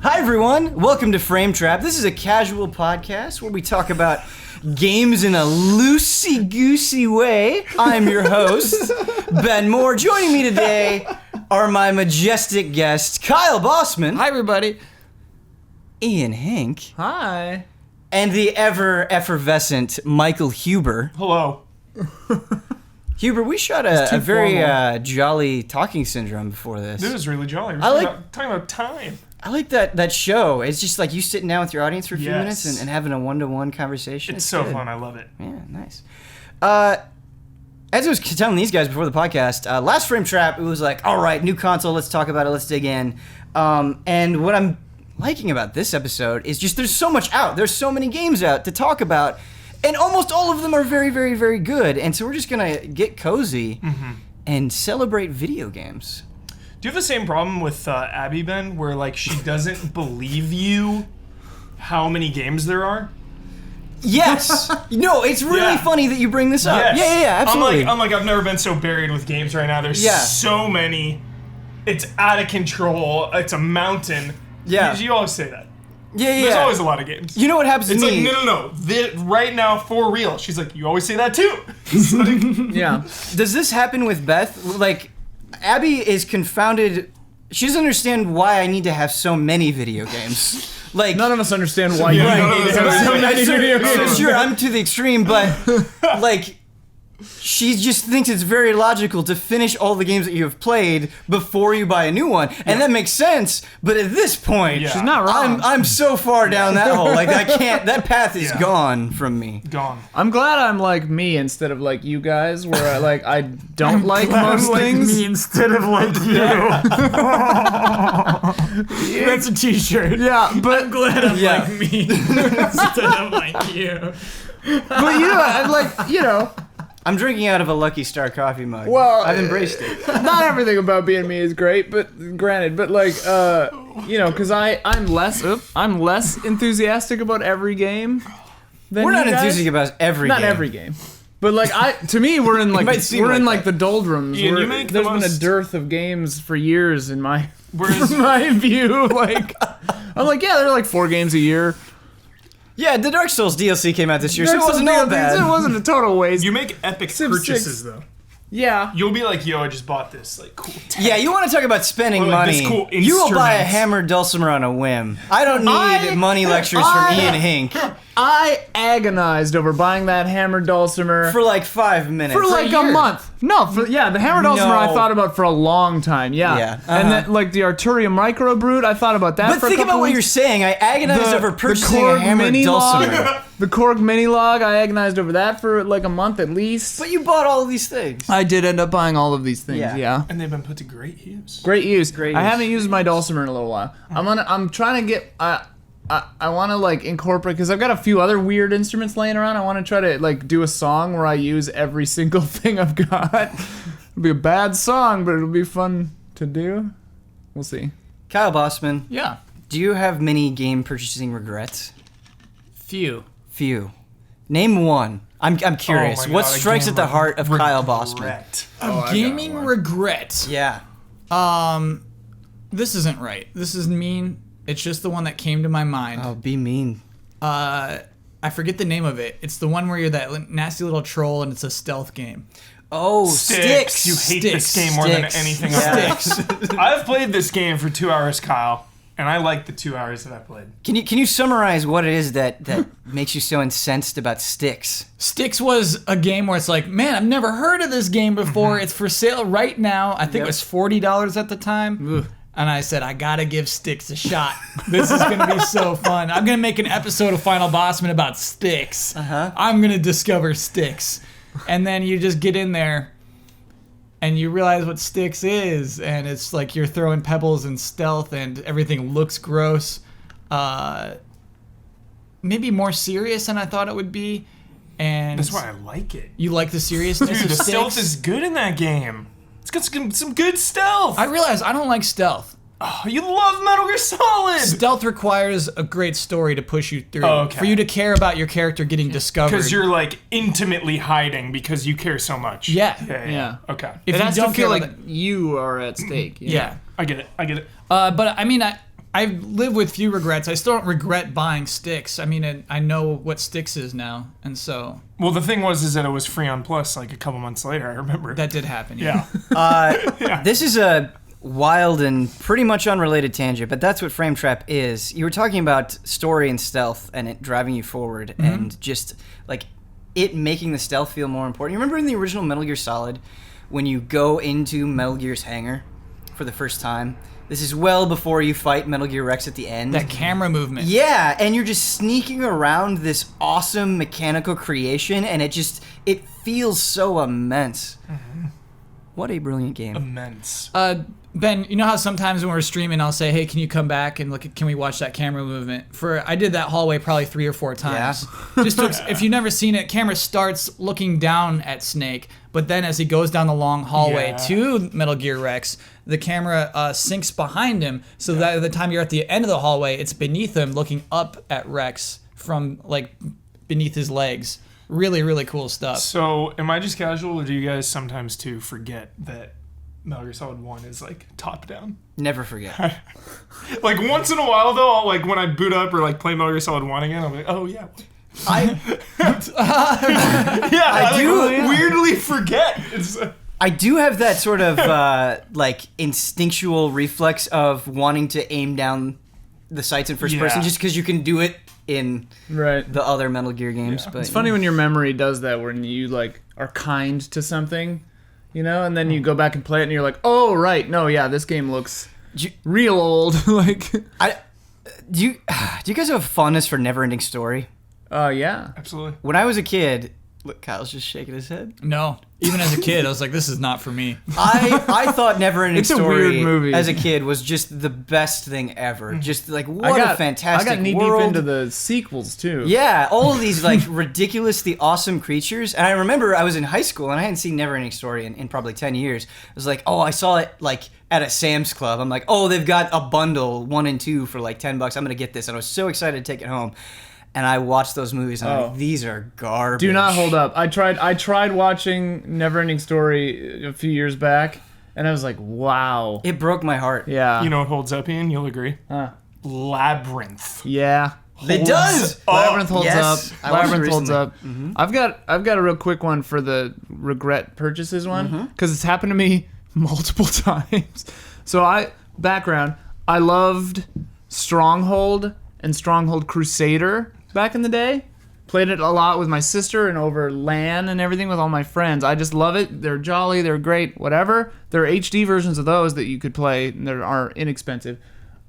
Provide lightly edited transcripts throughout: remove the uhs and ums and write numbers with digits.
Hi everyone, welcome to Frame Trap. This is a casual podcast where we talk about games in a loosey-goosey way. I'm your host, Ben Moore. Joining me today are my majestic guests, Kyle Bossman. Hi everybody. Ian Hink. Hi. And the ever-effervescent Michael Huber. Hello. Huber, we shot a very jolly Talking Syndrome before this. This is really jolly. We're talking about time. I like that show. It's just like you sitting down with your audience for a few minutes Yes. and having a one-to-one conversation. It's so good. fun. I love it. Yeah, nice. As I was telling these guys before the podcast, last Frame Trap, it was like, all right, new console, let's talk about it, let's dig in. And what I'm liking about this episode is just there's so much out. There's so many games out to talk about, and almost all of them are very, very, very good. And so we're just going to get cozy and celebrate video games. Do you have the same problem with Abby, Ben, where like she doesn't believe you how many games there are? Yes. No, it's really funny that you bring this up. Yes. Yeah, absolutely. I'm like, I've never been so buried with games right now. There's so many. It's out of control. It's a mountain. Yeah. You always say that. Yeah. There's always a lot of games. You know what happens to me? It's like, no. Right now, for real. She's like, you always say that too. It's like, Yeah. Does this happen with Beth? Like, Abby is confounded. She doesn't understand why I need to have so many video games. Like, None of us understand why you none of need us to have so understand. many video so games. sure, I'm to the extreme, but like, she just thinks it's very logical to finish all the games that you have played before you buy a new one, and that makes sense. But at this point, Yeah. She's not wrong. I'm so far down that hole. Like, I can't. That path is gone from me. gone. I'm glad I'm like me instead of like you guys, where I don't like most things. instead of like you. That's a t-shirt. Yeah, but I'm glad I'm Yeah. like me instead of like you. I'm like, I'm drinking out of a Lucky Star coffee mug. Well, I've embraced it. not everything about being me is great, but granted, but like, because I'm less enthusiastic about every game. Than We're not you guys. enthusiastic about every Not game. every game. But like to me, we're in like might seem like that. the doldrums. Ian, where you make the there's been a most- dearth of games for years in my Whereas- from my view. Like, I'm like, yeah, there are like 4 games a year. Yeah, the Dark Souls DLC came out this year, so it wasn't all bad. It wasn't a total waste. You make epic Civ purchases 6. though. Yeah. You'll be like, yo, I just bought this like cool tech. Yeah, you want to talk about spending Or, like, money. this cool You will buy a instrument. hammered dulcimer on a whim. I don't need money lectures from Ian Hink I agonized over buying that hammered dulcimer for like 5 minutes. for like a year. month. No, the hammered dulcimer I No. thought about for a long time. Yeah. Yeah, And then like the Arturia Micro Brute, I thought about that But for a think couple about what weeks. you're saying. I agonized over purchasing a hammered dulcimer. The Korg mini log, I agonized over that for like a month at least. But you bought all of these things. I did end up buying all of these things. Yeah. Yeah. And they've been put to great use. Great use. Great I use. haven't used my dulcimer in a little while. I'm trying to get. I want to like incorporate because I've got a few other weird instruments laying around. I want to try to like do a song where I use every single thing I've got. It'll be a bad song, but it'll be fun to do. We'll see. Kyle Bossman, Yeah, do you have many game purchasing regrets? few. Few. Name one. I'm curious. Oh my What God, a strikes game at the heart of Kyle Bossman? regret. A gaming regret. Yeah. This isn't right. This is mean. It's just the one that came to my mind. Oh, be mean. I forget the name of it. It's the one where you're that nasty little troll and it's a stealth game. Oh, Sticks. Sticks. You hate this Sticks. game more than Sticks. anything Yeah. else. I've played this game for 2 hours, Kyle, and I like the 2 hours that I played. Can you summarize what it is that makes you so incensed about Sticks? Sticks was a game where it's like, man, I've never heard of this game before. It's for sale right now. I think it was $40 at the time. And I said, I gotta give Sticks a shot. This is gonna be so fun. I'm gonna make an episode of Final Bossman about Sticks. I'm gonna discover Sticks. And then you just get in there and you realize what Sticks is, and it's like you're throwing pebbles and stealth and everything looks gross. Maybe more serious than I thought it would be. And That's why I like it. you like the seriousness Dude, of the Sticks? stealth is good in that game. It's got some good stealth. I realize I don't like stealth. Oh, you love Metal Gear Solid. Stealth requires a great story to push you through. Oh, okay. For you to care about your character getting discovered. Because you're like intimately hiding because you care so much. Yeah. Yeah. Okay. If It you has don't to feel care like about you are at stake. yeah. I get it. But I mean, I live with few regrets. I still don't regret buying Styx. I mean, I know what Styx is now, and so Well, the thing is that it was free on Plus like a couple months later. I remember. that did happen. Yeah. This is a wild and pretty much unrelated tangent, but that's what Frame Trap is. You were talking about story and stealth and it driving you forward and just like it making the stealth feel more important. You remember in the original Metal Gear Solid when you go into Metal Gear's hangar for the first time? This is well before you fight Metal Gear Rex at the end. That camera movement. Yeah, and you're just sneaking around this awesome mechanical creation, and it feels so immense. What a brilliant game. Immense. Ben, you know how sometimes when we're streaming, I'll say, "Hey, can you come back and can we watch that camera movement?" I did that hallway probably 3 or 4 times. If you've never seen it, camera starts looking down at Snake, but then as he goes down the long hallway to Metal Gear Rex, the camera sinks behind him, so that by the time you're at the end of the hallway, it's beneath him, looking up at Rex from like beneath his legs. Really, really cool stuff. So, am I just casual, or do you guys sometimes too forget that Metal Gear Solid 1 is like top down? Never forget. Like once in a while though, I'll, like when I boot up or like play Metal Gear Solid 1 again, I'm like, oh yeah. I do weirdly forget. I do have that sort of like instinctual reflex of wanting to aim down the sights in first person just because you can do it in the other Metal Gear games. But It's funny when your memory does that, when you like are kind to something, you know, and then you go back and play it and you're like, oh right, no, yeah, this game looks real old. Like, do you guys have a fondness for Neverending Story? Yeah, absolutely. When I was a kid, look, Kyle's just shaking his head. No, even as a kid, I was like, "This is not for me." I thought Neverending It's a Story weird movie. as a kid was just the best thing ever. Just like what a fantastic I got knee world. deep into the sequels too. Yeah, all of these like ridiculously awesome creatures. And I remember I was in high school and I hadn't seen Neverending Story in probably 10 years. I was like, oh, I saw it like at a Sam's Club. I'm like, oh, they've got a bundle 1 and 2 for like $10. I'm gonna get this, and I was so excited to take it home. And I watched those movies and I'm like, these are garbage. Do not hold up. I tried watching Neverending Story a few years back, and I was like, wow. It broke my heart. Yeah. You know what holds up, Ian? You'll agree. Labyrinth. Yeah. It does. Labyrinth holds yes. up. Labyrinth holds recently. up. Mm-hmm. I've got a real quick one for the regret purchases one, because it's happened to me multiple times. So background, I loved Stronghold and Stronghold Crusader back in the day. Played it a lot with my sister and over LAN and everything with all my friends. I just love it. They're jolly, they're great, whatever. There are HD versions of those that you could play, and they are inexpensive.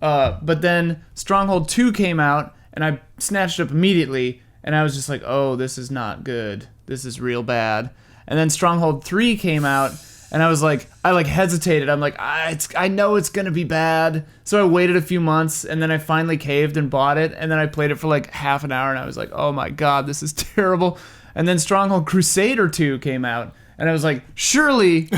But then Stronghold 2 came out, and I snatched it up immediately, and I was just like, oh, this is not good. This is real bad. And then Stronghold 3 came out, and I was like, I hesitated. I'm like, I know it's gonna be bad. So I waited a few months, and then I finally caved and bought it. And then I played it for like half an hour, and I was like, oh my god, this is terrible. And then Stronghold Crusader 2 came out, and I was like, surely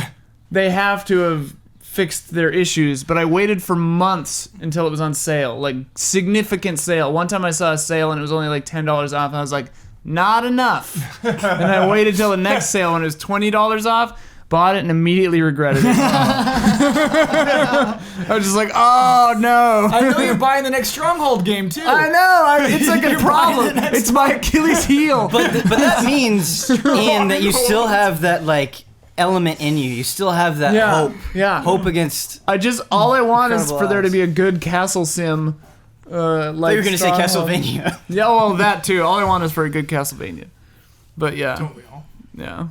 they have to have fixed their issues. But I waited for months until it was on sale, like significant sale. One time I saw a sale, and it was only like $10 off, and I was like, not enough. And I waited till the next sale, and it was $20 off. Bought it and immediately regretted it. I was just like, oh no. I know you're buying the next Stronghold game too. I know. It's like a You're problem. buying the It's my Achilles heel. But that means, Ian, that you still have that like element in you. You still have that hope. Yeah. Hope against. All I want is Incredible for there to odds. be a good castle sim. Like You're going to say Stronghold. Castlevania. Yeah, well, that too. All I want is for a good Castlevania. But yeah. Don't we all? Yeah.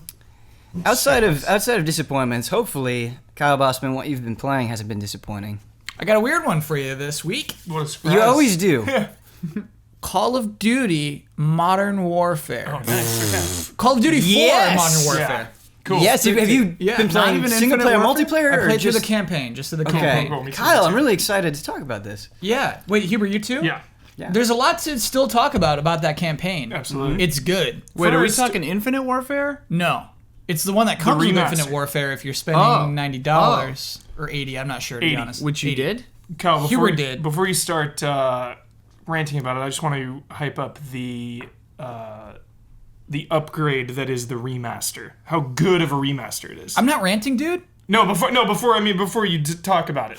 Outside of disappointments, hopefully, Kyle Bossman, what you've been playing hasn't been disappointing. I got a weird one for you this week. What a surprise. You always do. Call of Duty Modern Warfare. Oh, nice. Call of Duty 4 Yes! Modern Yeah. Warfare. Cool. Yes, have you Yeah, been not playing even single Infinite player, Warfare? multiplayer? I or played through just... the campaign, just to the Okay, campaign. Cool, me too, Kyle, me I'm too. really excited to talk about this. Yeah. Wait, Huber, you too? Yeah. Yeah. There's a lot to still talk about that campaign. Absolutely. It's good. Wait, are we First- talking Infinite Warfare? No. It's the one that comes with remaster. Infinite Warfare if you're spending $90 or $80. I'm not sure, to be 80, honest. Which you 80. did? Kyle, Huber did. Before you start ranting about it, I just want to hype up the upgrade that is the remaster. How good of a remaster it is. I'm not ranting, dude. Before you talk about it.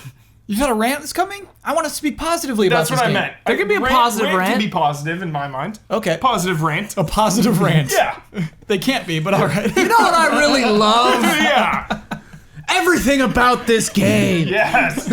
You thought a rant was coming? I want to speak positively about That's this what game. I meant. There could be a positive rant. Can be positive in my mind. Okay. Positive rant. A positive rant. Yeah. They can't be, but all right. You know what I really love? Yeah. Everything about this game. Yes.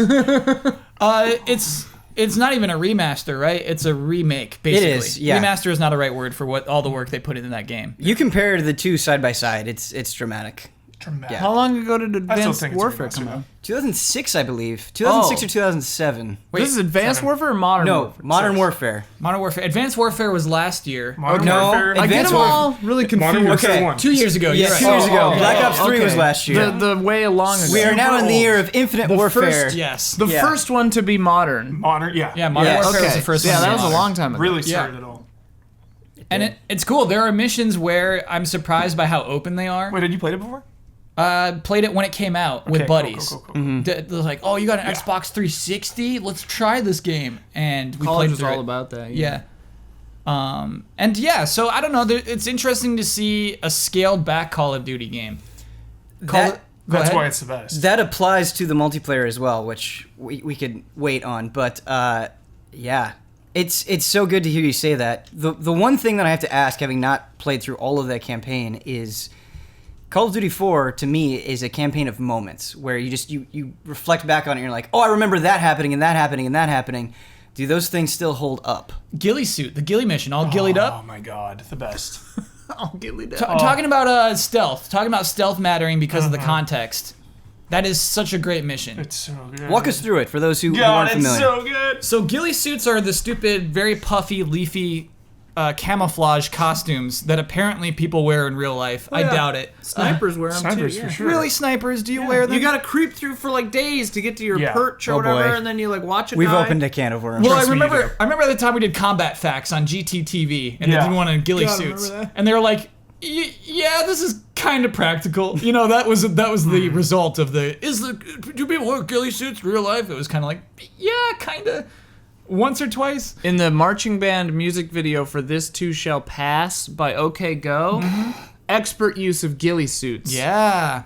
It's not even a remaster, right? It's a remake, basically. It is, yeah. Remaster is not a right word for what all the work they put into that game. You compare the two side by side, it's dramatic. Dramatic. Yeah. How long ago did I still Advanced think it's Warfare remastered, come though. out? 2006, I believe. 2006 Oh. or 2007. Wait, This is Advanced Warfare or Modern No, Warfare? Modern Six. Warfare. Modern Warfare. Advanced Warfare was last year. Modern No, Warfare. I get Advanced them all really confused. Modern Warfare Okay. 1. 2 years ago. Yeah, You're right. 2 years ago. Oh, Black Ops 3 okay. was last year. The way along ago. We are now in the year of Infinite Warfare. first- Yes. The Yeah. first one to be modern. Modern, yeah. Yeah, Modern Yes. Warfare was Okay. the first yeah, one. that to was be a modern. long time ago. Really started it all. And it's cool. There are missions where I'm surprised by how open they are. Wait, did you play it before? Played it when it came out with Okay, cool, buddies. cool. They're like, oh, you got an Xbox 360? Let's try this game. And we College played was through all it. about that. Yeah. So I don't know. It's interesting to see a scaled back Call of Duty game. That, Go That's ahead. why it's the best. that applies to the multiplayer as well, which we could wait on. But yeah, it's so good to hear you say that. The one thing that I have to ask, having not played through all of that campaign, is Call of Duty 4 to me is a campaign of moments where you reflect back on it and you're like, oh, I remember that happening and that happening and that happening. Do those things still hold up? Ghillie suit, the ghillie mission, all ghillied Oh up. my god, the best. I'll give you that. Talking about stealth mattering because of the Uh-huh. context. That is such a great mission. It's so good. Walk us through it for those who God, aren't it's familiar. so good. So ghillie suits are the stupid, very puffy, leafy camouflage costumes that apparently people wear in real life. I yeah. doubt it. Snipers wear them Snipers too. for Yeah. sure. Really, snipers? Do you wear them? You gotta creep through for like days to get to your Yeah. perch or Oh, whatever, boy. and then you like watch it. We've die. opened a can of worms. Well, Trust I me, you remember. do. I remember the time we did combat facts on GTTV, and they Yeah. did one on ghillie God, I suits, remember that. and they were like, "Yeah, this is kind of practical." You know, that was the result of do people wear ghillie suits in real life? It was kind of like, yeah, kind of, once or twice. In the marching band music video for "This Too Shall Pass" by OK Go, expert use of ghillie suits. Yeah.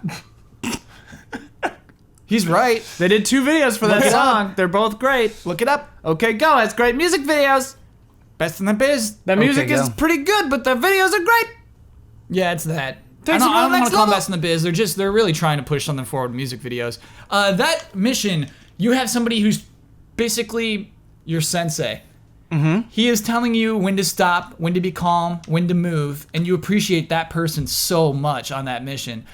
He's right. They did 2 videos for that Look it up. song. They're both great. Look it up. OK Go has great music videos. Best in the biz. The music OK is Go. pretty good, but the videos are great. Yeah, it's that. Takes I it don't to the want next to call them level. best in the biz. They're really trying to push something forward with music videos. That mission, you have somebody who's basically your sensei. Mm-hmm. He is telling you when to stop, when to be calm, when to move, and you appreciate that person so much on that mission.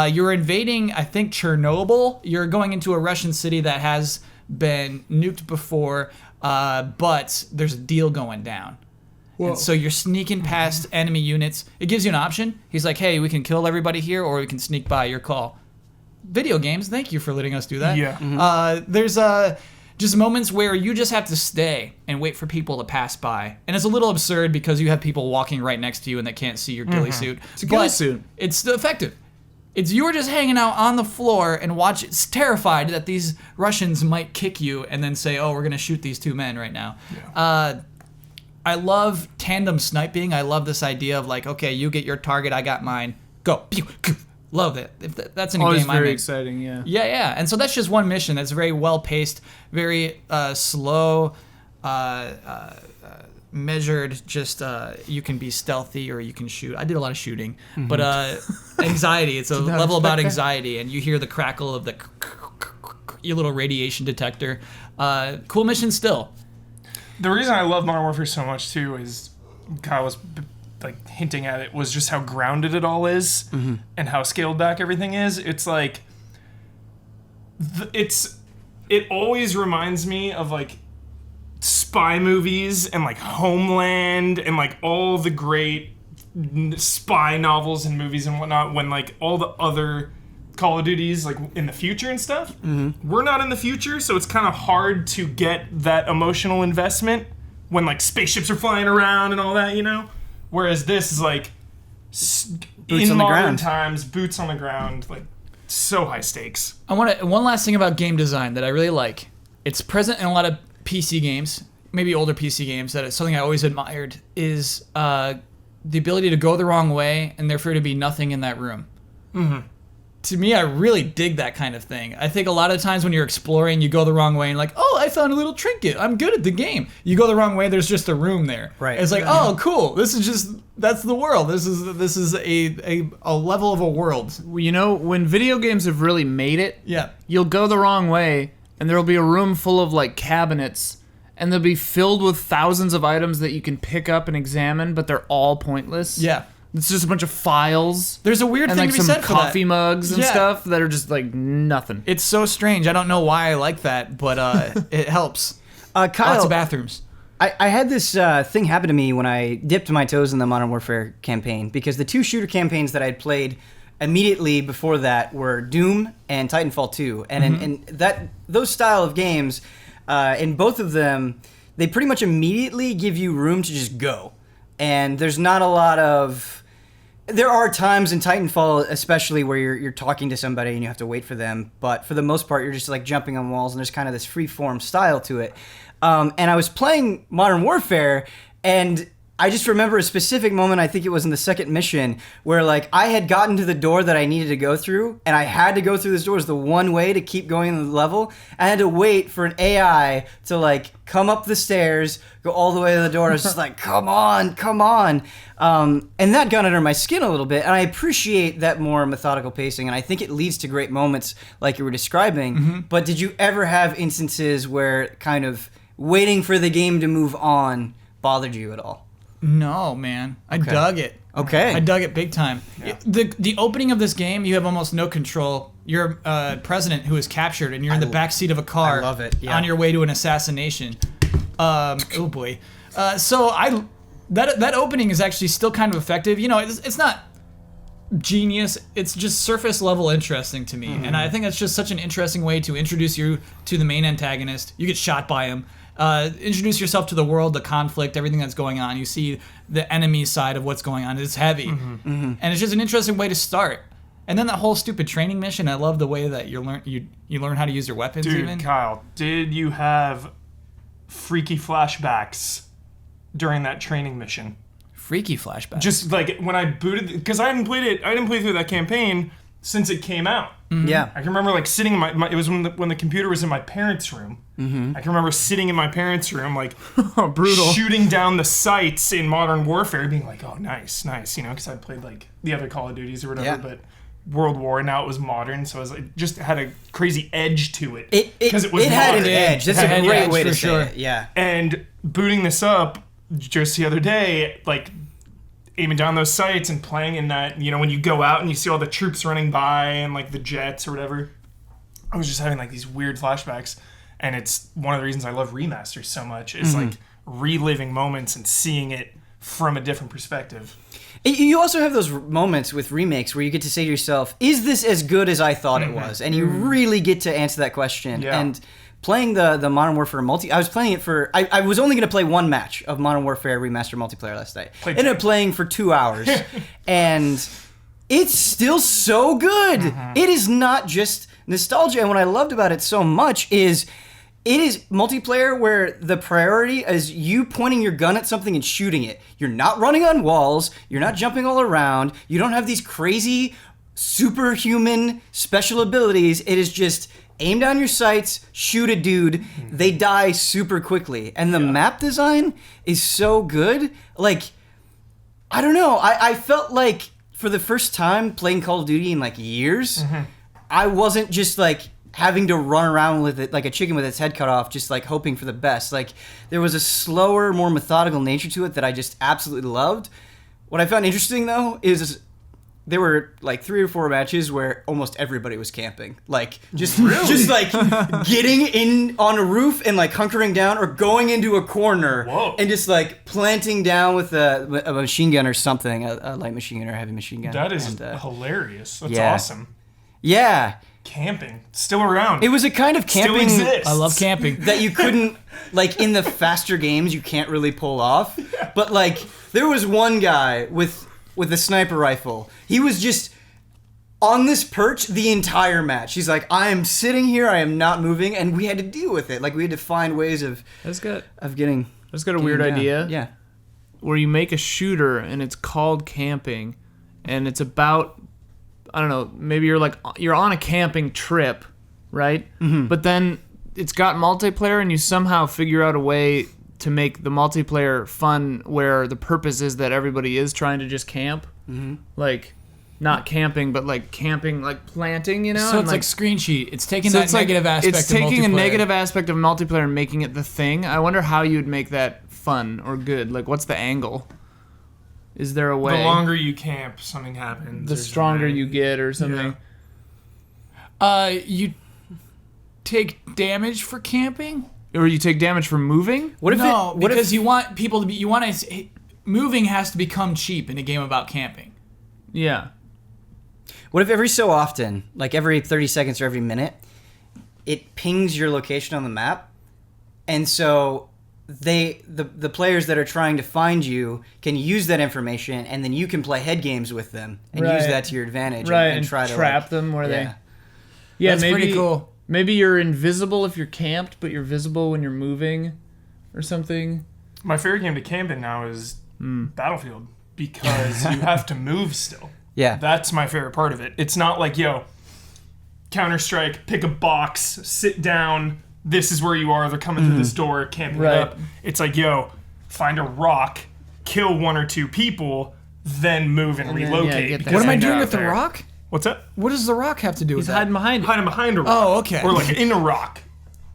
You're invading, I think, Chernobyl. You're going into a Russian city that has been nuked before, but there's a deal going down. And so you're sneaking past enemy units. It gives you an option. He's like, hey, we can kill everybody here, or we can sneak by your call. Video games, thank you for letting us do that. Yeah. There's just moments where you just have to stay and wait for people to pass by. And it's a little absurd because you have people walking right next to you and they can't see your ghillie suit. It's a ghillie suit. It's still effective. It's you're just hanging out on the floor and it's terrified that these Russians might kick you and then say, oh, we're going to shoot these 2 men right now. Yeah. I love tandem sniping. I love this idea of like, okay, you get your target, I got mine. Go. Pew, pew. Love it. If that's in a Always game, I very make. exciting, yeah. Yeah. And so that's just one mission that's very well paced, very slow, measured. Just you can be stealthy or you can shoot. I did a lot of shooting, but anxiety. It's a level about anxiety, and you hear the crackle of the your little radiation detector. Cool mission still. The reason I love Modern Warfare so much too is Kyle was like hinting at it was just how grounded it all is and how scaled back everything is. It's like it always reminds me of like spy movies and like Homeland and like all the great spy novels and movies and whatnot when like all the other Call of Duties like in the future and stuff. We're not in the future, so it's kind of hard to get that emotional investment when like spaceships are flying around and all that, you know. Whereas this is like Boots in on the modern ground. times, boots on the ground, like so high stakes. I want one last thing about game design that I really like. It's present in a lot of PC games, maybe older PC games. That is something I always admired is the ability to go the wrong way and therefore to be nothing in that room. to me, I really dig that kind of thing. I think a lot of times when you're exploring, you go the wrong way and like, oh, I found a little trinket. I'm good at the game. You go the wrong way. There's just a room there. Right. It's like, oh, cool. This is just that's the world. This is a level of a world. You know, when video games have really made it, Yeah. you'll go the wrong way, and there'll be a room full of like cabinets, and they'll be filled with thousands of items that you can pick up and examine, but they're all pointless. Yeah. It's just a bunch of files. There's a weird and thing like to be some said for coffee that. mugs and Yeah. stuff that are just like nothing. It's so strange. I don't know why I like that, but it helps. Kyle, Lots of bathrooms. I had this thing happen to me when I dipped my toes in the Modern Warfare campaign, because the 2 shooter campaigns that I'd played immediately before that were Doom and Titanfall 2. And in that those style of games, in both of them, they pretty much immediately give you room to just go. And there's not a lot of... There are times in Titanfall, especially, where you're talking to somebody and you have to wait for them. But for the most part, you're just like jumping on walls, and there's kind of this free-form style to it. And I was playing Modern Warfare, and I just remember a specific moment, I think it was in the second mission, where like I had gotten to the door that I needed to go through, and I had to go through this door. It was the one way to keep going in the level. I had to wait for an AI to like come up the stairs, go all the way to the door. I was just like, come on, come on. And that got under my skin a little bit, and I appreciate that more methodical pacing, and I think it leads to great moments like you were describing. But did you ever have instances where kind of waiting for the game to move on bothered you at all? No, man. I dug it. Okay. I dug it big time. The opening of this game, you have almost no control. You're a president who is captured, and you're in the backseat of a car I love it, yeah. on your way to an assassination. Oh, boy. So that opening is actually still kind of effective. You know, it's not genius. It's just surface level interesting to me. And I think that's just such an interesting way to introduce you to the main antagonist. You get shot by him. Introduce yourself to the world, the conflict, everything that's going on. You see the enemy side of what's going on. It's heavy. And it's just an interesting way to start. And then that whole stupid training mission, I love the way that you learn how to use your weapons. Dude, even. Kyle, did you have freaky flashbacks during that training mission? Freaky flashbacks. Just like when I booted, because I didn't play through that campaign since it came out. Yeah. I can remember like sitting in my it was when the computer was in my parents' room. I can remember sitting in my parents' room, like Brutal. shooting down the sights in Modern Warfare, being like, "Oh, nice, you know," because I played like the other Call of Duties or whatever, Yeah. but World War, now it was modern, so it was like, just had a crazy edge to it. It was had an modern. edge. That's It had a an great edge way for to sure. say it. Yeah. And booting this up just the other day, like aiming down those sights and playing in that, you know, when you go out and you see all the troops running by and like the jets or whatever, I was just having like these weird flashbacks. And it's one of the reasons I love remasters so much is like reliving moments and seeing it from a different perspective. You also have those moments with remakes where you get to say to yourself, is this as good as I thought it was? And you really get to answer that question. Yeah. And playing the Modern Warfare I was playing it for... I was only going to play one match of Modern Warfare Remastered multiplayer last night. Played Ended up playing for 2 hours. And it's still so good. It is not just nostalgia. And what I loved about it so much is... It is multiplayer where the priority is you pointing your gun at something and shooting it. You're not running on walls. You're not jumping all around. You don't have these crazy superhuman special abilities. It is just aim down your sights, shoot a dude. They die super quickly. And the map design is so good. Like, I don't know. I felt like for the first time playing Call of Duty in like years, I wasn't just like having to run around with it like a chicken with its head cut off, just like hoping for the best. Like there was a slower, more methodical nature to it that I just absolutely loved. What I found interesting though is there were like 3 or 4 matches where almost everybody was camping. Like just like getting in on a roof and like hunkering down or going into a corner and just like planting down with a machine gun or something, a light machine gun or a heavy machine gun. That is hilarious. That's yeah. awesome. Yeah. Camping. Still around. It was a kind of camping Still exists. I love camping. that you couldn't, like in the faster games, you can't really pull off. But like, there was one guy with a sniper rifle. He was just on this perch the entire match. He's like, I am sitting here, I am not moving, and we had to deal with it. Like we had to find ways of getting. I just got a weird down. idea. Yeah. Where you make a shooter and it's called camping, and it's about I don't know, maybe you're on a camping trip, right? But then it's got multiplayer, and you somehow figure out a way to make the multiplayer fun, where the purpose is that everybody is trying to just camp, like not camping, but like camping, like planting, you know. So and it's like Screen Sheet. It's taking so that it's like negative aspect. It's of taking a multiplayer. negative aspect of multiplayer and making it the thing. I wonder how you'd make that fun or good. Like, what's the angle? Is there a way? The longer you camp, something happens. The stronger you get, or something. You take damage for camping? Or you take damage from moving? Because you want people to be. You want to. Moving has to become cheap in a game about camping. Yeah. What if every so often, like every 30 seconds or every minute, it pings your location on the map, and so the players that are trying to find you can use that information, and then you can play head games with them and use that to your advantage, and try to trap them where they. Yeah, That's maybe, pretty cool. Maybe you're invisible if you're camped, but you're visible when you're moving, or something. My favorite game to camp in now is Battlefield, because you have to move still. Yeah. That's my favorite part of it. It's not like, Counter-Strike, pick a box, sit down, this is where you are, they're coming through this door, camping it up. It's like, find a rock, kill one or two people, then move and relocate. get that What am I guy doing out with the there. rock? What's that? What does the rock have to do with He's that? hiding behind it. Hiding behind a rock. Oh, okay. Or like in a rock.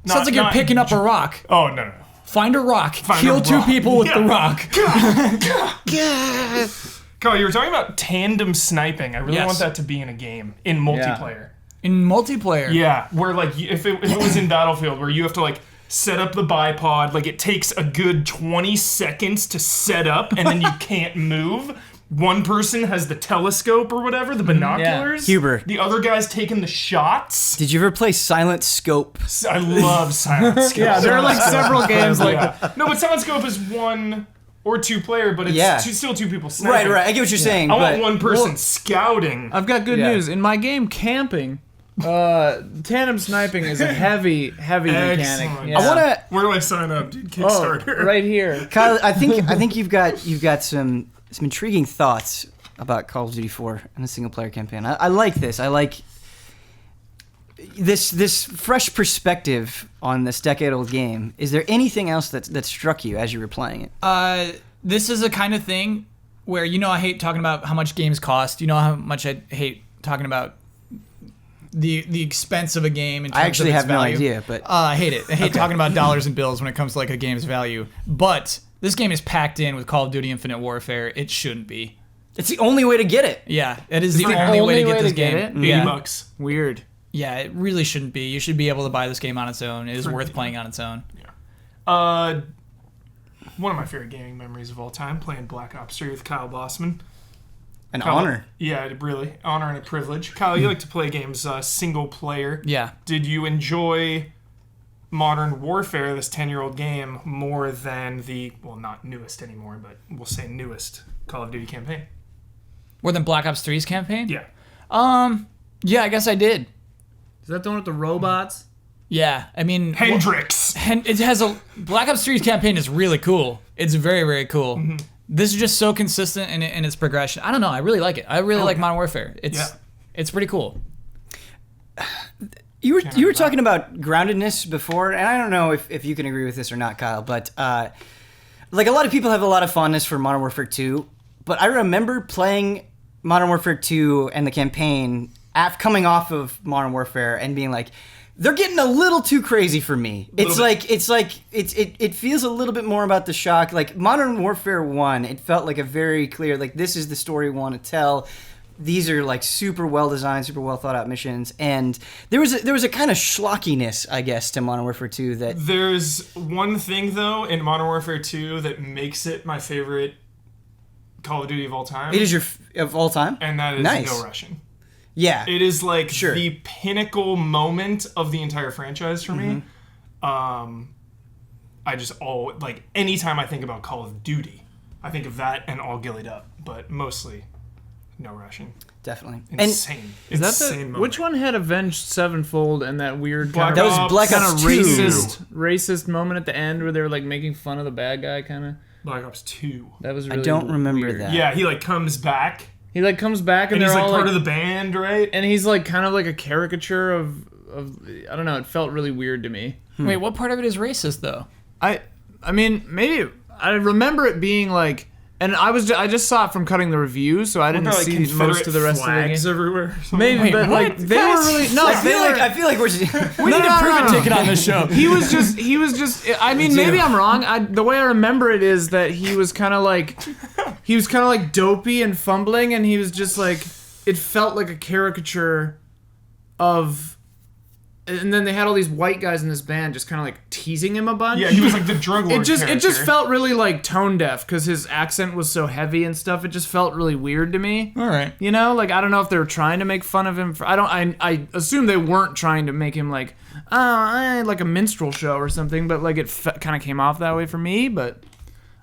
Sounds like you're picking up a rock. Oh, no. Find a rock. Kill a two rock. people with Yeah. the rock. Carl, you were talking about tandem sniping. I really Yes. want that to be in a game, in multiplayer. In multiplayer. Yeah, where like if it was in Battlefield, where you have to like set up the bipod, like it takes a good 20 seconds to set up, and then you can't move. One person has the telescope or whatever, the binoculars. Huber. The other guy's taking the shots. Did you ever play Silent Scope? I love Silent Scope. Yeah, there are like several games like that. No, but Silent Scope is one or two player, but it's still two people sniping. Right. I get what you're saying. I but want one person scouting. I've got good news. In my game, camping, tandem sniping is a heavy mechanic. Excellent. Yeah. I want to. Where do I sign up, dude? Oh, Kickstarter. right here. Kyle, I think you've got some intriguing thoughts about Call of Duty 4 and the single player campaign. I like this. I like this fresh perspective on this decade-old game. Is there anything else that struck you as you were playing it? This is a kind of thing where, I hate talking about how much games cost. You know how much I hate talking about the expense of a game. In terms I actually of its have no value. idea, but I hate it. I hate talking about dollars and bills when it comes to like a game's value. But this game is packed in with Call of Duty Infinite Warfare. It shouldn't be. it's the only way to get it. Yeah, it is the only way to get this game. it? Yeah. $80. Weird. Yeah, it really shouldn't be. You should be able to buy this game on its own. It is worth playing on its own. One of my favorite gaming memories of all time, playing Black Ops 3 with Kyle Bossman. An Kyle, honor. Yeah, really. Honor and a privilege. Kyle, you like to play games single player. Yeah. Did you enjoy Modern Warfare, this 10-year-old game, more than the, well, not newest anymore, but we'll say newest Call of Duty campaign? More than Black Ops 3's campaign? Yeah. Yeah, I guess I did. Is that the one with the robots? Yeah, I mean... Hendrix. It has a... Black Ops 3's campaign is really cool. It's very, very cool. Mm-hmm. This is just so consistent in its progression. I don't know. I really like it. I really like Modern Warfare. It's pretty cool. You were talking about groundedness before, and I don't know if you can agree with this or not, Kyle, but like a lot of people have a lot of fondness for Modern Warfare 2, but I remember playing Modern Warfare 2 and the campaign coming off of Modern Warfare and being like, they're getting a little too crazy for me. It feels a little bit more about the shock. Like Modern Warfare 1, it felt like a very clear, like, this is the story we want to tell. These are like super well designed, super well thought out missions, and there was a kind of schlockiness, I guess, to Modern Warfare 2 that There's one thing, though, in Modern Warfare 2 that makes it my favorite Call of Duty of all time. it is of all time, And that is Nice. No Russian. Yeah, It is like Sure. the pinnacle moment of the entire franchise for me. I just anytime I think about Call of Duty, I think of that and All Gillied Up, but mostly No Russian. definitely. Insane. Is that Insane moment. which one had Avenged Sevenfold and that weird Black kind That of, was Ops, Black kind Ops of 2. racist moment at the end where they were like making fun of the bad guy kind of? Black Ops 2. That was I really don't remember weird. that. Yeah, he like comes back He like comes back and, And he's they're like all part like, of the band, right? and he's like kind of like a caricature of I don't know. It felt really weird to me. Wait, what part of it is racist though? I mean maybe I remember it being like, and I just saw it from cutting the reviews, so I didn't Like see Confederate most of the rest of the flags game. everywhere. or something. Maybe, Wait, but what? like they were really no. I feel they were, like we're We need to prove a ticket on this show. He was just. I mean, maybe I'm wrong. The way I remember it is that he was kind of like dopey and fumbling, and he was just like, it felt like a caricature of. And then they had all these white guys in this band just kind of like teasing him a bunch. Yeah, he was like the drug lord It just character. felt really like tone deaf because his accent was so heavy and stuff. It just felt really weird to me. All right. You know, like I don't know if they were trying to make fun of him. I assume they weren't trying to make him like like a minstrel show or something. But like it kind of came off that way for me. But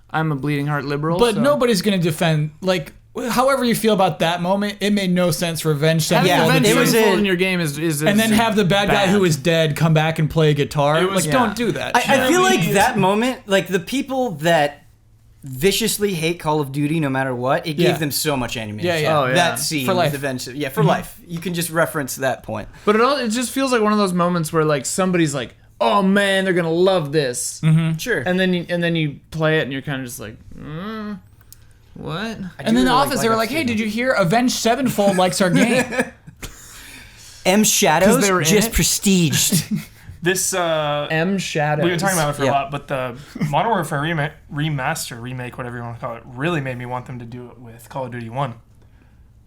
I'm a bleeding heart liberal. But so. nobody's gonna defend like. However you feel about that moment, it made no sense for Avenged Sevenfold. Having Yeah, Avenged it was Sevenfold a- in your game is and then have the bad guy who is dead come back and play guitar. It was- Like, yeah. don't do that. I feel like Yeah. that moment, like the people that viciously hate Call of Duty no matter what, it Yeah. gave them so much ammunition. Yeah, yeah. Oh, yeah. That scene For life. with Avenged, for life. You can just reference that point. But it just feels like one of those moments where like somebody's like, oh man, they're gonna love this, Sure. and then you play it and you're kind of just like, what? and then the office, they were like, "Hey, did you hear? Avenged Sevenfold likes our game." M Shadows they were in just it? prestiged. This M Shadows. we've been talking about it for Yeah. a lot, but the Modern Warfare remake, whatever you want to call it, really made me want them to do it with Call of Duty 1.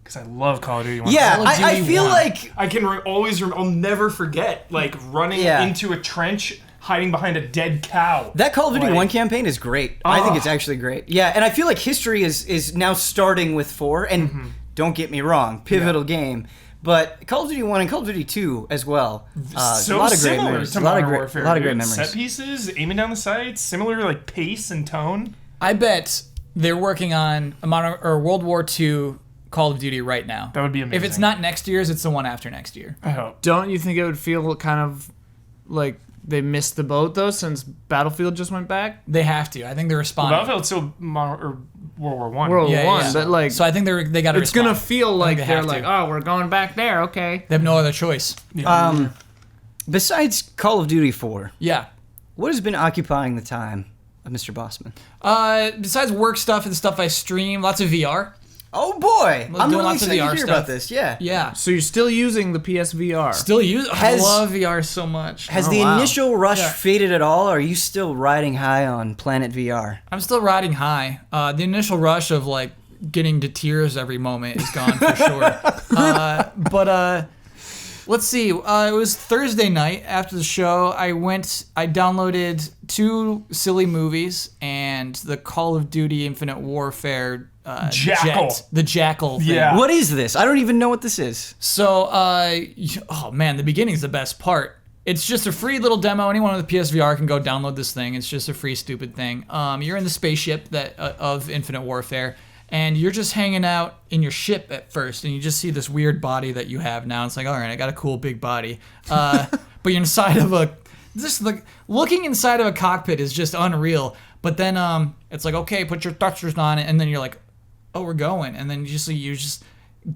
Because I love Call of Duty 1. Yeah, Call of I Duty feel 1. like I can I'll never forget, like, running Yeah. into a trench, hiding behind a dead cow. that Call of Duty Like- 1 campaign is great. I think Oh. it's actually great. Yeah, and I feel like history is now starting with 4, and don't get me wrong, pivotal game. But Call of Duty 1 and Call of Duty 2 as well. So a lot of great similar memories. to A lot of Modern great, Warfare. a lot of great dude. memories. Set pieces, aiming down the sights, similar like pace and tone. I bet they're working on a World War II Call of Duty right now. That would be amazing. If it's not next year's, it's the one after next year. I hope. Don't you think it would feel kind of like they missed the boat though, since Battlefield just went back? They have to. I think they're responding. Battlefield's still World War One. World Yeah, War One, yeah. but like So I think they got to. it's gonna feel like they they're have to. like, oh, we're going back there, okay. They have no other choice. Besides Call of Duty 4, Yeah. what has been occupying the time of Mr. Bossman? Besides work stuff and stuff I stream, lots of VR. Oh boy, I'm doing really lots of excited to VR hear stuff. about this. Yeah. Yeah. So you're still using the PSVR? Still use. I Has- love VR so much. Has Oh, the wow. initial rush Yeah. faded at all, or are you still riding high on Planet VR? I'm still riding high. The initial rush of like getting to tears every moment is gone for sure. But let's see. It was Thursday night after the show. I downloaded 2 silly movies and the Call of Duty Infinite Warfare Jackal. the Jackal thing. Yeah. What is this? I don't even know what this is. So, oh man, the beginning's the best part. It's just a free little demo. Anyone with a PSVR can go download this thing. It's just a free, stupid thing. You're in the spaceship of Infinite Warfare, and you're just hanging out in your ship at first, and you just see this weird body that you have now. It's like, all right, I got a cool big body, but you're inside of looking inside of a cockpit is just unreal. But then it's like, okay, put your thrusters on it, and then you're like, oh, we're going, and then you're just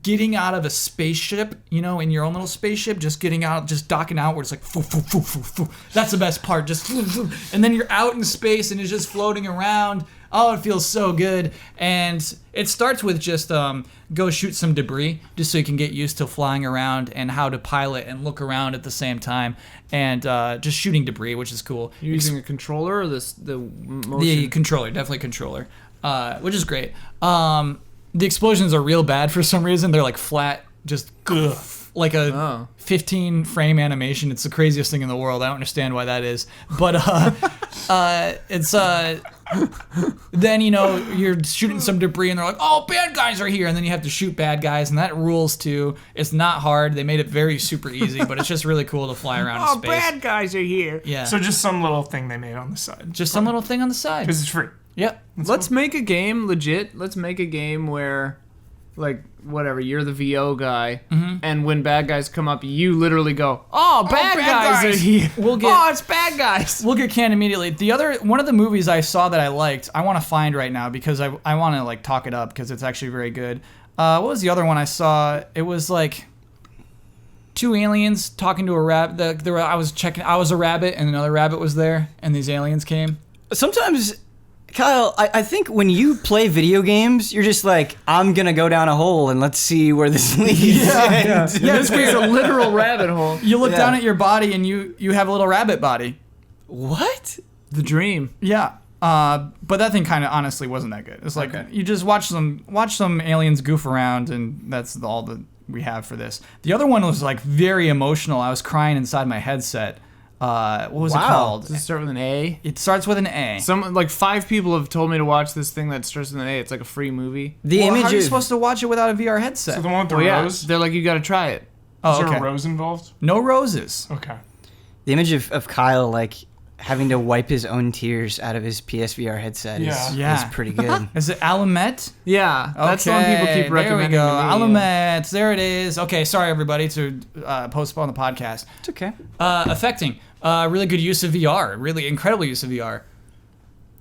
getting out of a spaceship, in your own little spaceship, just getting out, just docking out where it's like, foo, foo, foo, foo, foo. That's the best part, just foo, foo. And then you're out in space and it's just floating around. Oh, it feels so good. And it starts with just go shoot some debris, just so you can get used to flying around and how to pilot and look around at the same time, and just shooting debris, which is cool. You're using a controller or the motion? The controller, definitely controller, which is great. The explosions are real bad for some reason. They're like flat, just like a 15 frame animation. It's the craziest thing in the world. I don't understand why that is. But it's then you're shooting some debris and they're like, oh, bad guys are here, and then you have to shoot bad guys, and that rules too. It's not hard. They made it very super easy, but it's just really cool to fly around in space. bad guys are here. Yeah. So just some little thing they made on the side. just some little thing on the side. Because it's free. Yep. Let's make a game legit. Let's make a game where, like, whatever, you're the VO guy, and when bad guys come up, you literally go, "Oh, bad guys are here." We'll get- Oh, it's bad guys. We'll get canned immediately. One of the movies I saw that I liked, I want to find right now because I want to like talk it up because it's actually very good. What was the other one I saw? It was like 2 aliens talking to a rabbit. I was a rabbit, and another rabbit was there, and these aliens came. Sometimes, Kyle, I think when you play video games, you're just like, I'm gonna go down a hole and let's see where this leads. Yeah, this was a literal rabbit hole. You look down at your body, and you have a little rabbit body. What? The dream. Yeah. But that thing kind of honestly wasn't that good. It's like you just watch some aliens goof around, and that's all that we have for this. The other one was like very emotional. I was crying inside my headset. What was it called? Does it start with an A? It starts with an A. Some like 5 people have told me to watch this thing that starts with an A. It's like a free movie. The How image are you of supposed to watch it without a VR headset? So the one with the Well, yeah, rose? they're like, you got to try it. Oh, Is there okay. a rose involved? No roses. Okay. the image of Kyle like having to wipe his own tears out of his PSVR headset is pretty good. Is it Alumet? Yeah, that's the one people keep recommending. There we go. To me. Alumet. There it is. Okay, sorry everybody to postpone the podcast. It's okay. Affecting. Really good use of VR. Really incredible use of VR.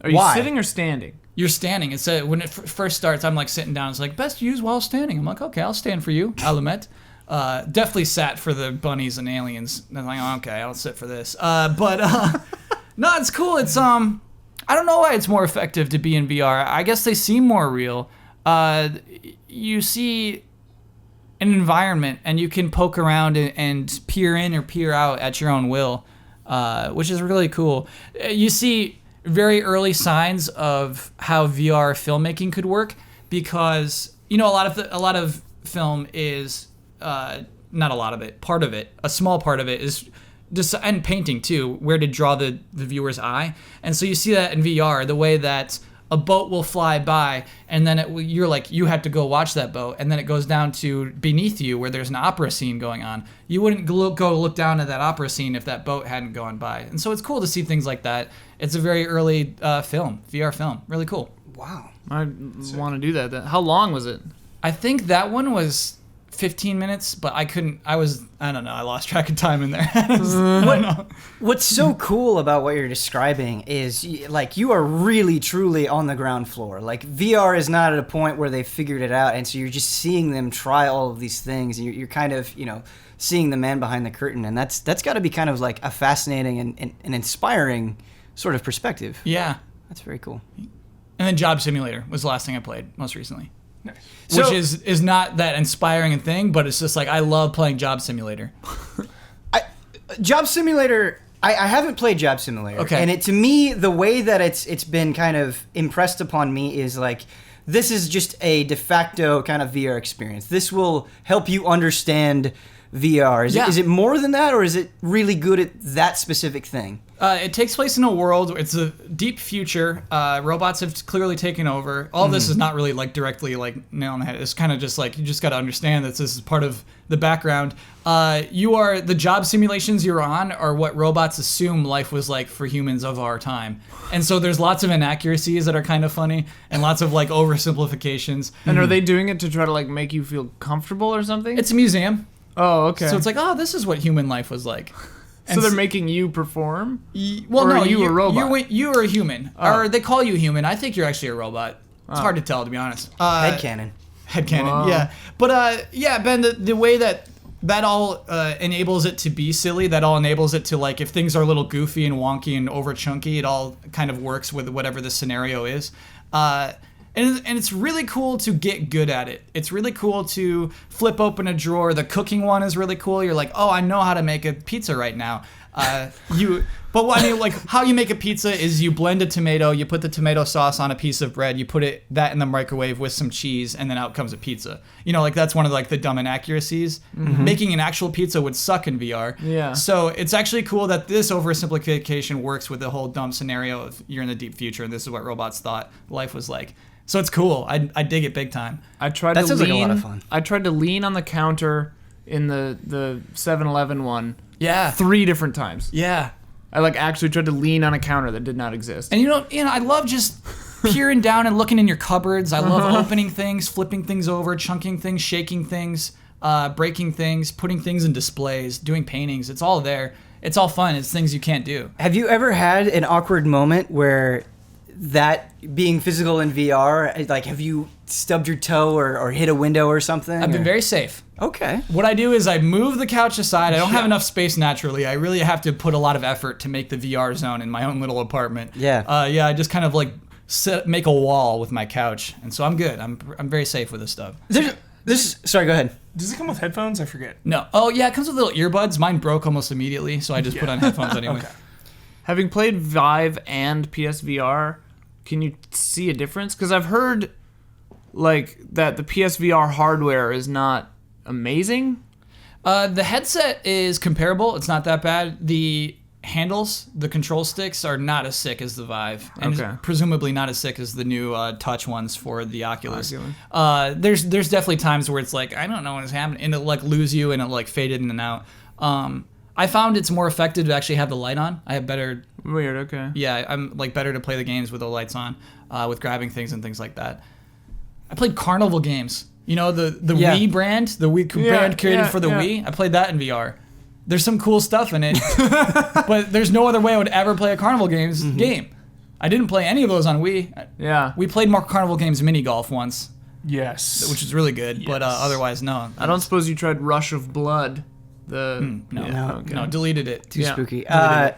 Are you Why? sitting or standing? You're standing. It's when it first starts, I'm like sitting down. It's like best use while standing. I'm like, okay, I'll stand for you, Alumet. Definitely sat for the bunnies and aliens. And I'm like, oh, okay, I'll sit for this. But no, it's cool. It's I don't know why it's more effective to be in VR. I guess they seem more real. You see an environment and you can poke around and peer in or peer out at your own will, which is really cool. You see very early signs of how VR filmmaking could work because a lot of film is not a lot of it. Part of it, a small part of it is and painting too, where to draw the viewer's eye. And so you see that in VR, the way that a boat will fly by and then you're like, you have to go watch that boat, and then it goes down to beneath you where there's an opera scene going on. You wouldn't go look down at that opera scene if that boat hadn't gone by. And so it's cool to see things like that. It's a very early VR film. Really cool. Wow. I want to do that. How long was it? I think that one was 15 minutes, but I don't know, I lost track of time in there. I don't know. What's so cool about what you're describing is like you are really truly on the ground floor. Like VR is not at a point where they've figured it out, and so you're just seeing them try all of these things, and you're kind of seeing the man behind the curtain, and that's got to be kind of like a fascinating and inspiring sort of perspective. Yeah. That's very cool. And then Job Simulator was the last thing I played most recently. Nice. Which is not that inspiring thing, but it's just like I love playing Job Simulator. Job Simulator, I haven't played Job Simulator. Okay. And to me, the way that it's been kind of impressed upon me is like, this is just a de facto kind of VR experience. This will help you understand VR. Is it more than that, or is it really good at that specific thing? It takes place in a world. It's a deep future. Robots have clearly taken over. All this is not really like directly like nail on the head. It's kind of just like you just got to understand that this is part of the background. The job simulations you're on are what robots assume life was like for humans of our time, and so there's lots of inaccuracies that are kind of funny and lots of like oversimplifications. And are they doing it to try to like make you feel comfortable or something? It's a museum. Oh, okay. So it's like, oh, this is what human life was like. So they're making you perform? Well, or no, are you a robot? You're a human. Oh. Or they call you human. I think you're actually a robot. It's hard to tell, to be honest. Headcanon. Headcanon, Whoa. yeah. But, yeah, Ben, the way that all enables it to be silly, that all enables it to, like, if things are a little goofy and wonky and over chunky, it all kind of works with whatever the scenario is. And it's really cool to get good at it. It's really cool to flip open a drawer. The cooking one is really cool. You're like, oh, I know how to make a pizza right now. Like how you make a pizza is you blend a tomato, you put the tomato sauce on a piece of bread, you put that in the microwave with some cheese, and then out comes a pizza. Like that's one of like the dumb inaccuracies. Mm-hmm. Making an actual pizza would suck in VR. Yeah. So it's actually cool that this oversimplification works with the whole dumb scenario of you're in the deep future and this is what robots thought life was like. So it's cool. I dig it big time. That sounds like a lot of fun. I tried to lean on the counter in the 7-Eleven one. Yeah. 3 different times. Yeah. I like actually tried to lean on a counter that did not exist. And I love just peering down and looking in your cupboards. I love opening things, flipping things over, chunking things, shaking things, breaking things, putting things in displays, doing paintings. It's all there. It's all fun. It's things you can't do. Have you ever had an awkward moment where that being physical in VR? Like, have you stubbed your toe or hit a window or something? I've been very safe. Okay. What I do is I move the couch aside. I don't have enough space naturally. I really have to put a lot of effort to make the VR zone in my own little apartment. Yeah. I just kind of like make a wall with my couch, and so I'm good. I'm very safe with this stuff. Sorry, go ahead. Does it come with headphones? I forget. No. Oh yeah, it comes with little earbuds. Mine broke almost immediately, so I just put on headphones anyway. Okay. Having played Vive and PSVR, can you see a difference? Because I've heard like that the PSVR hardware is not amazing. The headset is comparable. It's not that bad. The handles, the control sticks are not as sick as the Vive, and Okay. presumably not as sick as the new touch ones for the Oculus. There's definitely times where it's like, I don't know what's happening, and it'll like lose you, and it'll like fade in and out. I found it's more effective to actually have the light on. I have better. Weird. Okay. Yeah, I'm like better to play the games with the lights on, with grabbing things and things like that. I played Carnival games. You know, the Wii brand, the Wii brand created for the Wii. I played that in VR. There's some cool stuff in it, but there's no other way I would ever play a Carnival Games game. I didn't play any of those on Wii. Yeah. We played more Carnival Games mini golf once, Yes. which is really good, but otherwise, no. I don't suppose you tried Rush of Blood. The No, deleted it. Too spooky. Why'd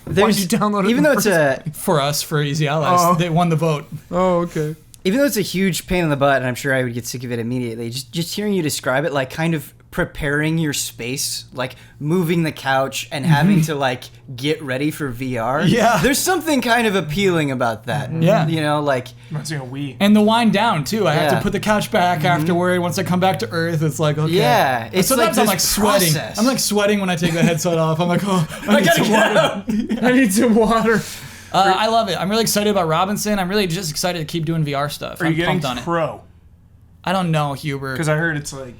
There's you download it even in though the it's a For us, for Easy Allies, they won the vote. Oh, okay. even though it's a huge pain in the butt, and I'm sure I would get sick of it immediately. Just hearing you describe it, like kind of preparing your space, like moving the couch and having to like get ready for VR. Yeah. There's something kind of appealing about that. Yeah. You know, like Reminds me of Wii. And the wind down too. I have Yeah. to put the couch back afterward. Once I come back to Earth, it's like okay. Yeah, And it's sometimes like I'm this like sweating. process. I'm like sweating when I take the headset off. I'm like, oh, I need some water. I need some water. I love it. I'm really excited about Robinson. I'm really just excited to keep doing VR stuff. Are you I'm getting pumped on it. Pro? I don't know, Huber. Because I heard it's like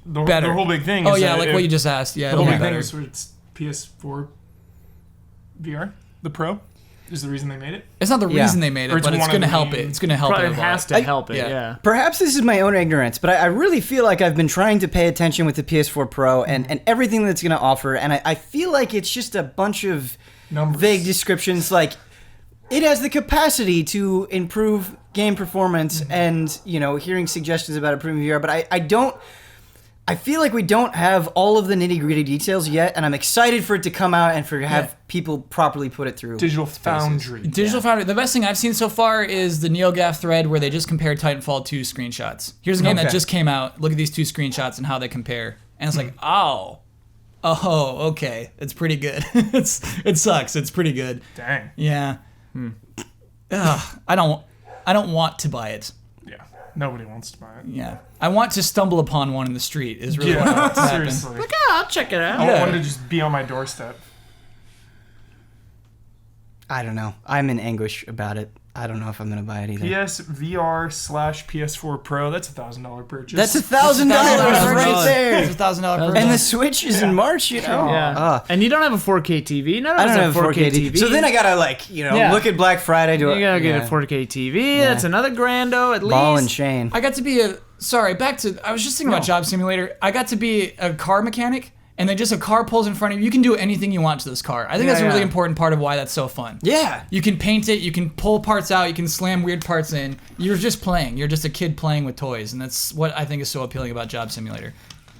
the Better. whole big thing. Oh is yeah, that like what you just asked. Yeah, The it'll whole be big thing better. is where it's PS4 VR. The Pro is the reason they made it. It's not the Yeah. reason they made Or it, it's but it's one of going to the help main- it. It's going to help Probably it a has lot. to help it. yeah. Yeah. perhaps this is my own ignorance, but I really feel like I've been trying to pay attention with the PS4 Pro and everything that's going to offer, and I feel like it's just a bunch of Numbers. vague descriptions, like it has the capacity to improve game performance, and hearing suggestions about improving VR, but I feel like we don't have all of the nitty-gritty details yet, and I'm excited for it to come out and for have people properly put it through. Digital Foundry. Digital Foundry. The best thing I've seen so far is the NeoGAF thread where they just compared Titanfall 2 screenshots. Here's a game that Okay. just came out. Look at these two screenshots and how they compare. And it's like, oh, okay. It's pretty good. It sucks. It's pretty good. Dang. Yeah. Ugh, I don't want to buy it. Yeah. Nobody wants to buy it. Yeah. I want to stumble upon one in the street is really what I want to happen. Seriously. I'll check it out. I want one to just be on my doorstep. I don't know. I'm in anguish about it. I don't know if I'm going to buy it either. PSVR/PS4 Pro. That's $1,000 purchase. That's $1,000 right there. It's $1,000 per And the Switch is in March, Yeah. And you don't have a 4K TV. None of I us don't have a 4K TV. So then I gotta look at Black Friday. you gotta get a 4K TV. That's another $grand at least. Ball and chain. I got to be I was just thinking about Job Simulator. I got to be a car mechanic, and then just a car pulls in front of you. You can do anything you want to this car. I think that's a really important part of why that's so fun. Yeah. You can paint it, you can pull parts out, you can slam weird parts in. You're just playing. You're just a kid playing with toys, and that's what I think is so appealing about Job Simulator.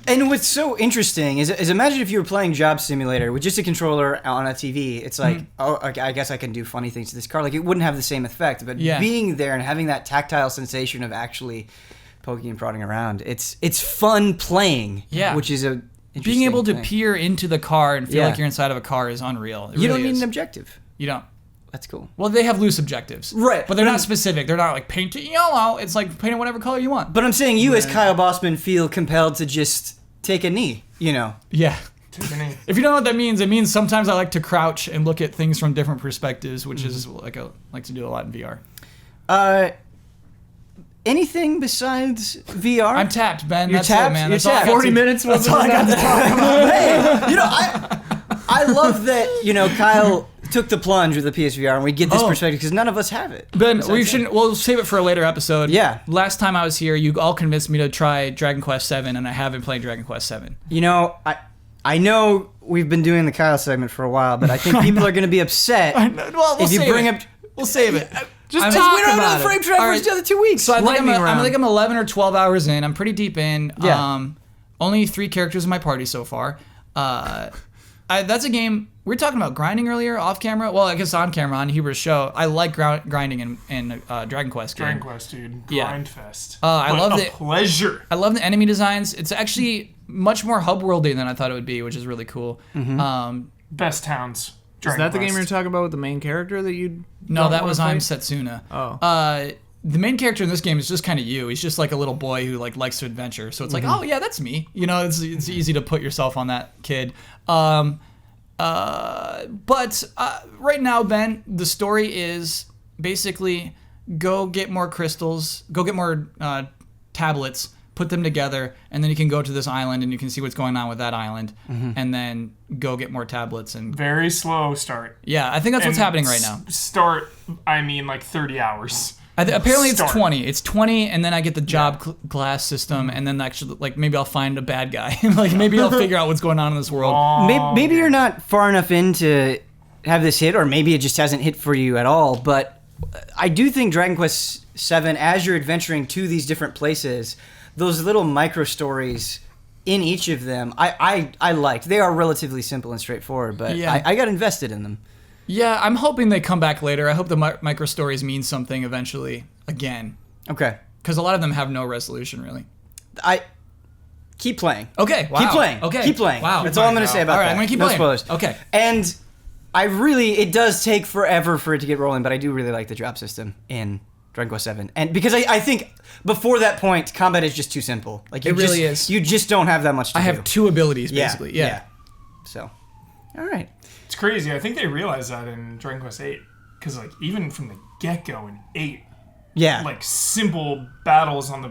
And what's so interesting is imagine if you were playing Job Simulator with just a controller on a TV. It's like, I guess I can do funny things to this car. Like, it wouldn't have the same effect. But being there and having that tactile sensation of actually poking and prodding around, it's fun playing. Yeah. Which is a Being able to thing. peer into the car and feel like you're inside of a car is unreal. It You really don't need is. an objective. You don't. That's cool. Well, they have loose objectives. Right. But they're not specific. They're not like paint it yellow. It's like paint it whatever color you want. But I'm saying you, as Kyle Bossman, feel compelled to just take a knee, Yeah. Tiffany. If you don't know what that means, it means sometimes I like to crouch and look at things from different perspectives, which is like I like to do a lot in VR. Anything besides VR? I'm tapped, Ben. You're That's tapped? it, man. You're That's all I tapped. got 40 to- minutes was That's all I got to talk about. Hey, I love that, Kyle took the plunge with the PSVR and we get this Oh. perspective because none of us have it. Ben, we'll save it for a later episode. Yeah. Last time I was here, you all convinced me to try Dragon Quest 7, and I haven't played Dragon Quest 7. I know we've been doing the Kyle segment for a while, but I think people are going to be upset Well, if you bring up. We'll save it. Just I'm- talk We don't know about the it. frame trap All for right. the other 2 weeks. So I think Lightning round. I'm 11 or 12 hours in. I'm pretty deep in. Yeah. Only 3 characters in my party so far. That's a game. We were talking about grinding earlier, off camera. Well, I guess on camera on Huber's show. I like grinding in Dragon Quest. Game. Dragon Quest, dude. Yeah. Grind fest. I love What a it. pleasure. I love the enemy designs. It's actually much more hub worldy than I thought it would be, which is really cool. Best towns. Is Dragon that the game Quest. you're talking about with the main character that you? No, don't that wanna was fight? I'm Setsuna. Oh. The main character in this game is just kind of you. He's just like a little boy who like likes to adventure. So it's like, oh yeah, that's me. You know, it's easy to put yourself on that kid. But right now, Ben, the story is basically go get more crystals, go get more tablets, put them together, and then you can go to this island and you can see what's going on with that island, and then go get more tablets and Very slow start. yeah, I think that's what's And happening right now. Start, I mean, like 30 hours. Apparently it's Start. 20. It's 20, and then I get the job class system, and then actually, like, maybe I'll find a bad guy. Like, maybe I'll figure out what's going on in this world. Maybe you're not far enough in to have this hit, or maybe it just hasn't hit for you at all. But I do think Dragon Quest VII, as you're adventuring to these different places, those little micro stories in each of them, I liked. They are relatively simple and straightforward, but Yeah. I got invested in them. Yeah, I'm hoping they come back later. I hope the micro stories mean something eventually again, Okay, because a lot of them have no resolution really. I keep playing. Okay, wow. Keep playing. Okay, Keep playing. Wow. That's all I'm going to say about All right, that. I'm gonna keep no playing. spoilers. Okay. And it does take forever for it to get rolling, but I do really like the drop system in Dragon Quest VII. And because I think before that point, combat is just too simple. Like It really is. You just don't have that much to I do. have 2 abilities basically. Yeah. So, all right. It's crazy. I think they realized that in Dragon Quest 8. Because, like, even from the get-go in 8, Yeah. like, simple battles on the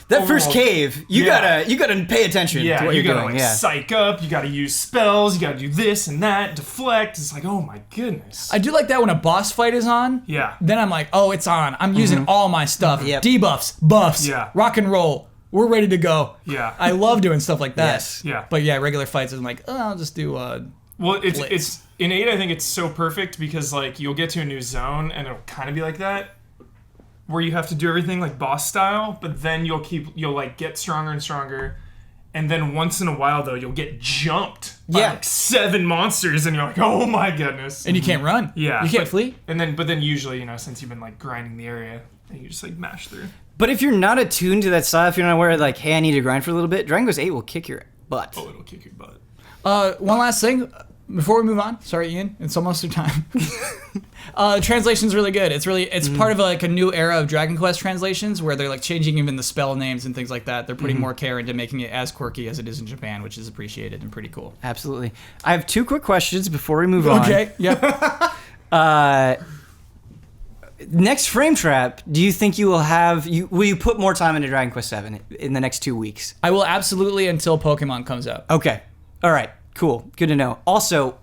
that first overworld- cave, you Yeah. gotta pay attention to Yeah, what you you're gotta, doing. like, Yeah. psych up. You gotta use spells. You gotta do this and that. Deflect. It's like, oh, my goodness. I do like that when a boss fight is on. Yeah. Then I'm like, oh, it's on. I'm using all my stuff. Yep. Debuffs, buffs, Yeah. rock and roll. We're ready to go. Yeah. I love doing stuff like that. Yes. Yeah. But yeah, regular fights, I'm like, oh, I'll just do. Well, Blitz. it's in 8. I think it's so perfect because like you'll get to a new zone and it'll kind of be like that, where you have to do everything like boss style, but then you'll like get stronger and stronger, and then once in a while though you'll get jumped by Yeah. like 7 monsters and you're like, oh my goodness. And you can't run. Yeah, You can't but- flee. But then usually since you've been like grinding the area, you just like mash through. But if you're not attuned to that style, if you're not aware, like, hey, I need to grind for a little bit, Dragon Quest 8 will kick your butt. Oh, it'll kick your butt. One last thing before we move on. Sorry, Ian. It's almost your time. Translation's really good. It's part of like a new era of Dragon Quest translations where they're like changing even the spell names and things like that. They're putting more care into making it as quirky as it is in Japan, which is appreciated and pretty cool. Absolutely. I have 2 quick questions before we move on. Okay. Yep. Next frame trap, do you think you will have? Will you put more time into Dragon Quest VII in the next 2 weeks? I will absolutely until Pokemon comes out. Okay. All right. Cool. Good to know. Also,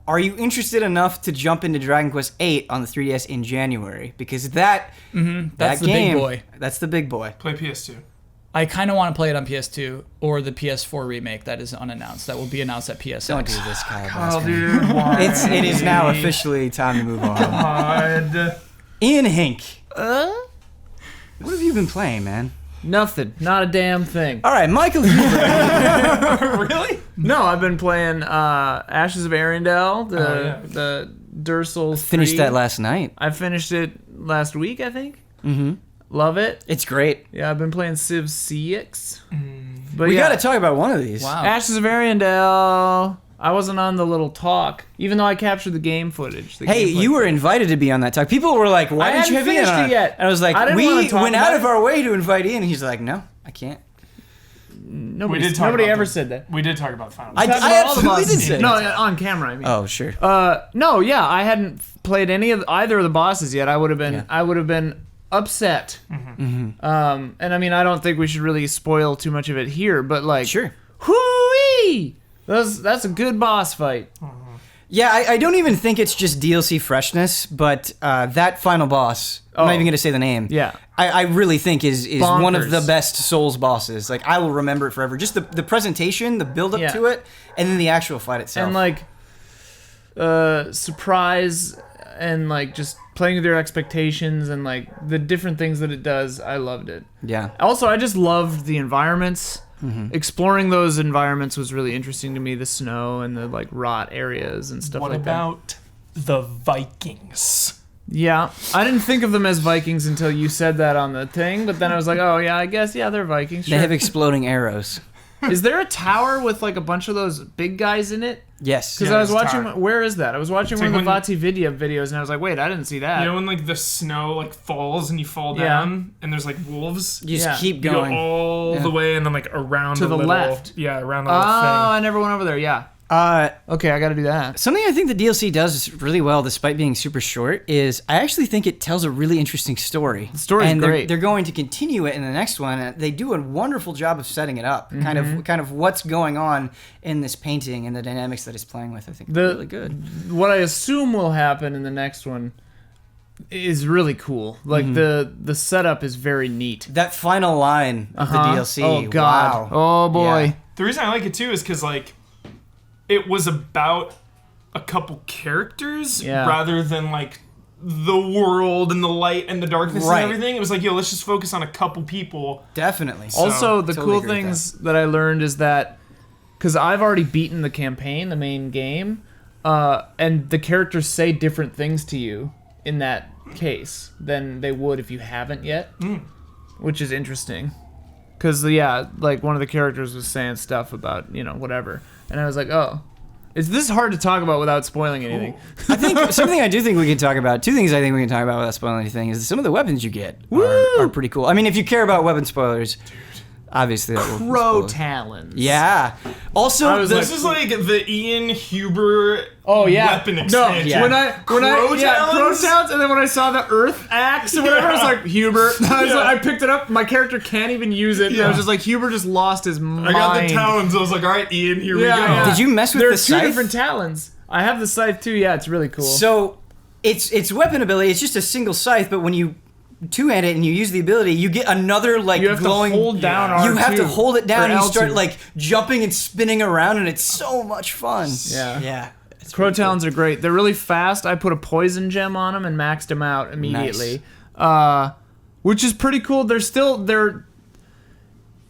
are you interested enough to jump into Dragon Quest VIII on the 3DS in January? Because that's That's the big boy. That's the big boy. Play PS2. I kind of want to play it on PS2 or the PS4 remake that is unannounced. That will be announced at PSX. Don't do this, Kyle. Oh, Boskin. dude, why? It is now officially time to move on. God. Ian Hink. What have you been playing, man? Nothing. Not a damn thing. All right, Michael Huber. Really? No, I've been playing Ashes of Ariandel, yeah. the Dursel. Finished that last night. I finished it last week, I think. Mm-hmm. Love it. It's great. Yeah, I've been playing Civ CX. But We yeah, got to talk about one of these. Wow. Ashes of Ariandel. I wasn't on the little talk, even though I captured the game footage. The Hey, gameplay you were invited to be on that talk. People were like, "Why I didn't you hadn't have Ian finished on?" it yet. And I was like, I didn't "We wanna talk went about out of it. our way to invite Ian." He's like, "No, I can't." Nobody, We did talk nobody about ever the- said that. We did talk about Final I Fantasy. Talked about all the absolutely did bosses. say No, that. on camera. I mean. Oh, sure. No, yeah, I hadn't played either of the bosses yet. I would have been. Yeah. I would have been upset. And I mean, I don't think we should really spoil too much of it here, but like, Sure. Hoo-wee! That's a good boss fight. Yeah, I don't even think it's just DLC freshness, but that final boss, I'm not Oh. even going to say the name. Yeah. I really think is one of Bonkers. the best Souls bosses. Like, I will remember it forever. Just the presentation, the build up Yeah. to it, and then the actual fight itself. And like, surprise and like just playing with your expectations and like the different things that it does. I loved it. Yeah. Also, I just loved the environments. Exploring those environments was really interesting to me. The snow and the like rot areas and stuff What like that. about the Vikings? Yeah, I didn't think of them as Vikings until you said that on the thing, but then I was like, oh yeah, I guess they're Vikings. They Sure. have exploding arrows. Is there a tower with like a bunch of those big guys in it? Yes. Because Yeah, I was there's a watching. tower. Where is that? I was watching It's one like of the when- Vati video videos, and I was like, wait, I didn't see that. You know when like the snow like falls and you fall Yeah. down and there's like wolves? You just Yeah. keep You go going. all the way and then like around To the little, left. Yeah, around the Oh, little I never went over there. Yeah. Okay, I got to do that. Something I think the DLC does really well, despite being super short, is I actually think it tells a really interesting story. The story's and great. They're going to continue it in the next one. And they do a wonderful job of setting it up. Mm-hmm. Kind of what's going on in this painting and the dynamics that it's playing with. I think are really good. What I assume will happen in the next one is really cool. Like the setup is very neat. That final line of the DLC. Oh god. Wow. Oh boy. Yeah. The reason I like it too is because like it was about a couple characters Yeah. rather than like the world and the light and the darkness Right. and everything. It was like, yo, let's just focus on a couple people. Definitely. Also, the totally cool agree with things that I learned is that because I've already beaten the campaign, the main game, and the characters say different things to you in that case than they would if you haven't yet, which is interesting. Because yeah, like one of the characters was saying stuff about whatever, and I was like, oh, is this hard to talk about without spoiling anything? I think something I do think we can talk about. Two things I think we can talk about without spoiling anything is some of the weapons you get are pretty cool. I mean, if you care about weapon spoilers, obviously that will Crow spoil it. talons. Yeah. Also, I was This is like the Ian Huber weapon No, expansion. Yeah. when I crow talons? talons, and then when I saw the Earth axe or whatever, I was like Huber. I picked it up. My character can't even use it. And I was just like Huber just lost his mind. I got the talons. I was like, all right, Ian, here we go. Yeah. Did you mess with There the are two scythe? different talons. I have the scythe too. Yeah, it's really cool. So it's weapon ability. It's just a single scythe, but when you two-hand it and you use the ability, you get another like you have glowing. to hold down R2. You have to hold it down or and you start L2. like jumping and spinning around, and it's so much fun. Yeah. Yeah. It's Crow pretty cool. talons are great. They're really fast. I put a poison gem on them and maxed them out immediately, which is pretty cool. They're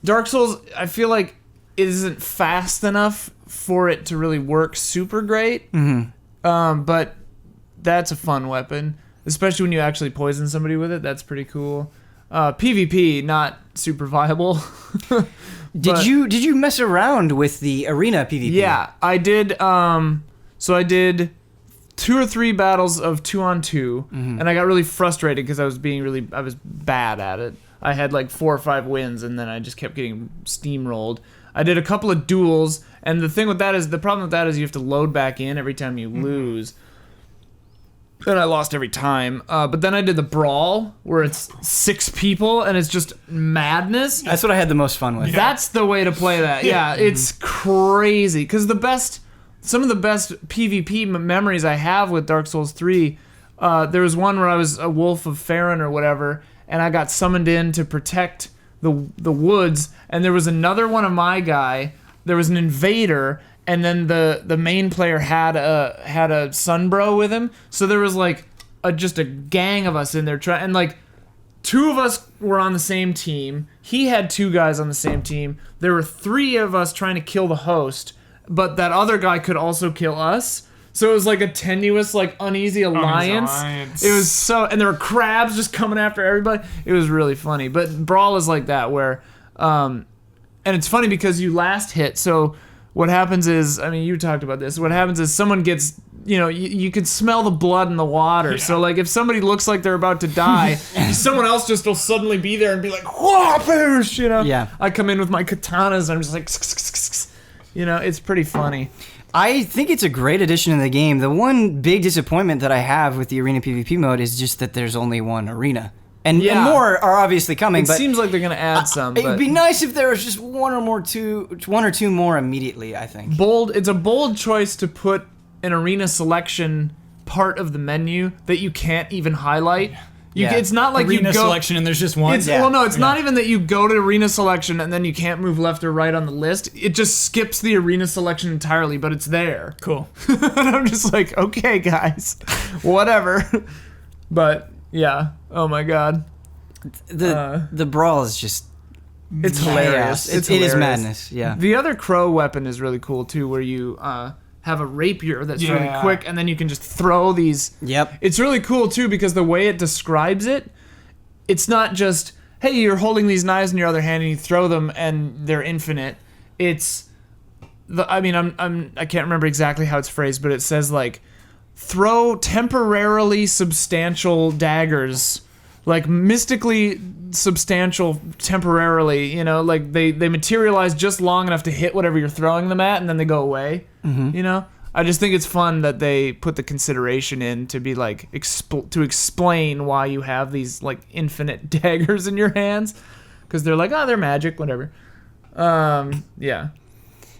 Dark Souls. I feel like it isn't fast enough for it to really work super great. But that's a fun weapon, especially when you actually poison somebody with it. That's pretty cool. PvP not super viable. Did you mess around with the arena PvP? Yeah, I did. So I did 2 or 3 battles of 2-on-2, and I got really frustrated because I was bad at it. I had like 4 or 5 wins, and then I just kept getting steamrolled. I did a couple of duels, and the problem with that is you have to load back in every time you lose. And I lost every time. But then I did the brawl, where it's 6 people, and it's just madness. That's what I had the most fun with. That's the way to play that. Yeah, it's crazy. Because some of the best PvP memories I have with Dark Souls 3, there was one where I was a wolf of Farron or whatever, and I got summoned in to protect the woods, and there was another one of my guy. There was an invader, and then the main player had a sunbro with him, so there was like just a gang of us in there and like 2 of us were on the same team. He had 2 guys on the same team. There were 3 of us trying to kill the host, but that other guy could also kill us. So it was like a tenuous, like uneasy alliance. It was and there were crabs just coming after everybody. It was really funny. But Brawl is like that where, and it's funny because you last hit. So what happens is, I mean, you talked about this. What happens is someone gets, you can smell the blood in the water. Yeah. So like if somebody looks like they're about to die, someone else just will suddenly be there and be like, whoa, boosh, Yeah. I come in with my katanas and I'm just like, it's pretty funny. I think it's a great addition in the game. The one big disappointment that I have with the arena PvP mode is just that there's only one arena. And more are obviously coming, It but seems like they're gonna add some. it would But be nice if there was just one or two more immediately, I think. it's a bold choice to put an arena selection part of the menu that you can't even highlight. Yeah. It's not like Arena you go selection and there's just one. It's, Well, no, it's not even that you go to arena selection and then you can't move left or right on the list. It just skips the arena selection entirely, but it's there. Cool. And I'm just like, okay, guys, whatever. But yeah, oh my god, The brawl is just it's chaos. hilarious. It is hilarious. madness. Yeah. The other crow weapon is really cool too, where you have a rapier that's really Yeah. quick, and then you can just throw these. Yep. It's really cool too because the way it describes it, it's not just, hey, you're holding these knives in your other hand and you throw them and they're infinite. It's I can't remember exactly how it's phrased, but it says like, throw temporarily substantial daggers, like mystically substantial temporarily, you know, like they materialize just long enough to hit whatever you're throwing them at and then they go away. You know, I just think it's fun that they put the consideration in to be like to explain why you have these like infinite daggers in your hands, because they're like, oh, they're magic, whatever. Yeah,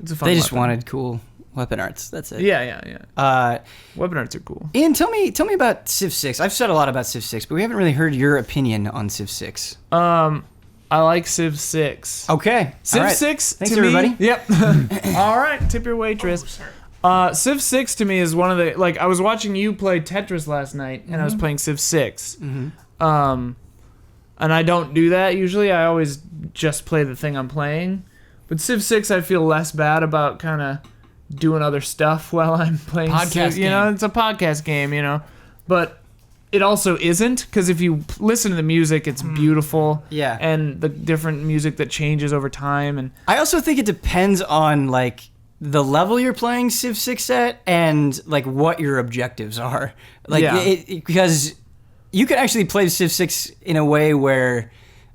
it's a fun. They just weapon. wanted cool weapon arts. That's it. Yeah. Weapon arts are cool. Ian, tell me about Civ 6. I've said a lot about Civ 6, but we haven't really heard your opinion on Civ 6. I like Civ 6. Okay. Civ all right. 6 Thanks, to everybody. me. Yep. All right, tip your waitress. Civ 6 to me is one of the, like, I was watching you play Tetris last night and I was playing Civ 6. And I don't do that usually. I always just play the thing I'm playing. But Civ 6 I feel less bad about kind of doing other stuff while I'm playing Podcast Civ. You know, game. it's a podcast game, you know. But it also isn't, because if you listen to the music, it's beautiful. Yeah. And the different music that changes over time. And I also think it depends on like the level you're playing Civ 6 at and like what your objectives are. Like Yeah. because you can actually play Civ 6 in a way where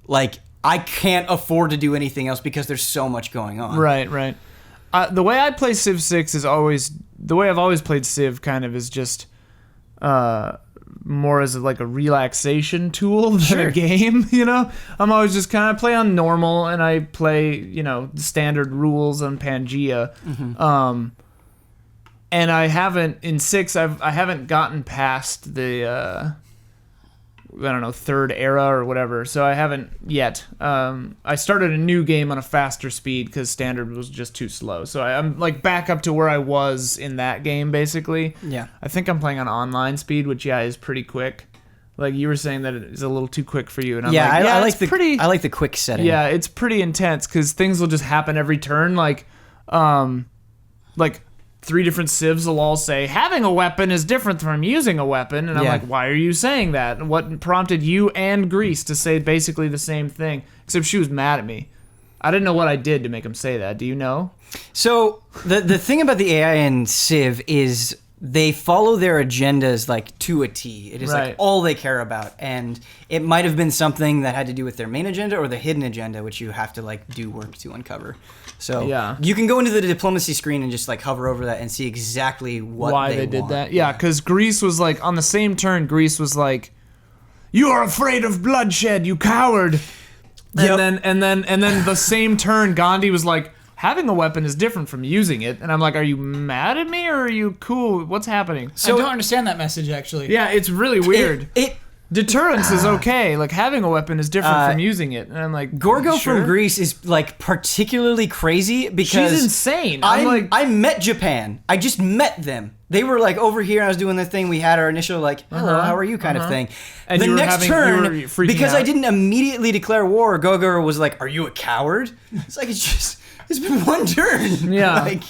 like I can't afford to do anything else because there's so much going on. Right. The way I play Civ 6 is always, the way I've always played Civ kind of is just more as like a relaxation tool than a game, you know? I'm always just kind of play on normal and I play, you know, the standard rules on Pangea. And I haven't, in 6, I haven't gotten past the, I don't know, third era or whatever, so I haven't yet. I started a new game on a faster speed because standard was just too slow. So I'm like back up to where I was in that game, basically. Yeah. I think I'm playing on online speed, which is pretty quick. Like you were saying that it is a little too quick for you, and I'm like, I like it's pretty. I like the quick setting. Yeah, it's pretty intense because things will just happen every turn. Like 3 different civs will all say, having a weapon is different from using a weapon. And I'm Yeah. like, why are you saying that? And what prompted you and Grease to say basically the same thing? Except she was mad at me. I didn't know what I did to make him say that. Do you know? So the thing about the AI in Civ is they follow their agendas like to a T. It is Right. like all they care about, and it might have been something that had to do with their main agenda or the hidden agenda, which you have to like do work to uncover. So Yeah. you can go into the diplomacy screen and just like hover over that and see exactly what Why they did want. that? Yeah, because Grease was like, on the same turn, Grease was like, you are afraid of bloodshed, you coward. Yep. And then the same turn, Gandhi was like, having a weapon is different from using it. And I'm like, are you mad at me or are you cool? What's happening? I don't understand that message, actually. Yeah, it's really weird. It Deterrence is okay. Like, having a weapon is different from using it. And I'm like, Gorgo sure? from Greece is like particularly crazy because She's insane. I'm like, I met Japan. I just met them. They were like over here. I was doing the thing. We had our initial like, hello, how are you kind of thing. And the you were next having- turn, you were freaking because I out. didn't immediately declare war, Gogo was like, "Are you a coward?" It's like it's been one turn. Yeah. like,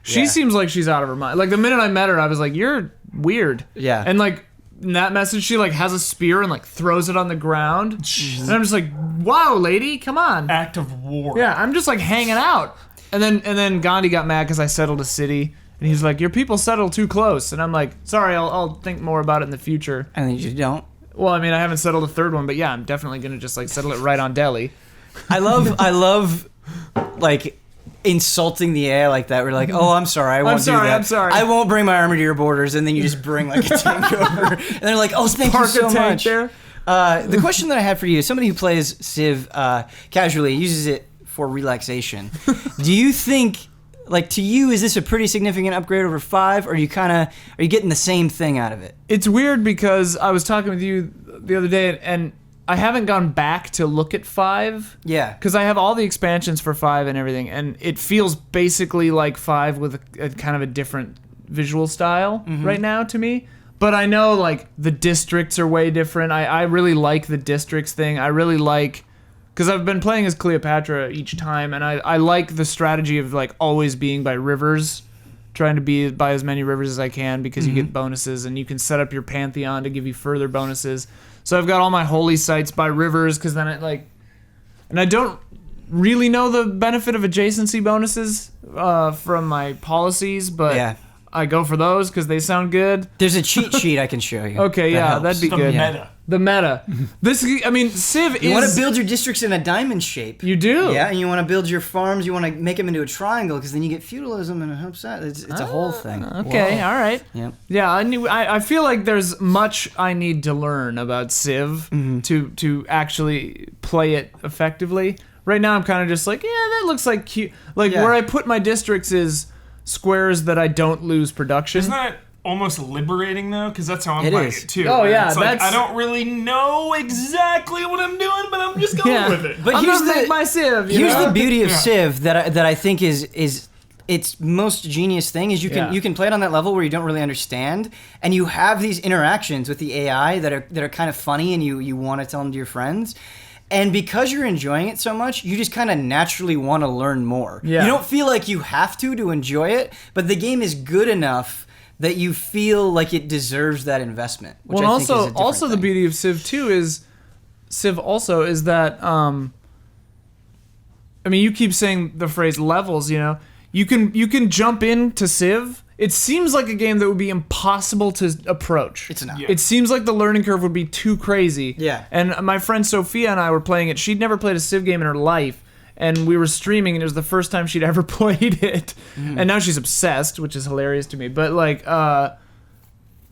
she yeah. seems like she's out of her mind. Like, the minute I met her, I was like, you're weird. Yeah. And like, in that message, she like has a spear and like throws it on the ground. And I'm just like, wow, lady, come on. Act of war. Yeah, I'm just like hanging out. And then Gandhi got mad because I settled a city. And he's like, your people settle too close. And I'm like, sorry, I'll think more about it in the future. and then you don't. Well, I mean, I haven't settled a third one, but yeah, I'm definitely going to just like settle it right on Delhi. I love like insulting the AI like that. We're like, oh, I'm sorry, I won't do that. I'm sorry. I won't bring my army to your borders, and then you just bring like a tank over, and they're like, oh, thank you Park so a tank much. there. The question that I had for you, somebody who plays Civ casually, uses it for relaxation. Do you think, like, to you, is this a pretty significant upgrade over 5, or are you getting the same thing out of it? It's weird because I was talking with you the other day, and I haven't gone back to look at 5. Yeah. Because I have all the expansions for 5 and everything, and it feels basically like 5 with a kind of a different visual style right now to me. But I know, like, the districts are way different. I really like the districts thing. I really like... Because I've been playing as Cleopatra each time, and I like the strategy of, like, always being by rivers. Trying to be by as many rivers as I can because you get bonuses, and you can set up your pantheon to give you further bonuses. So I've got all my holy sites by rivers, because then it, like... And I don't really know the benefit of adjacency bonuses from my policies, but... Yeah. I go for those because they sound good. There's a cheat sheet I can show you. Okay, yeah, helps. that'd be The good. meta. The meta. This, I mean, Civ is... You want to build your districts in a diamond shape. You do. Yeah, and you want to build your farms, you want to make them into a triangle, because then you get feudalism and it helps out. It's a whole thing. Okay, all right. Yep. Yeah, I feel like there's much I need to learn about Civ to actually play it effectively. Right now I'm kind of just like, yeah, that looks like cute. Like, Yeah. where I put my districts is squares that I don't lose production. Isn't that almost liberating though? Because that's how I'm It playing is. it too. Oh, yeah, It's like, that's- I don't really know exactly what I'm doing, but I'm just going Yeah. with it. But I'm here's gonna the make my Civ. You here's know? the beauty of Yeah. Civ that I think is its most genius thing is you can play it on that level where you don't really understand, and you have these interactions with the AI that are kind of funny, and you want to tell them to your friends. And because you're enjoying it so much, you just kind of naturally want to learn more. Yeah. You don't feel like you have to enjoy it, but the game is good enough that you feel like it deserves that investment. Which Well, I think is a different also the thing. beauty of Civ 2 is that I mean, you keep saying the phrase levels, you know. You can jump into Civ. It seems like a game that would be impossible to approach. It's not. Yeah. It seems like the learning curve would be too crazy. Yeah. And my friend Sophia and I were playing it. She'd never played a Civ game in her life. And we were streaming, and it was the first time she'd ever played it. And now she's obsessed, which is hilarious to me. But, like,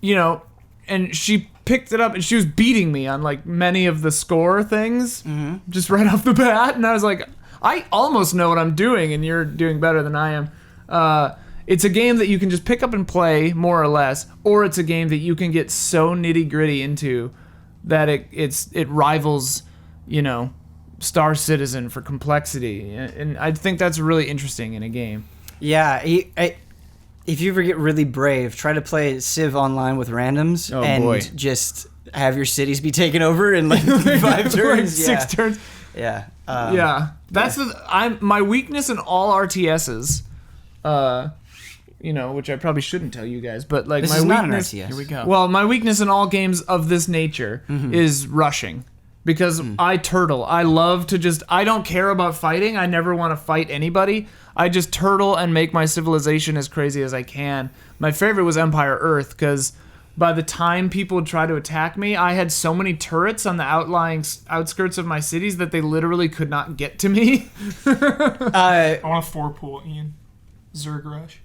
you know, and she picked it up, and she was beating me on, like, many of the score things. Just right off the bat. And I was like, I almost know what I'm doing, and you're doing better than I am. It's a game that you can just pick up and play, more or less, or it's a game that you can get so nitty-gritty into that it rivals, you know, Star Citizen for complexity. And I think that's really interesting in a game. Yeah, if you ever get really brave, try to play Civ online with randoms and boy. just have your cities be taken over in like 5 turns. Like Yeah. 6 turns. Yeah. Yeah. That's my weakness in all RTSs. You know, which I probably shouldn't tell you guys, but like This my is not an weakness. RTS. Here we go. Well, my weakness in all games of this nature is rushing. Because I turtle. I love to just... I don't care about fighting. I never want to fight anybody. I just turtle and make my civilization as crazy as I can. My favorite was Empire Earth, because by the time people would try to attack me, I had so many turrets on the outskirts of my cities that they literally could not get to me. I want a 4-pool, Ian. Zerg Rush.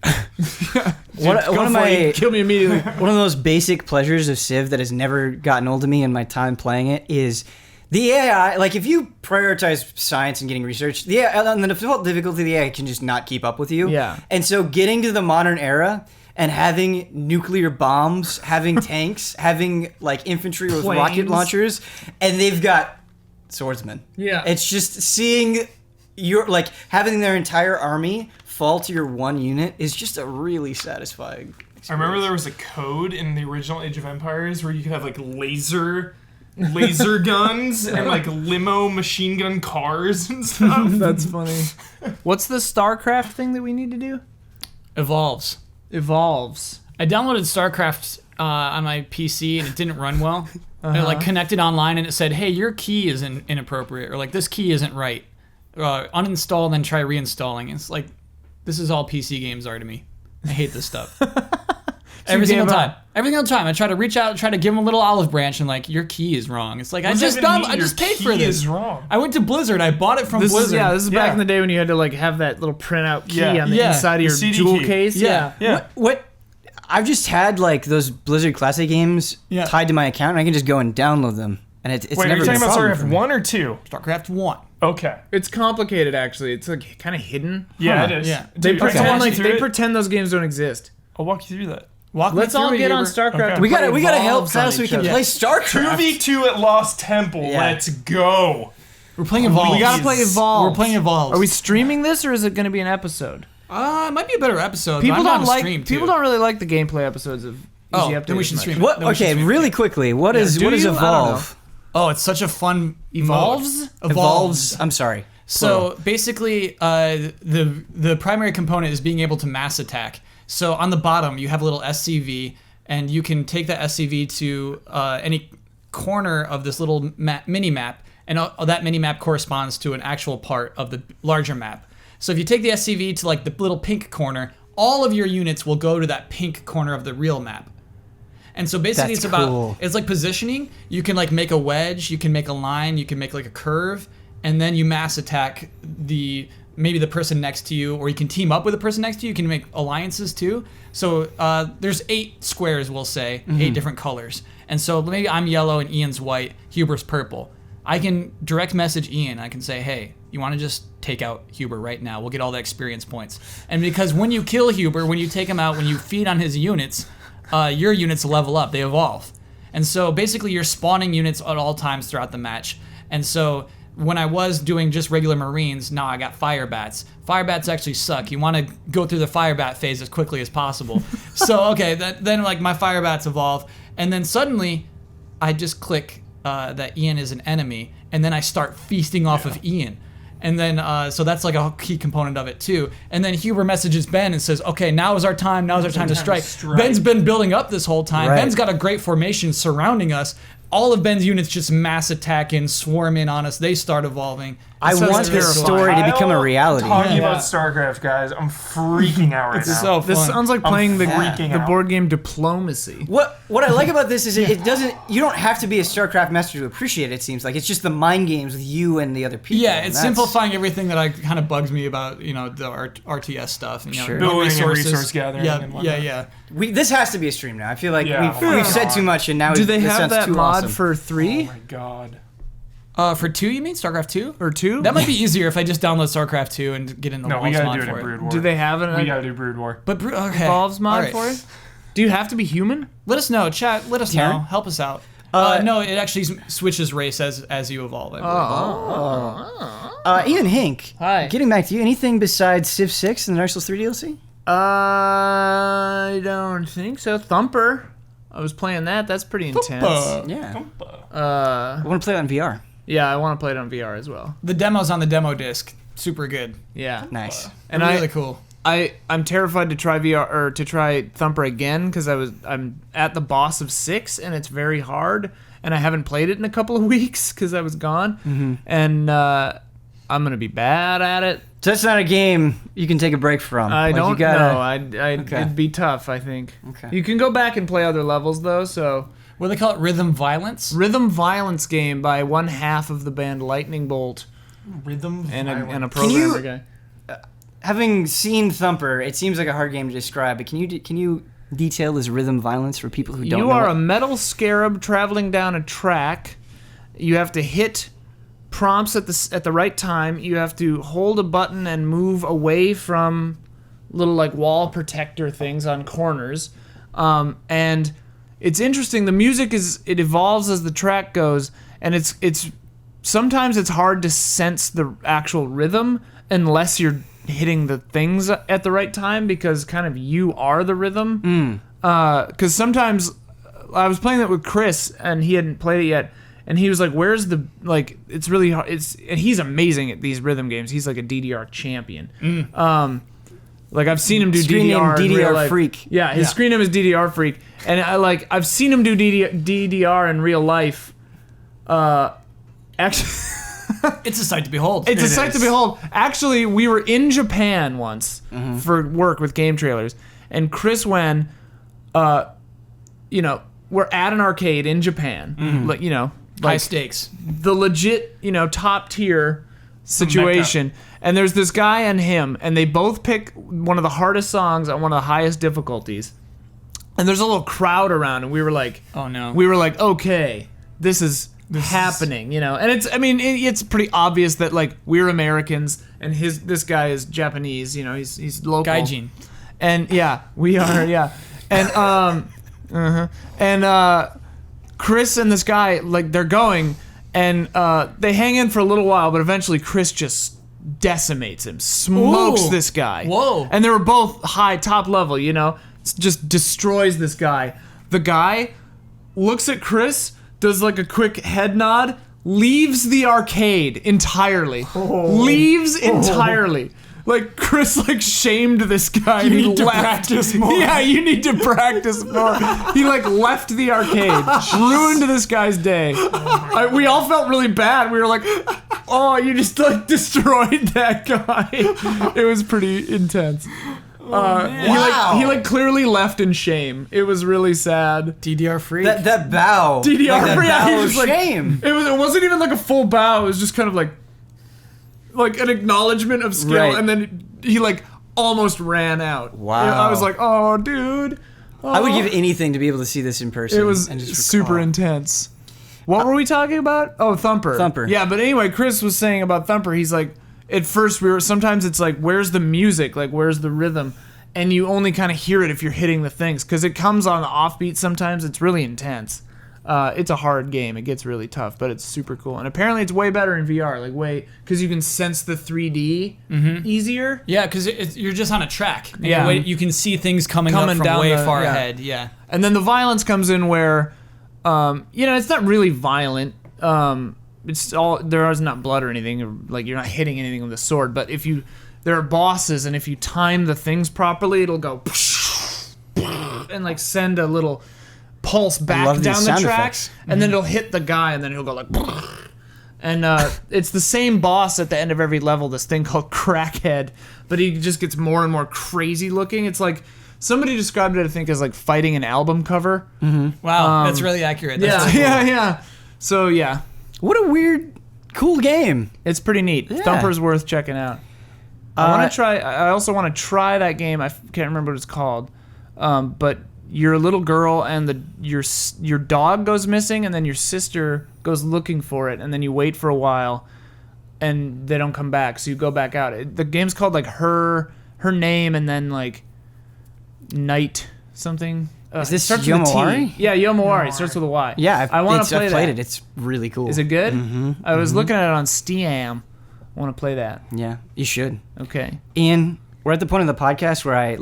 One of my Kill me immediately. one of those basic pleasures of Civ that has never gotten old to me in my time playing it is the AI. Like, if you prioritize science and getting research, the AI, on the default difficulty, the AI can just not keep up with you. Yeah. And so getting to the modern era and having nuclear bombs, having tanks, having like infantry with rocket Planes. launchers, and they've got swordsmen. Yeah. It's just seeing your, like, having their entire army fall to your one unit is just a really satisfying experience. I remember there was a code in the original Age of Empires where you could have like laser guns and like limo machine gun cars and stuff. That's funny. What's the StarCraft thing that we need to do? Evolves. Evolves. I downloaded StarCraft on my PC and it didn't run well. And it like connected online and it said, "Hey, your key is inappropriate," or like, "This key isn't right." Uninstall, then try reinstalling. It's like, this is all PC games are to me. I hate this stuff. Every single gave time. up. Every single time. I try to reach out, try to give them a little olive branch, and like, your key is wrong. It's like, I just paid for this. Is wrong. I went to Blizzard. I bought it from This Blizzard. is back Yeah. in the day when you had to like have that little printout key Yeah. on the Yeah. inside of your The CD jewel key. case. Yeah. Yeah. What I've just had like those Blizzard Classic games Yeah. tied to my account, and I can just go and download them, and it's Wait, are never you been talking a about problem for StarCraft me. 1 or 2? StarCraft 1. Okay. It's complicated actually. It's like kind of hidden. Yeah, Huh. it is. Yeah. Dude, They I'll walk you pretend through it. pretend those games don't exist. I'll walk you through that. Walk me Let's all through it, get on Huber. StarCraft. Okay. and We play gotta help Evolves Kyle on so we each can other. play StarCraft. 2v2 at Lost Temple. Yeah. Let's go. We're playing Evolve. We gotta play Evolve. We're playing Evolve. Are we streaming this, or is it going to be an episode? It might be a better episode. People but I'm don't down to like. stream, People too. don't really like the gameplay episodes of Easy Update then we as should much. stream it. What? Then we should Okay, stream it. really quickly. What is do what is you? I don't Evolve? Oh, it's such a fun Evolves? mode. Evolves. I'm sorry. So basically, the primary component is being able to mass attack. So on the bottom, you have a little SCV, and you can take that SCV to any corner of this little mini map, and that mini map corresponds to an actual part of the larger map. So if you take the SCV to like the little pink corner, all of your units will go to that pink corner of the real map. And so basically That's it's about, cool. it's like positioning. You can like make a wedge, you can make a line, you can make like a curve, and then you mass attack maybe the person next to you, or you can team up with the person next to you. You can make alliances too. So there's 8 squares, we'll say, 8 different colors. And so maybe I'm yellow and Ian's white, Huber's purple. I can direct message Ian. I can say, hey, you want to just take out Huber right now? We'll get all the experience points. And because when you kill Huber, when you take him out, when you feed on his units, your units level up, they evolve. And so basically you're spawning units at all times throughout the match. And so when I was doing just regular Marines, now I got Fire Bats. Fire Bats actually suck. You want to go through the Fire Bat phase as quickly as possible. So, okay, then like my Fire Bats evolve. And then suddenly I just click that Ian is an enemy, and then I start feasting off of Ian. And then, so that's like a key component of it too. And then Huber messages Ben and says, okay, now is our time, to strike. Ben's been building up this whole time. Right. Ben's got a great formation surrounding us. All of Ben's units just mass attack and swarm in on us. They start evolving. I So want it's this terrifying. story to become a reality. Talking Yeah. about StarCraft, guys, I'm freaking out right now. So fun. This sounds like playing the freaking out. board game Diplomacy. What I like about this is it doesn't. You don't have to be a StarCraft master to appreciate it. It seems like it's just the mind games with you and the other people. Yeah, and it's that's- simplifying everything that kind of bugs me about the RTS stuff. Sure. no Building and resources. resource gathering Yeah, and whatnot. yeah. This has to be a stream now. I feel like Yeah. we've Oh said my too much, and now Do they this have sounds that too mod awesome. for 3 Oh my god. For 2, you mean StarCraft 2? or 2? That might be easier if I just download StarCraft 2 and get in the No, we Walls gotta mod do it in for Brood War. Do they have We an gotta do Brood War. But okay. Evolves mod All right. for it? Do you have to be human? Let us know, chat. Let us know. Darren? Help us out. No, it actually switches race as you evolve. I believe. Ian Hink. Hi. Getting back to you. Anything besides Civ 6 and the Dark Souls 3 DLC? I don't think so. Thumper. I was playing that. That's pretty intense. Yeah. Uh, I want to play it on VR. yeah, I want to play it on VR as well. The demo's on the demo disc. Super good. Yeah. Nice. And Really cool. I'm terrified to try VR or to try Thumper again because I'm at the boss of 6 and it's very hard and I haven't played it in a couple of weeks because I was gone and I'm gonna be bad at it. So that's not a game you can take a break from. I Like, don't you gotta, know. Okay. It'd be tough. I think. Okay. You can go back and play other levels though. So What do they call it? Rhythm violence? Rhythm Violence game by one half of the band Lightning Bolt Rhythm and a Violence. programmer guy. Having seen Thumper, it seems like a hard game to describe. But can you detail this rhythm violence for people who don't know? You are what- a metal scarab traveling down a track. You have to hit prompts at the right time. You have to hold a button and move away from little like wall protector things on corners. And it's interesting. The music it evolves as the track goes, and it's sometimes it's hard to sense the actual rhythm unless you're hitting the things at the right time because kind of you are the rhythm. Because sometimes I was playing that with Chris and he hadn't played it yet, and he was like, "Where's the like?" It's really hard. And he's amazing at these rhythm games. He's like a DDR champion. Like I've seen him do Screen name DDR. in DDR real life. Freak. Yeah, his screen name is DDR Freak, and I've seen him do DDR in real life. Actually. It's a sight to behold. It's a sight to behold. Actually, we were in Japan once for work with game trailers, and Chris Wen, we're at an arcade in Japan, High stakes. the legit, top tier situation, and there's this guy and him, and they both pick one of the hardest songs on one of the highest difficulties, and there's a little crowd around, and we were like, Oh no. okay, this is happening, and it's pretty obvious that like we're Americans and this guy is Japanese, he's local. Gaijin. And yeah, we are, yeah. And Chris and this guy, like, they're going, and they hang in for a little while, but eventually Chris just decimates him, smokes Ooh. this guy. Whoa. And they were both high, top level, you know? Just destroys this guy. The guy looks at Chris, does like a quick head nod, leaves the arcade entirely. Leaves entirely. Like, Chris, like, shamed this guy. You and he need to left. practice more. Yeah, you need to practice more. He, like, left the arcade. Ruined this guy's day. We all felt really bad. We were like, oh, you just, like, destroyed that guy. It was pretty intense. He like clearly left in shame. It was really sad. DDR freak. That bow. DDR like that free. bow He of just, like, shame. It wasn't even like a full bow. It was just kind of like an acknowledgement of skill, Right. and then he like almost ran out. Wow. I was like, oh, dude. I would give anything to be able to see this in person. It was and just super recall. intense. What were we talking about? Oh, Thumper. Thumper. Yeah, but anyway, Chris was saying about Thumper. He's like, at first sometimes it's like, where's the music? Like, where's the rhythm? And you only kind of hear it if you're hitting the things, because it comes on the offbeat sometimes. It's really intense. It's a hard game. It gets really tough, but it's super cool. And apparently it's way better in VR, because you can sense the 3D easier. Yeah, because you're just on a track. And Yeah. you can see things coming up Coming from down way the- far yeah. ahead. Yeah. And then the violence comes in where, it's not really violent. It's all, there is not blood or anything, or, like, you're not hitting anything with a sword. But there are bosses, and if you time the things properly, it'll go and like send a little pulse back love these down the sound track, effects. and then it'll hit the guy, and then he'll go like. And it's the same boss at the end of every level, this thing called Crackhead, but he just gets more and more crazy looking. It's like, somebody described it, I think, as like fighting an album cover. Wow, that's really accurate. That's really cool. Yeah. So, yeah, What a weird, cool game. it's pretty neat. Yeah. Thumper's worth checking out. I also want to try that game. I can't remember what it's called. But you're a little girl, and your dog goes missing, and then your sister goes looking for it, and then you wait for a while, and they don't come back, so you go back out. The game's called like her name, and then like Night something. Is this it starts with a T. Yomawari? Yeah, Yomawari. It starts with a Y. Yeah, I want to play I've played that. it. It's really cool. Is it good? I was looking at it on Steam. I want to play that. Yeah, you should. Okay. Ian, we're at the point of the podcast where I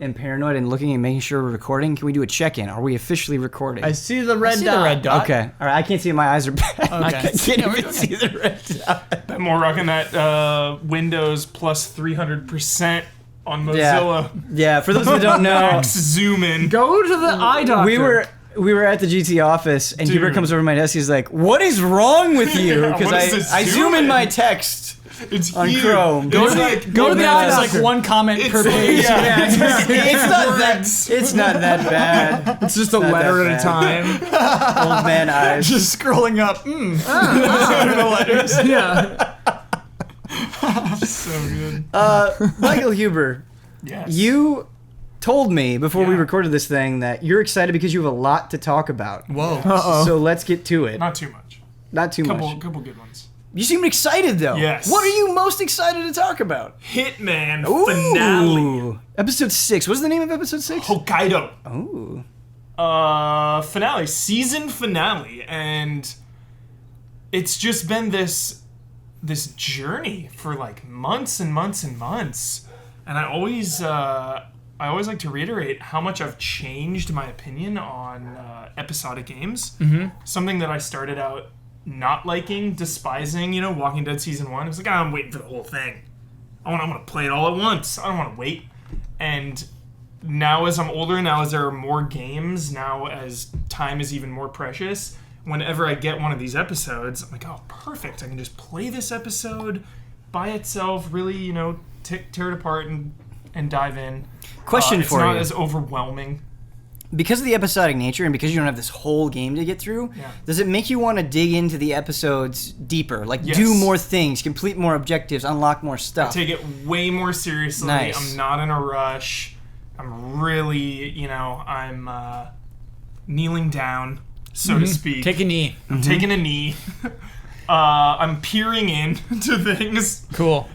am paranoid and looking and making sure we're recording. Can we do a check-in? Are we officially recording? I see the red See dot. the red dot. Okay. All right. I can't see it. My eyes are bad. I Okay. can't even see the red dot. I'm more rocking that Windows plus 300% on Mozilla. Yeah. For those who don't know, Max zoom in. Go to the eye doctor. we were at the GT office, and Hubert Dude. comes over to my desk. He's like, "What is wrong with you?" Yeah, Because what is this I zoom in zoom my in? text It's on huge. Chrome. Go Go to the eye. It's like one comment per page. It's not that. It's not that bad. It's just a not letter that at a time. Old man eyes. Just scrolling up. Yeah. So good. Michael Huber, Yes. you told me before we Yeah. recorded this thing that you're excited because you have a lot to talk about. Whoa. So let's get to it. Not too much. Not too Couple much. good ones. You seem excited though. Yes. What are you most excited to talk about? Hitman finale. Ooh. Episode 6. What's the name of episode 6? Hokkaido. Oh. Finale, season finale, and it's just been this journey for like months and months and months, and I always like to reiterate how much I've changed my opinion on episodic games. Something that I started out not liking, despising, Walking Dead season 1. It was like, I'm waiting for the whole thing. I want to play it all at once. I don't want to wait. And now as I'm older, now as there are more games, now as time is even more precious, whenever I get one of these episodes, I'm like, oh, perfect. I can just play this episode by itself, really, tear it apart and dive in. Question it's for not you. as overwhelming. Because of the episodic nature and because you don't have this whole game to get through, Yeah. does it make you want to dig into the episodes deeper? Like Yes. do more things, complete more objectives, unlock more stuff? Take it way more seriously. Nice. I'm not in a rush. I'm really, I'm kneeling down, so to speak. Take a knee. I'm taking a knee. I'm peering in to things. Cool.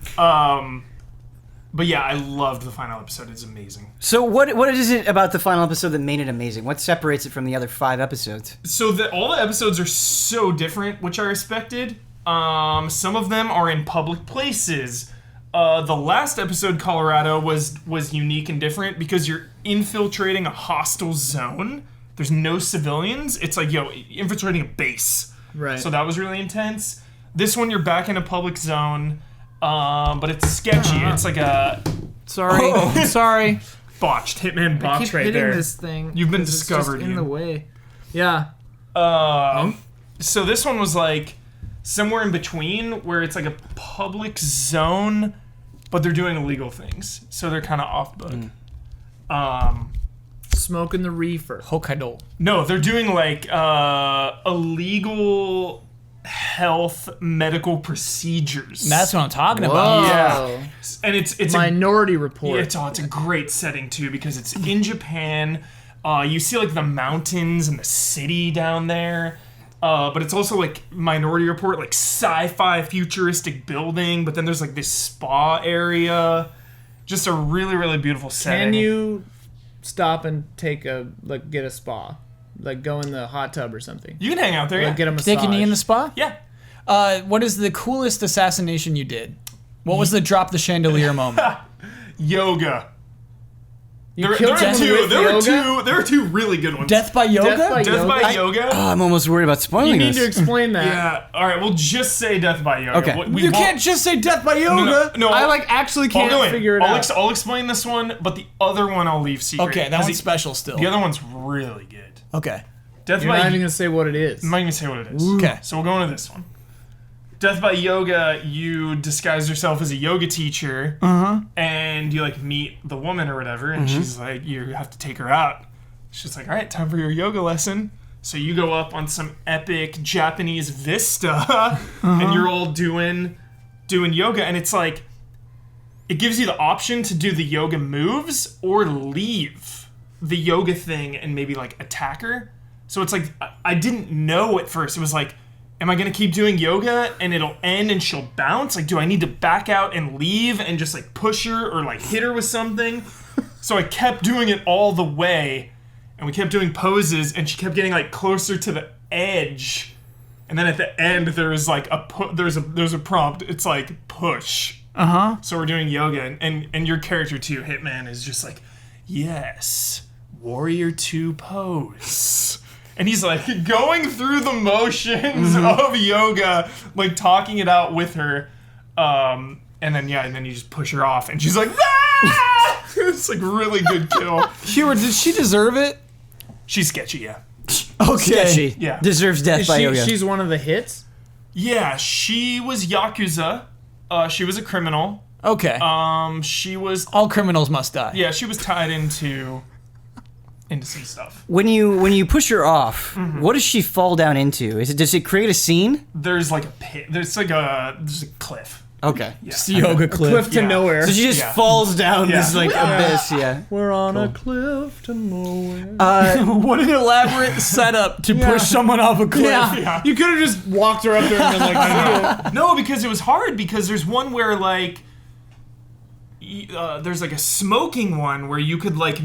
But yeah, I loved the final episode. It's amazing. So what is it about the final episode that made it amazing? What separates it from the other 5 episodes? So all the episodes are so different, which I respected. Some of them are in public places. The last episode, Colorado, was unique and different because you're infiltrating a hostile zone. There's no civilians. It's like, infiltrating a base. Right. So that was really intense. This one, you're back in a public zone, but it's sketchy. It's like a Sorry. botched Hitman I botch keep right hitting there. this thing. You've been 'cause it's discovered, just in Ian. the way. Yeah. So this one was like somewhere in between where it's like a public zone, but they're doing illegal things. So they're kind of off book. Smoking the reefer. Hokkaido. No, they're doing like illegal health medical procedures. That's what I'm talking about. Yeah. And it's Minority Report. it's a great setting too because it's in Japan. You see like the mountains and the city down there. But it's also like Minority Report, like sci-fi futuristic building, but then there's like this spa area. Just a really, really beautiful setting. Can you stop and get a spa? Like go in the hot tub or something? You can hang out there, Like yeah. get a massage. Take a knee in the spa? Yeah. What is the coolest assassination you did? What was the drop the chandelier moment? Yoga. There killed were someone two. with yoga? There were two really good ones. Death by yoga? Death by Death by yoga? yoga. Oh, I'm almost worried about You spoiling need this. to explain that. Yeah. All right. We'll just say Death by yoga. Okay. We You won't- can't just say death by yoga. No. I actually I'll go can't in. figure it out. I'll explain this one, but the other one I'll leave secret. Okay, that 'cause one's special still. The other one's really good. Okay. Death You're by not even gonna say what it is. I'm not even say what it is. Okay. So we'll go into this one. Death by yoga, you disguise yourself as a yoga teacher, and you like meet the woman or whatever, and she's like, you have to take her out. She's like, all right, time for your yoga lesson. So you go up on some epic Japanese vista, and you're all doing yoga, and it's like, it gives you the option to do the yoga moves or leave the yoga thing and maybe like attack her. So it's like, I didn't know at first. It was like, am I going to keep doing yoga and it'll end and she'll bounce? Like, do I need to back out and leave and just like push her or like hit her with something? So I kept doing it all the way, and we kept doing poses, and she kept getting like closer to the edge. And then at the end, there's like there's a prompt. It's like push. So we're doing yoga, and your character too, Hitman, is just like, yes, Warrior 2 pose. And he's like going through the motions of yoga, like talking it out with her. And then you just push her off, and she's like, ah! It's like really good kill. Hubert, did she deserve it? She's sketchy, yeah. Okay. Sketchy. Yeah. Deserves death by yoga. She's one of the hits? Yeah, she was Yakuza. She was a criminal. Okay. She was All criminals must die. Yeah, she was tied into some stuff. When you push her off, what does she fall down into? Does it create a scene? There's like a pit. There's a cliff. Okay. Yeah. It's the yoga cliff. Cliff to Yeah. nowhere. So she just Yeah. falls down Yeah. this like abyss. Yeah. We're on a cliff to nowhere. What an elaborate setup to push someone off a cliff. Yeah. You could have just walked her up there and been like, No, because it was hard. Because there's one where like there's like a smoking one where you could like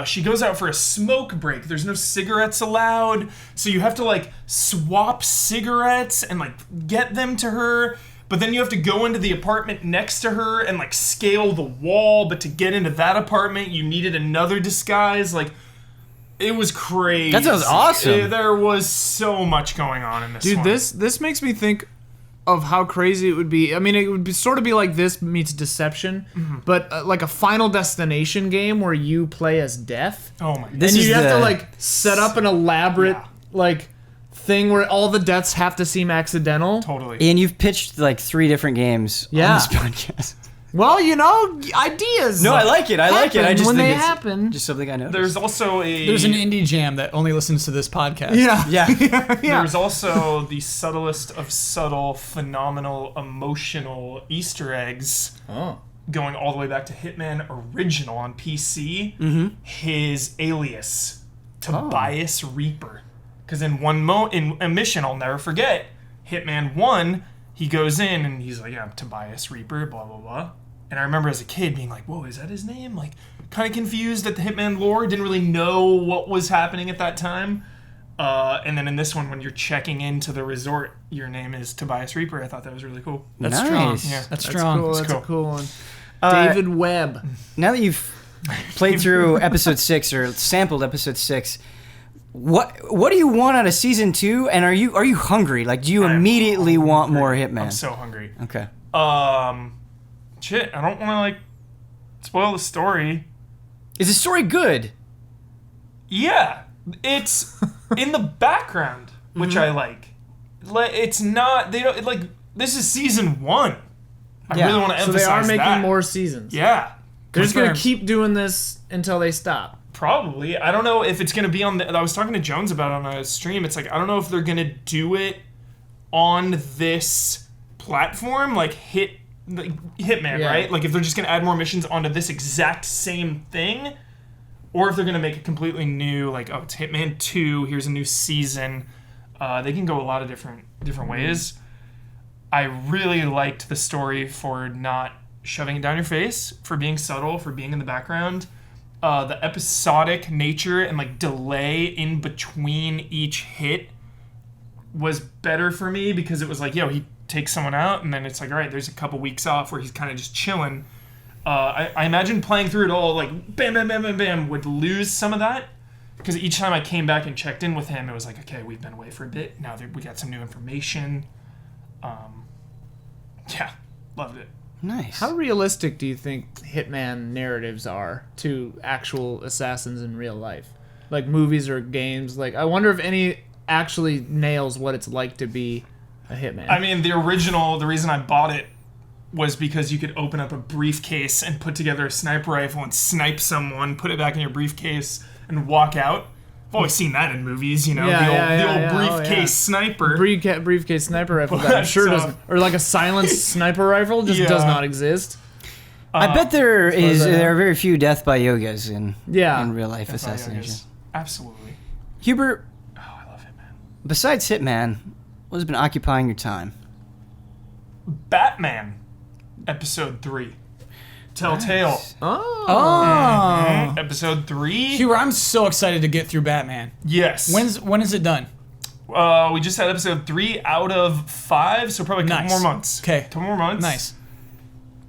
she goes out for a smoke break. There's no cigarettes allowed, so you have to like swap cigarettes and like get them to her. But then you have to go into the apartment next to her and like scale the wall. But to get into that apartment, you needed another disguise. Like, it was crazy. That sounds awesome. There was so much going on in this dude, one. this makes me think of how crazy it would be. I mean, it would sort of be like this meets Deception, but like a Final Destination game where you play as Death. Oh my god. This And is you have the- to like set up an elaborate Yeah. like thing where all the deaths have to seem accidental. Totally. And you've pitched like 3 different games on Yeah. this podcast. Well, you know, ideas. No, I like it. I like it. I happen just when think they it's happen. just something I noticed. There's also There's an indie jam that only listens to this podcast. Yeah. yeah. Yeah. There's also the subtlest of subtle, phenomenal, emotional Easter eggs. Oh. Going all the way back to Hitman Original on PC. His alias, Tobias Reaper. Because in in a mission I'll never forget, Hitman 1, he goes in and he's like, yeah, I'm Tobias Reaper, blah, blah, blah. And I remember as a kid being like, whoa, is that his name? Like, kind of confused at the Hitman lore. Didn't really know what was happening at that time. And then in this one, when you're checking into the resort, your name is Tobias Reaper. I thought that was really cool. That's Nice. strong. Yeah. That's strong. Cool. That's That's cool. a cool one. David Webb. Now that you've played through episode 6 or sampled episode 6, what do you want out of season 2? And are you hungry? Like, do you immediately want more Hitman? I'm so hungry. Okay. Shit, I don't want to, like, spoil the story. Is the story good? Yeah, it's in the background, which I like. It's not, they don't, like, this is season 1. I Yeah. really want to So emphasize they are making that. more seasons. Yeah, They're just going to Confirmed. keep doing this until they stop. probably. I don't know if it's going to be on I was talking to Jones about it on a stream. It's like, I don't know if they're going to do it on this platform, like Hitman, Yeah. right? Like, if they're just going to add more missions onto this exact same thing, or if they're going to make a completely new, like, oh, it's Hitman 2, here's a new season. They can go a lot of different ways. I really liked the story for not shoving it down your face, for being subtle, for being in the background. The episodic nature and, like, delay in between each hit was better for me, because it was like, yo, he takes someone out, and then it's like, all right, there's a couple weeks off where he's kind of just chilling. I imagine playing through it all, like, bam, bam, bam, bam, bam, would lose some of that, because each time I came back and checked in with him, it was like, okay, we've been away for a bit. Now that we got some new information. Yeah, loved it. Nice. How realistic do you think Hitman narratives are to actual assassins in real life? Like movies or games? Like, I wonder if any actually nails what it's like to be a hitman. I mean, the reason I bought it was because you could open up a briefcase and put together a sniper rifle and snipe someone, put it back in your briefcase, and walk out. I've always seen that in movies, you know, the old briefcase sniper. Briefcase sniper rifle that I'm sure doesn't, or like a silenced sniper rifle just Yeah. does not exist. I bet there that- are very few death by yogas in real life That's how young it assassination. is. Absolutely. Hubert, Oh, I love Hitman. besides Hitman, what has been occupying your time? Batman, episode 3. Telltale. Nice. Oh. Episode 3. Hubert, I'm so excited to get through Batman. Yes. When is it done? We just had episode 3 out of 5, so probably a couple Nice. more months. Okay. Couple more months. Nice.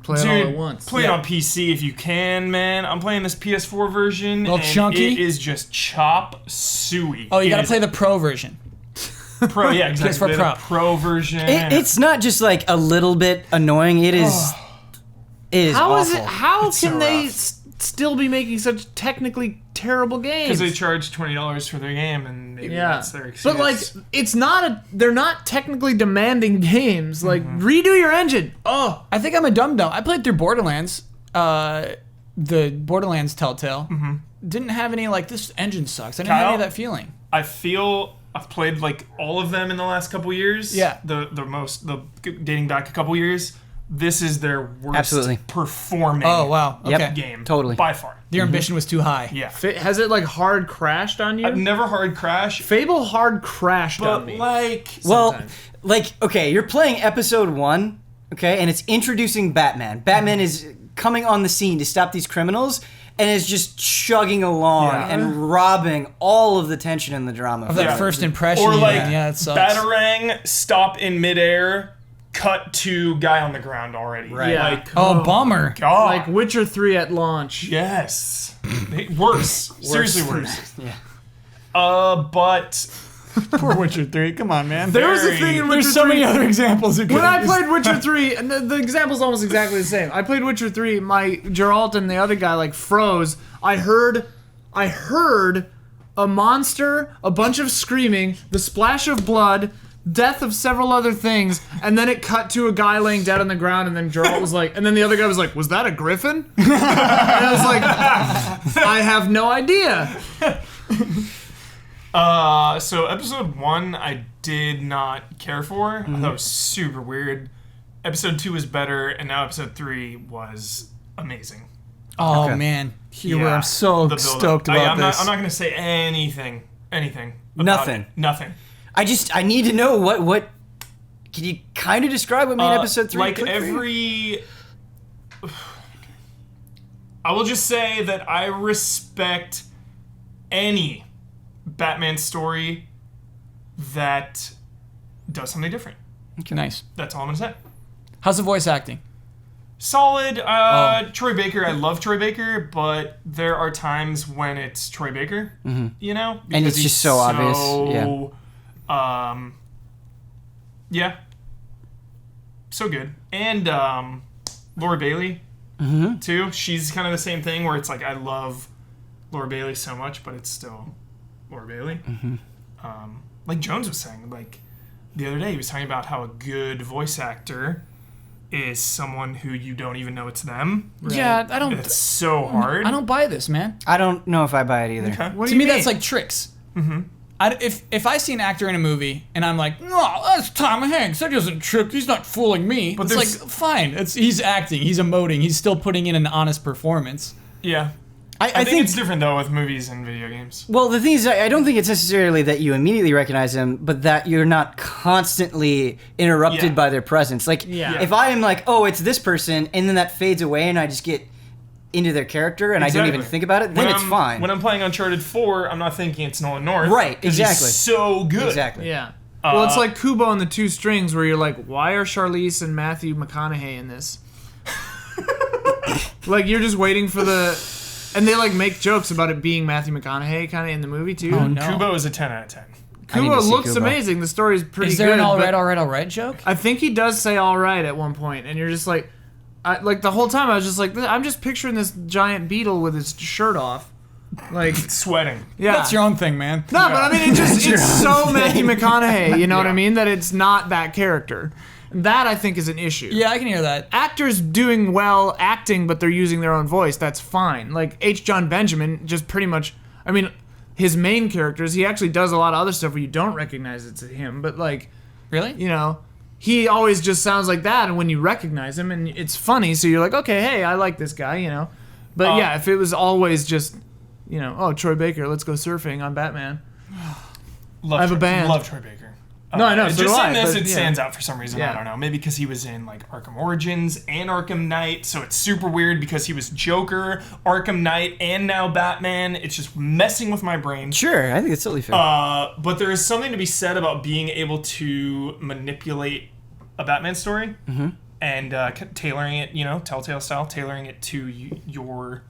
Play it Dude, all at once. play it on PC if you can, man. I'm playing this PS4 version, Little and chunky? it is just chop suey. Oh, you It gotta is play the pro version. pro, yeah, exactly. PS4 Play the Pro. pro version. It's not just like a little bit annoying. It is. It is How awful. is it? How It's can so they rough. still be making such technically terrible games? because they charge $20 for their game, and maybe that's their excuse. But like, it's not a. They're not technically demanding games. Like, redo your engine. Oh, I think I'm a dum-dum. I played through Borderlands, the Borderlands Telltale. Didn't have any, like, this engine sucks. I didn't have any of Kyle? that feeling. I feel I've played like all of them in the last couple years. Yeah. The dating back a couple years. This is their worst Absolutely. performing Oh, wow. Yep. Okay. game. Totally. By far. Your ambition was too high. Yeah. has it like hard crashed on you? I've never hard crashed, Fable hard crashed on but me. like Well, sometimes. like, okay, you're playing episode 1, okay, and it's introducing Batman. Batman is coming on the scene to stop these criminals and is just chugging along Yeah. and robbing all of the tension and the drama. Of that Yeah. first impression. or like yeah, it sucks. Batarang, stop in midair, cut to guy on the ground already. Right. Yeah. Like, Oh, bummer. God. Like Witcher 3 at launch. yes. Worse. Seriously worse. Yeah. But Poor Witcher 3. Come on, man. There was a Very- thing in Witcher There's so 3. many other examples. When I played Witcher 3, and the example's almost exactly the same. I played Witcher 3, my Geralt and the other guy like froze. I heard a monster, a bunch of screaming, the splash of blood, death of several other things, and then it cut to a guy laying dead on the ground, and then Geralt was like, and then the other guy was like, was that a griffin? And I was like, I have no idea. so episode 1 I did not care for. I thought it was super weird. Episode 2 was better, and now episode 3 was amazing. Oh, Okay. man. Hubert, Yeah, I'm so the build-up. stoked about I'm this. I'm not gonna say anything. About Nothing. it. Nothing. I need to know what can you kind of describe what made episode 3 like click for you? every I will just say that I respect any Batman story that does something different. Okay. Nice. That's all I'm gonna say. How's the voice acting? Solid. Troy Baker, I love Troy Baker, but there are times when it's Troy Baker, you know? And it's Because just he's so obvious, yeah. So good. And Laura Bailey, too. She's kind of the same thing where it's like, I love Laura Bailey so much, but it's still Laura Bailey. Like Jones was saying, like, the other day he was talking about how a good voice actor is someone who you don't even know it's them. Yeah, I don't. It's so hard. I don't buy this, man. I don't know if I buy it either. Okay. What do To you me, mean? that's like tricks. If I see an actor in a movie and I'm like, no, that's Tom Hanks. That doesn't trick. He's not fooling me. But it's like, fine. He's acting. He's emoting. He's still putting in an honest performance. Yeah. I think it's different, though, with movies and video games. Well, the thing is, I don't think it's necessarily that you immediately recognize them, but that you're not constantly interrupted by their presence. Like, if I am like, oh, it's this person, and then that fades away, and I just get into their character, and I don't even think about it, then it's fine. When I'm playing Uncharted 4, I'm not thinking it's Nolan North. Right, 'cause exactly. He's so good. Exactly. Yeah. Well, it's like Kubo and the Two Strings, where you're like, why are Charlize and Matthew McConaughey in this? Like, you're just waiting for the... And they, like, make jokes about it being Matthew McConaughey kind of in the movie, too. Oh, no. Kubo is a 10 out of 10. Kubo looks amazing. The story's pretty good. Is there an all right joke? I think he does say all right at one point, and you're just like... like, the whole time I was just like, I'm just picturing this giant beetle with his shirt off. Like... Sweating. Yeah. That's your own thing, man. No, but I mean, it's so Matthew McConaughey, you know what I mean? That it's not that character. That, I think, is an issue. Yeah, I can hear that. Actors doing well acting, but they're using their own voice, that's fine. Like, H. John Benjamin just pretty much... I mean, his main characters, he actually does a lot of other stuff where you don't recognize it's him, but, like... Really? You know, he always just sounds like that, and when you recognize him, and it's funny, so you're like, okay, hey, I like this guy, you know? But, yeah, if it was always just, you know, oh, Troy Baker, let's go surfing on Batman. I have a band. Love Troy Baker. No, I know, so just do I, in this, but, it yeah. stands out for some reason. Yeah. I don't know. Maybe because he was in like Arkham Origins and Arkham Knight, so it's super weird because he was Joker, Arkham Knight, and now Batman. It's just messing with my brain. Sure, I think it's totally fair. But there is something to be said about being able to manipulate a Batman story and tailoring it, you know, Telltale style, tailoring it to your.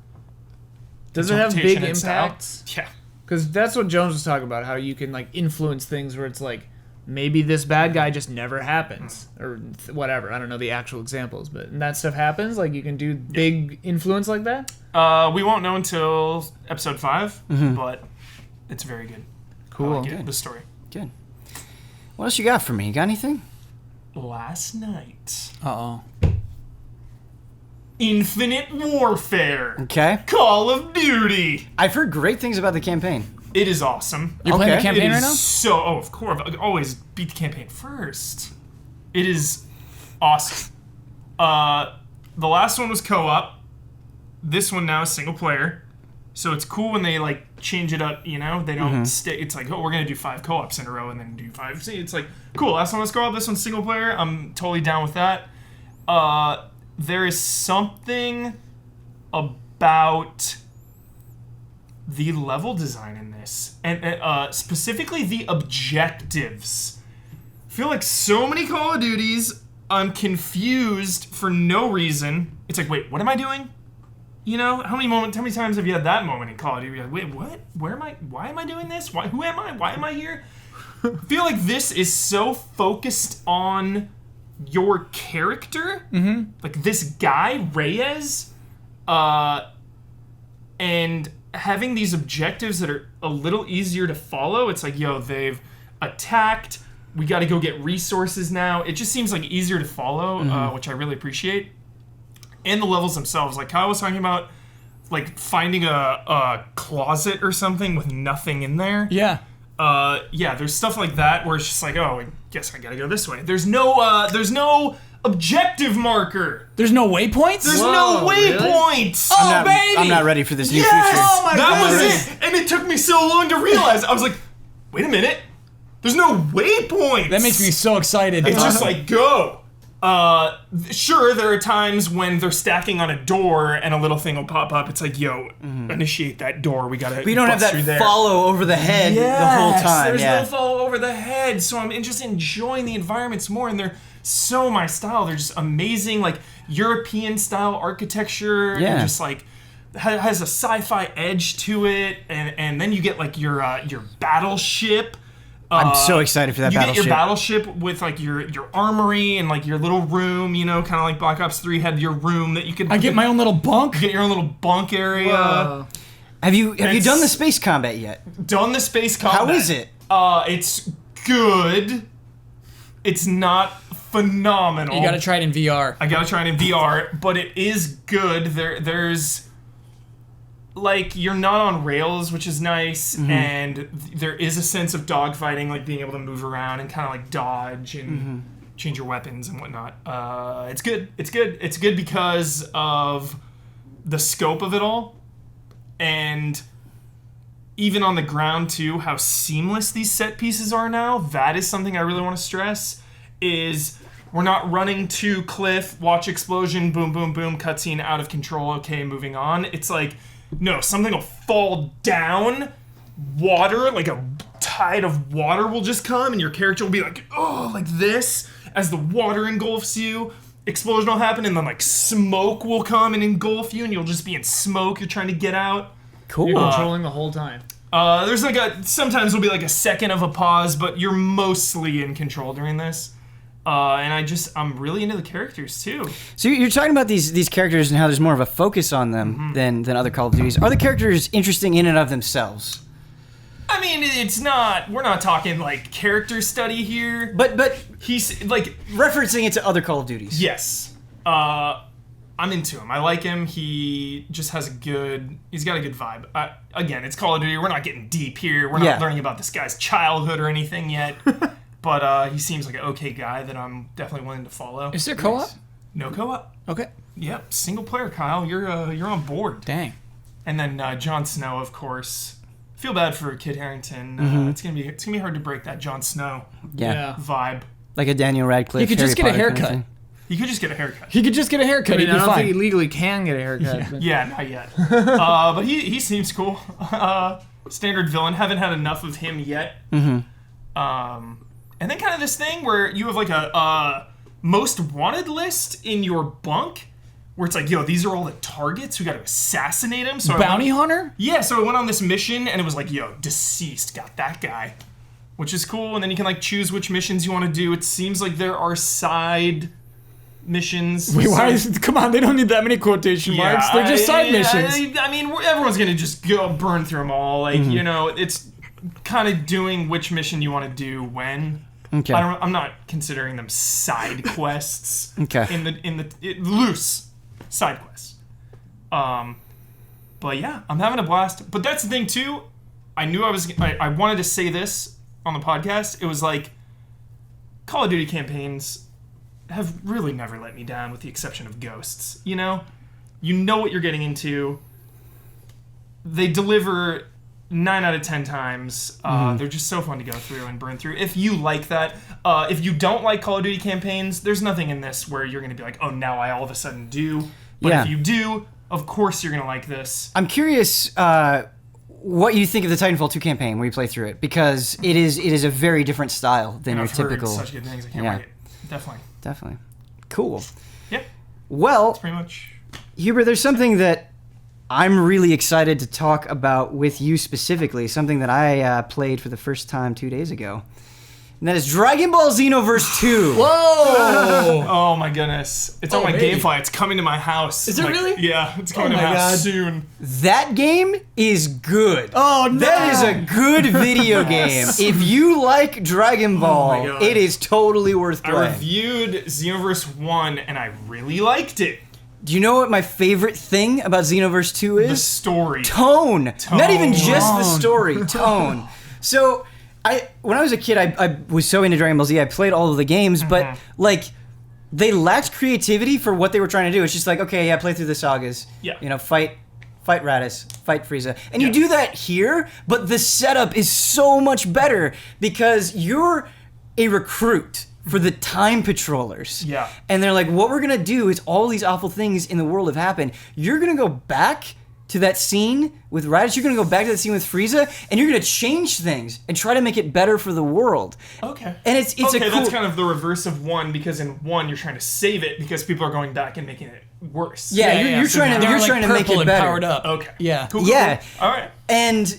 Does it have big interpretation and style. impacts? Yeah. Because that's what Jones was talking about, how you can, like, influence things where it's like, maybe this bad guy just never happens, or whatever. I don't know the actual examples, but that stuff happens. Like, you can do big influence like that. We won't know until episode 5, but it's very good. Cool. I like it, the story. Good. What else you got for me? You got anything? Last night, Uh-oh. Infinite Warfare, Okay. Call of Duty. I've heard great things about the campaign. It is awesome. You're playing the Okay. campaign It right is now? so. Oh, of course. I always beat the campaign first. It is awesome. The last one was co-op. This one now is single player. So it's cool when they like change it up. You know, they don't stay. It's like, oh, we're gonna do 5 co-ops in a row and then do 5. See, it's like cool. Last one was co-op. This one's single player. I'm totally down with that. There is something about the level design in this, and specifically the objectives. I feel like so many Call of Duties, I'm confused for no reason. It's like, wait, what am I doing? You know, how many times have you had that moment in Call of Duty? You're like, wait, what? Where am I? Why am I doing this? Who am I? Why am I here? I feel like this is so focused on your character, like this guy Reyes, and having these objectives that are a little easier to follow. It's like, yo, they've attacked. We got to go get resources now. It just seems like easier to follow, which I really appreciate. And the levels themselves, like Kyle was talking about, like finding a closet or something with nothing in there. Yeah. There's stuff like that where it's just like, oh, I guess I gotta go this way. There's no objective marker. There's no waypoints? There's Whoa, no waypoints. Oh, baby! I'm not ready for this new Yes! future. Oh my that God. was it. And it took me so long to realize. I was like, wait a minute. There's no waypoints. That makes me so excited. It's just like, go. Sure, there are times when they're stacking on a door and a little thing will pop up. It's like, yo, initiate that door. We gotta. But you don't have that follow over the head the whole time. There's no follow over the head, so I'm just enjoying the environments more, and they're so my style. They're just amazing, like European style architecture. Yeah. And just like has a sci-fi edge to it, and then you get like your battleship. I'm so excited for that you battleship. You get your battleship with like your armory and like your little room, you know, kind of like Black Ops 3 had your room that you could. I get my own little bunk. You get your own little bunk area. Whoa. Have you done the space combat yet? Done the space combat. How is it? It's good. It's not phenomenal. You gotta try it in VR. I gotta try it in VR, but it is good. There's like you're not on rails, which is nice, and there is a sense of dogfighting, like being able to move around and kind of like dodge and change your weapons and whatnot. It's good. It's good. It's good because of the scope of it all, and even on the ground too, how seamless these set pieces are now. That is something I really want to stress. Is we're not running to cliff, watch explosion, boom, boom, boom, cutscene, out of control. Okay, moving on. It's like. No, something will fall down, water, like a tide of water will just come, and your character will be like, oh, like this, as the water engulfs you. Explosion will happen, and then like smoke will come and engulf you, and you'll just be in smoke. You're trying to get out. Cool. You're controlling the whole time. There's like sometimes there'll be like a second of a pause, but you're mostly in control during this. And I'm really into the characters too. So you're talking about these characters and how there's more of a focus on them than other Call of Duties. Are the characters interesting in and of themselves? I mean, it's not. We're not talking like character study here. But He's like referencing it to other Call of Duties. yes. I'm into him. I like him. He just has he's got a good vibe. Again, it's Call of Duty. We're not getting deep here. We're not learning about this guy's childhood or anything yet. But he seems like an okay guy that I'm definitely willing to follow. Is there co-op? No co-op. Okay. Yep, single player. Kyle, you're on board. Dang. And then Jon Snow, of course. Feel bad for Kit Harington. It's gonna be hard to break that Jon Snow vibe. Like a Daniel Radcliffe. You could just Harry get a Potter kind of haircut. thing. He could just get a haircut. He could just get a haircut. I mean, He'd be I don't fine. think he legally can get a haircut. But Yeah, not yet. But he seems cool. Standard villain. Haven't had enough of him yet. And then kind of this thing where you have like a most wanted list in your bunk, where it's like, yo, these are all the targets. We got to assassinate him. So Bounty hunter? Yeah, so I went on this mission, and it was like, yo, deceased, got that guy. Which is cool, and then you can like choose which missions you want to do. It seems like there are side missions. Wait, come on, they don't need that many quotation marks. They're just side missions. I mean, everyone's going to just go burn through them all. Like, you know, it's kind of doing which mission you want to do when. Okay. I'm not considering them side quests. Okay. In the loose side quests. But yeah, I'm having a blast. But that's the thing too. I wanted to say this on the podcast. It was like Call of Duty campaigns have really never let me down, with the exception of Ghosts. You know what you're getting into. They deliver 9 out of 10 times. They're just so fun to go through and burn through. If you like that, if you don't like Call of Duty campaigns, there's nothing in this where you're going to be like, oh, now I all of a sudden do. But if you do, of course you're going to like this. I'm curious what you think of the Titanfall 2 campaign where you play through it, because it is a very different style than And your I've heard typical. such good things. I can't wait. Definitely. Cool. Yeah, Well, pretty much. Hubert, there's something that I'm really excited to talk about with you specifically, something that I played for the first time 2 days ago. And that is Dragon Ball Xenoverse 2. Whoa! Oh my goodness. It's on my baby. GameFly. It's coming to my house. Is it really? Yeah, it's coming to my my house God. soon. That game is good. Oh, no! That is a good video game. If you like Dragon Ball, God. it is totally worth I playing. reviewed Xenoverse 1 and I really liked it. Do you know what my favorite thing about Xenoverse 2 is? The story. Tone. Not even just the Tone. story. Tone. So, when I was a kid, I was so into Dragon Ball Z. I played all of the games, but like they lacked creativity for what they were trying to do. It's just like, okay, yeah, play through the sagas. Yeah. You know, fight Raditz, fight Frieza, and you do that here. But the setup is so much better because you're a recruit for the time patrollers. Yeah. And they're like, what we're going to do is all these awful things in the world have happened. You're going to go back to that scene with Raditz. You're going to go back to that scene with Frieza, and you're going to change things and try to make it better for the world. Okay. And it's okay, a cool... that's kind of the reverse of 1, because in 1 you're trying to save it because people are going back and making it worse. Yeah, you're so trying to now- you're They're trying to like make purple it and better. powered up. Okay. Yeah. Cool, Yeah. All right. And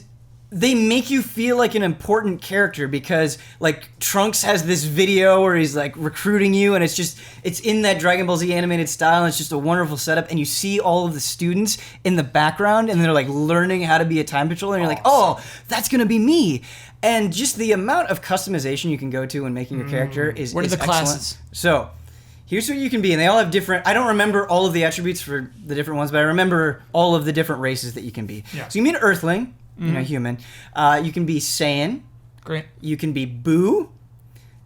they make you feel like an important character because, like, Trunks has this video where he's, like, recruiting you, and it's in that Dragon Ball Z animated style, and it's just a wonderful setup, and you see all of the students in the background, and they're, like, learning how to be a time patroller, and you're like, oh, that's gonna be me. And just the amount of customization you can go to when making your character is What are is the excellent. classes? So, here's what you can be, and they all have different... I don't remember all of the attributes for the different ones, but I remember all of the different races that you can be. Yeah. So you can be an Earthling, you know, human. You can be Saiyan. Great. You can be Boo.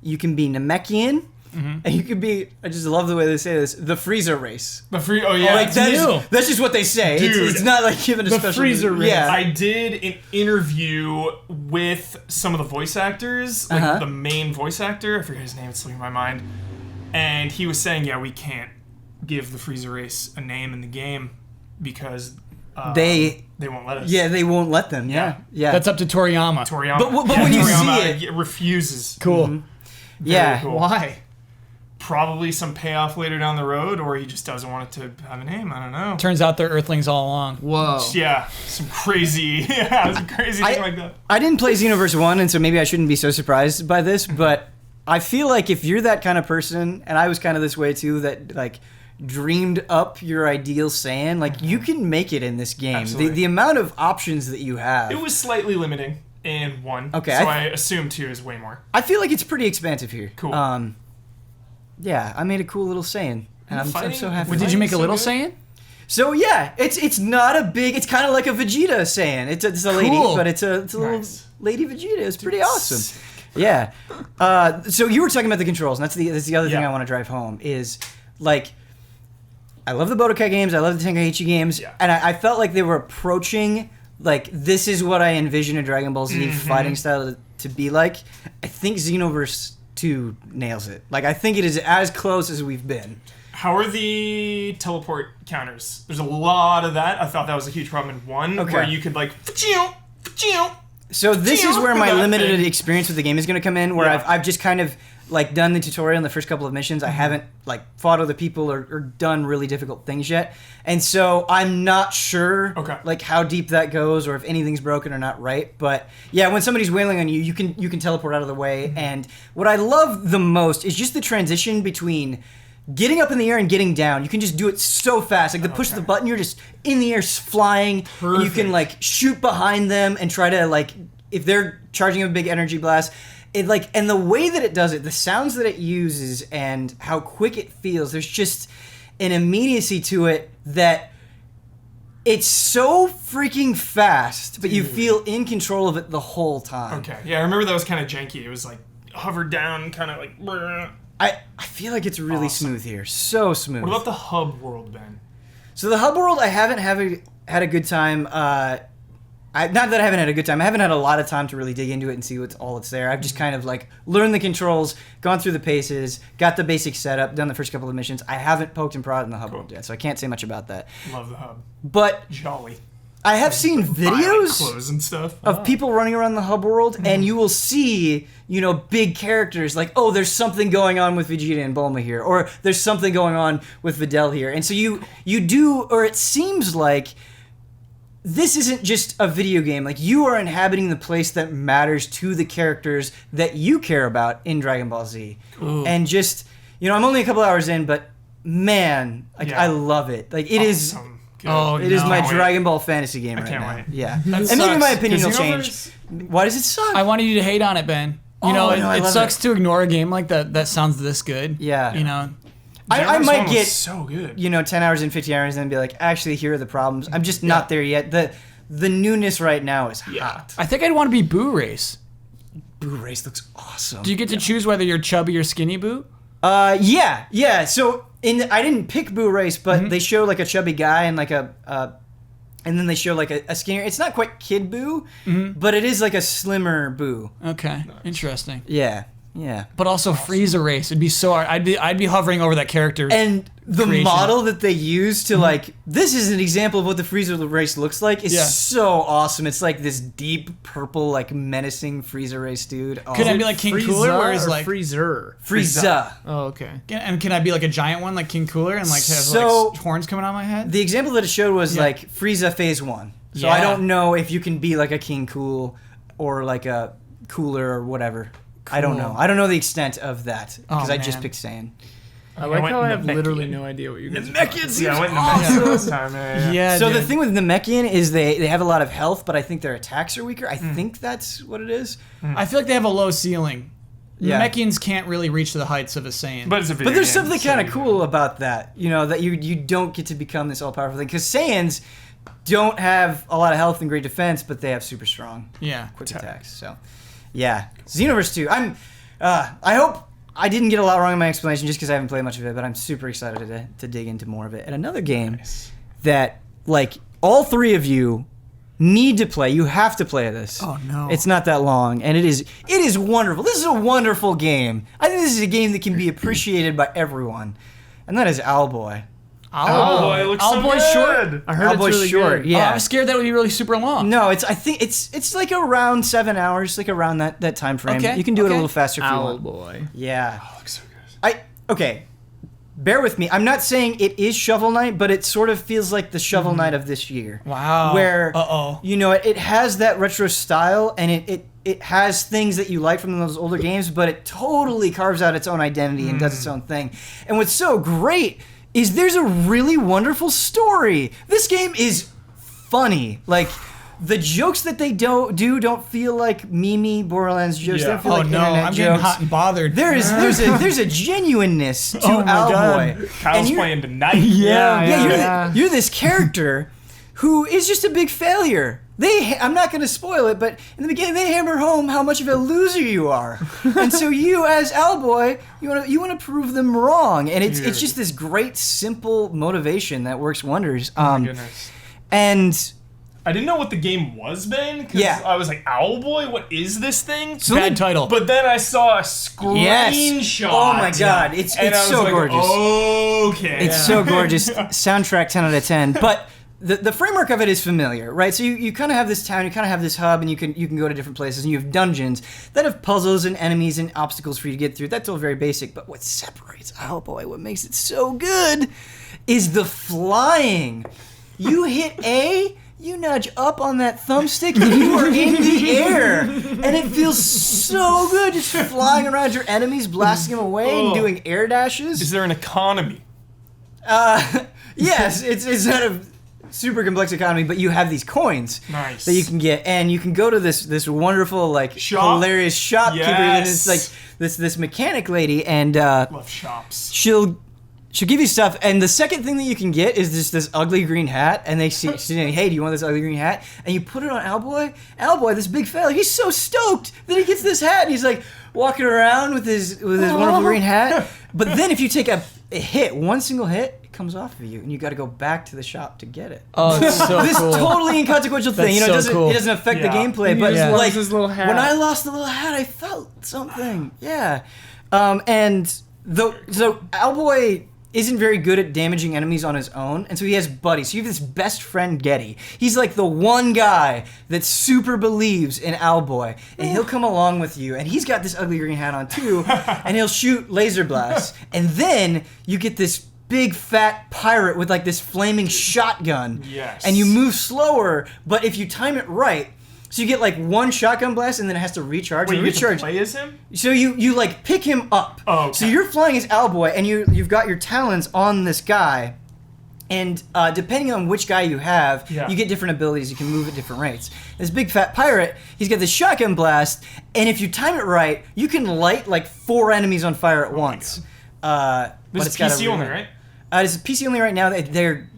You can be Namekian. And you can be... I just love the way they say this. The Frieza race. The free. Oh yeah. Like, that's new. that's just what they say. Dude. It's not like given a The special... Frieza race. Yeah. I did an interview with some of the voice actors, like Uh-huh. the main voice actor. I forget his name; it's slipping my mind. And he was saying, "Yeah, we can't give the Frieza race a name in the game because They... they won't let us." Yeah, they won't let them. Yeah. Yeah. That's up to Toriyama. Toriyama. But when you see Toriyama it- refuses. Cool. yeah. cool. Why? Probably some payoff later down the road, or he just doesn't want it to have a name. I don't know. Turns out they're Earthlings all along. Whoa. Yeah, some crazy, some crazy thing like that. I didn't play Xenoverse 1, and so maybe I shouldn't be so surprised by this, but I feel like if you're that kind of person, and I was kind of this way too, that, like, dreamed up your ideal Saiyan, like, you can make it in this game. Absolutely. The amount of options that you have. It was slightly limiting in 1, Okay, so I assume 2 is way more. I feel like it's pretty expansive here. Cool. Yeah, I made a cool little Saiyan, and I'm Fighting- so happy. Well, did you make a So little good. Saiyan? So yeah, it's not a big. It's kind of like a Vegeta Saiyan. It's a lady, Cool. but it's a little Nice. lady Vegeta. It's pretty awesome. Yeah. So you were talking about the controls, and that's the other thing Yeah. I want to drive home is, like, I love the Budokai games, I love the Tenkaichi games, Yeah. and I felt like they were approaching, like, this is what I envision a Dragon Ball Z fighting style to be like. I think Xenoverse 2 nails it. Like, I think it is as close as we've been. How are the teleport counters? There's a lot of that. I thought that was a huge problem in 1, Okay. where you could, like, So this is where my That limited thing. experience with the game is going to come in, where Yeah. I've just kind of, like, done the tutorial in the first couple of missions. I haven't, like, fought other people or done really difficult things yet, and so I'm not sure, Okay. like, how deep that goes or if anything's broken or not right. But yeah, when somebody's wailing on you, you can teleport out of the way. And what I love the most is just the transition between getting up in the air and getting down. You can just do it so fast. Like, the push the button, you're just in the air flying. And you can, Perfect. like, shoot behind them and try to, like, if they're charging a big energy blast, it, like, and the way that it does it, the sounds that it uses and how quick it feels, there's just an immediacy to it that it's so freaking fast, but you feel in control of it the whole time. Okay. Yeah, I remember that was kind of janky. It was, like, hovered down, kind of like... Brr. I feel like it's really Awesome. smooth here. So smooth. What about the hub world, Ben? So the hub world, I haven't had a good time. Not that I haven't had a good time. I haven't had a lot of time to really dig into it and see what's all that's there. I've just kind of, like, learned the controls, gone through the paces, got the basic setup, done the first couple of missions. I haven't poked and prodded in the hub world yet, so I can't say much about that. Love the hub. But Jolly. I have seen Buy, like, videos clothes and stuff. of people running around the hub world, and you will see, you know, big characters like, oh, there's something going on with Vegeta and Bulma here, or there's something going on with Videl here. And so you do, or it seems like this isn't just a video game. Like, you are inhabiting the place that matters to the characters that you care about in Dragon Ball Z. And just, you know, I'm only a couple hours in, but man, like, Yeah. I love it. Like, it is. Awesome. Good. Oh, It is no. my Can't wait. Dragon Ball fantasy game right can't now. wait. Yeah. That And maybe my sucks, opinion will 'cause change. Xenoverse- Why does it suck? I wanted you to hate on it, Ben. You know, Oh, no, I it love sucks it. to ignore a game like that sounds this good. Yeah. You know, I Xenoverse might 1 was get, so good. you know, 10 hours and 50 hours and be like, actually, here are the problems. I'm just not there yet. The newness right now is hot. I think I'd want to be Boo Race. Boo Race looks awesome. Do you get to choose whether you're chubby or skinny Boo? Yeah. So I didn't pick Boo Race, but they show, like, a chubby guy and, like, and then they show, like, a skinnier. It's not quite Kid Boo, but it is like a slimmer Boo. Okay, interesting. Yeah. Yeah. But also Frieza race would be so hard. I'd be hovering over that character. And the creation. model that they use to like, this is an example of what the Frieza race looks like is so awesome. It's like this deep purple, like menacing Frieza race dude. Oh. Could I be like King Cooler, where he's like Freezer? Frieza. Oh, okay. And can I be like a giant one like King Cooler and like have So- like horns coming out of my head? The example that it showed was like Frieza Phase 1. So I Yeah. don't know if you can be like a King Cool or like a Cooler or whatever. I don't know. I don't know the extent of that because I just man. picked Saiyan. I like went how I have Namekian. literally no idea what you guys are talking about. Yeah, I went Namekian this time. Yeah. So dude. the thing with Namekian is they have a lot of health, but I think their attacks are weaker. I think that's what it is. I feel like they have a low ceiling. Yeah. Namekians can't really reach the heights of a Saiyan. But it's a video But there's game, something so kind of you cool about that, you know, that you don't get to become this all-powerful thing. Because Saiyans don't have a lot of health and great defense, but they have super strong yeah. quick attacks. So, yeah. Xenoverse 2. I hope I didn't get a lot wrong in my explanation just because I haven't played much of it, but I'm super excited to dig into more of it. And another game that, like, all three of you need to play. You have to play this. Oh, no. It's not that long, and it is wonderful. This is a wonderful game. I think this is a game that can be appreciated by everyone, and that is Owlboy. Owlboy looks so Owlboy's good. short. I heard it's Owlboy's really short. good. Yeah. Oh, I was scared that would be really super long. No, I think it's like around 7 hours, like around that time frame. Okay, You can do it a okay. little faster if you want. Owlboy. Yeah. Looks so good. Okay. Bear with me. I'm not saying it is Shovel Knight, but it sort of feels like the Shovel Knight of this year. Wow. Where Uh-oh. you know it has that retro style and it has things that you like from those older games, but it totally carves out its own identity and does its own thing. And what's so great is there's a really wonderful story. This game is funny. Like the jokes that they don't feel like meme Borderlands jokes. They don't feel Oh like no, internet I'm jokes. getting hot and bothered. There's a genuineness to Oh my God. Owlboy. Kyle's And you're- playing tonight. Yeah, you're this character who is just a big failure. I'm not going to spoil it, but in the beginning they hammer home how much of a loser you are, and so you, as Owlboy, you want to prove them wrong, and it's just this great simple motivation that works wonders. Oh my goodness. And I didn't know what the game was, Ben. 'Cause Yeah. I was like, Owlboy, what is this thing? Bad title. But then I saw a screenshot. Oh my God, it's and I was so like, gorgeous. Okay. It's so gorgeous. Soundtrack 10 out of 10. But the framework of it is familiar, right? So you kind of have this town, you kind of have this hub, and you can go to different places, and you have dungeons that have puzzles and enemies and obstacles for you to get through. That's all very basic. But what separates Owlboy, what makes it so good, is the flying. You hit A, you nudge up on that thumbstick, and you are in the air. And it feels so good just flying around your enemies, blasting them away, and doing air dashes. Is there an economy? Yes, it's not a super complex economy, but you have these coins Nice. that you can get, and you can go to this wonderful, like, Shop? hilarious shopkeeper, and it's like Yes. this mechanic lady, and Love shops. she'll give you stuff, and the second thing that you can get is this ugly green hat, and they see, hey, do you want this ugly green hat? And you put it on Owlboy. Owlboy, this big fella, he's so stoked that he gets this hat, and he's like walking around with his wonderful green hat. But then if you take a hit, one single hit, it comes off of you, and you got to go back to the shop to get it. Oh, it's so This cool. totally inconsequential thing, That's you know, so cool. it doesn't affect the Yeah. gameplay, He but just loves like his little hat. when I lost the little hat, I felt something. Yeah, and so Owlboy isn't very good at damaging enemies on his own, and so he has buddies. So you have this best friend, Getty. He's like the one guy that super believes in Owlboy, and he'll come along with you, and he's got this ugly green hat on too, and he'll shoot laser blasts, and then you get this big fat pirate with like this flaming shotgun. Yes. And you move slower, but if you time it right, so you get like one shotgun blast and then it has to recharge. Wait, and you get to recharge. play as him? So you like pick him up. Oh, okay. So you're flying as Owlboy, and you've got your talons on this guy, and depending on which guy you have, Yeah. you get different abilities. You can move at different rates. This big fat pirate, he's got this shotgun blast, and if you time it right, you can light like 4 enemies on fire at once. But This it's is got a PC only, really- right? It's PC only right now. They're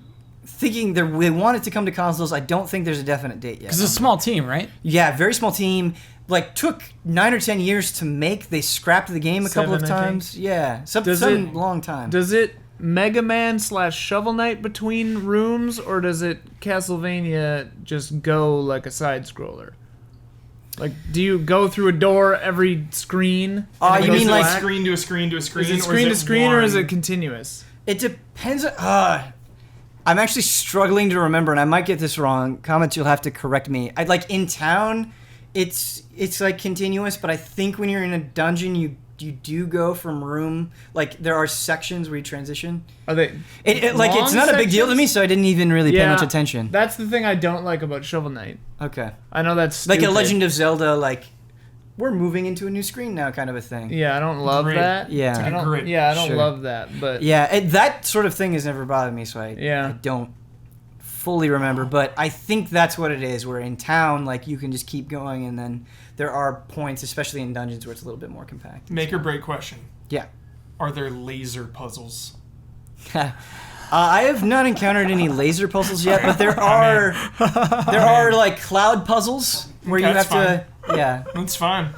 thinking they want it to come to consoles. I don't think there's a definite date yet. It's a small team, right? Yeah, very small team. Like took 9 or 10 years to make. They scrapped the game a couple of 7, I think. times. Yeah, some Does it- long time. Does it Mega Man / Shovel Knight between rooms, or does it Castlevania just go like a side scroller? Like, do you go through a door every screen? You mean like screen to a screen to a screen? Is it screen to screen or is it continuous? It depends. I'm actually struggling to remember, and I might get this wrong. Comments, you'll have to correct me. I like in town, it's like continuous, but I think when you're in a dungeon, you do go from room. Like there are sections where you transition. Are they? Like it's not a big deal to me, so I didn't even really pay much attention. That's the thing I don't like about Shovel Knight. Okay. I know that's like stupid. a Legend of Zelda, like we're moving into a new screen now, kind of a thing. Yeah, I don't love Grid. that. Yeah. I don't. Grid. Yeah, I don't Sure. love that. But Yeah, that sort of thing has never bothered me, so I don't fully remember. But I think that's what it is. Where in town, like you can just keep going, and then there are points, especially in dungeons, where it's a little bit more compact. Make or break question. Yeah. Are there laser puzzles? I have not encountered any laser puzzles yet, but there are like cloud puzzles where you have That's to. Yeah. That's fine.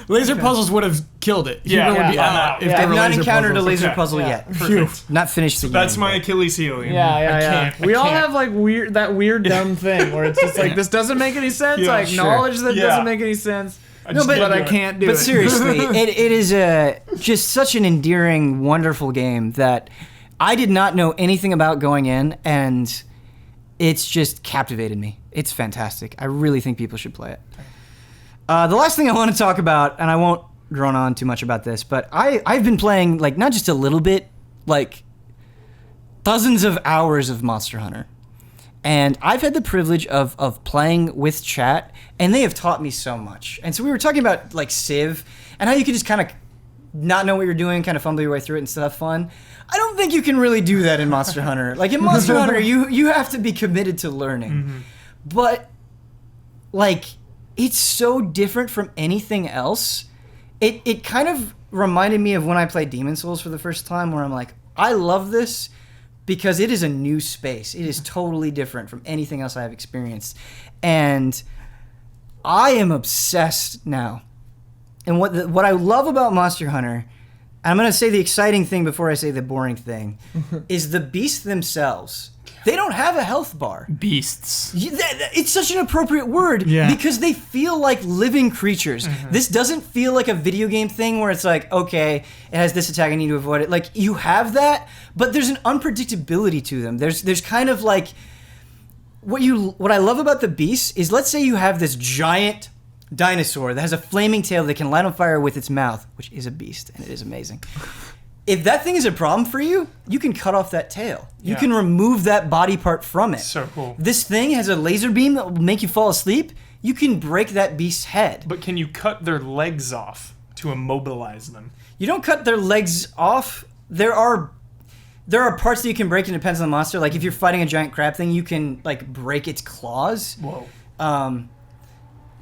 Laser puzzles would have killed it. Yeah, Hugo would be yeah, out yeah. if I've there were not laser encountered puzzles. a laser Okay. puzzle Yeah. yet. Perfect. Not finished the game. That's my but- Achilles heel. You know? yeah. I can't. We I all can't. have like weird dumb thing where it's just like this doesn't make any sense. Yeah, I acknowledge that it Yeah. doesn't make any sense. just but- can't But do I it. can't do it. But seriously, it is just such an endearing, wonderful game that I did not know anything about going in, and it's just captivated me. It's fantastic. I really think people should play it. The last thing I want to talk about, and I won't drone on too much about this, but I've been playing, like, not just a little bit, like, dozens of hours of Monster Hunter. And I've had the privilege of playing with chat, and they have taught me so much. And so we were talking about, like, Civ, and how you could just kind of not know what you're doing, kind of fumble your way through it and still have fun. I don't think you can really do that in Monster Hunter. Like, in Monster Hunter, you have to be committed to learning. But, like, it's so different from anything else. It kind of reminded me of when I played Demon Souls for the first time, where I'm like, I love this because it is a new space. It is totally different from anything else I have experienced. And I am obsessed now. And what I love about Monster Hunter, and I'm going to say the exciting thing before I say the boring thing, is the beasts themselves. They don't have a health bar. Beasts. It's such an appropriate word Yeah. because they feel like living creatures. This doesn't feel like a video game thing where it's like, okay, it has this attack, I need to avoid it. Like, you have that, but there's an unpredictability to them. There's kind of like what I love about the beasts is, let's say you have this giant dinosaur that has a flaming tail that can light on fire with its mouth, which is a beast, and it is amazing. If that thing is a problem for you, you can cut off that tail. You Yeah. can remove that body part from it. So cool. This thing has a laser beam that will make you fall asleep. You can break that beast's head. But can you cut their legs off to immobilize them? You don't cut their legs off. There are parts that you can break, and it depends on the monster. Like if you're fighting a giant crab thing, you can like break its claws. Whoa.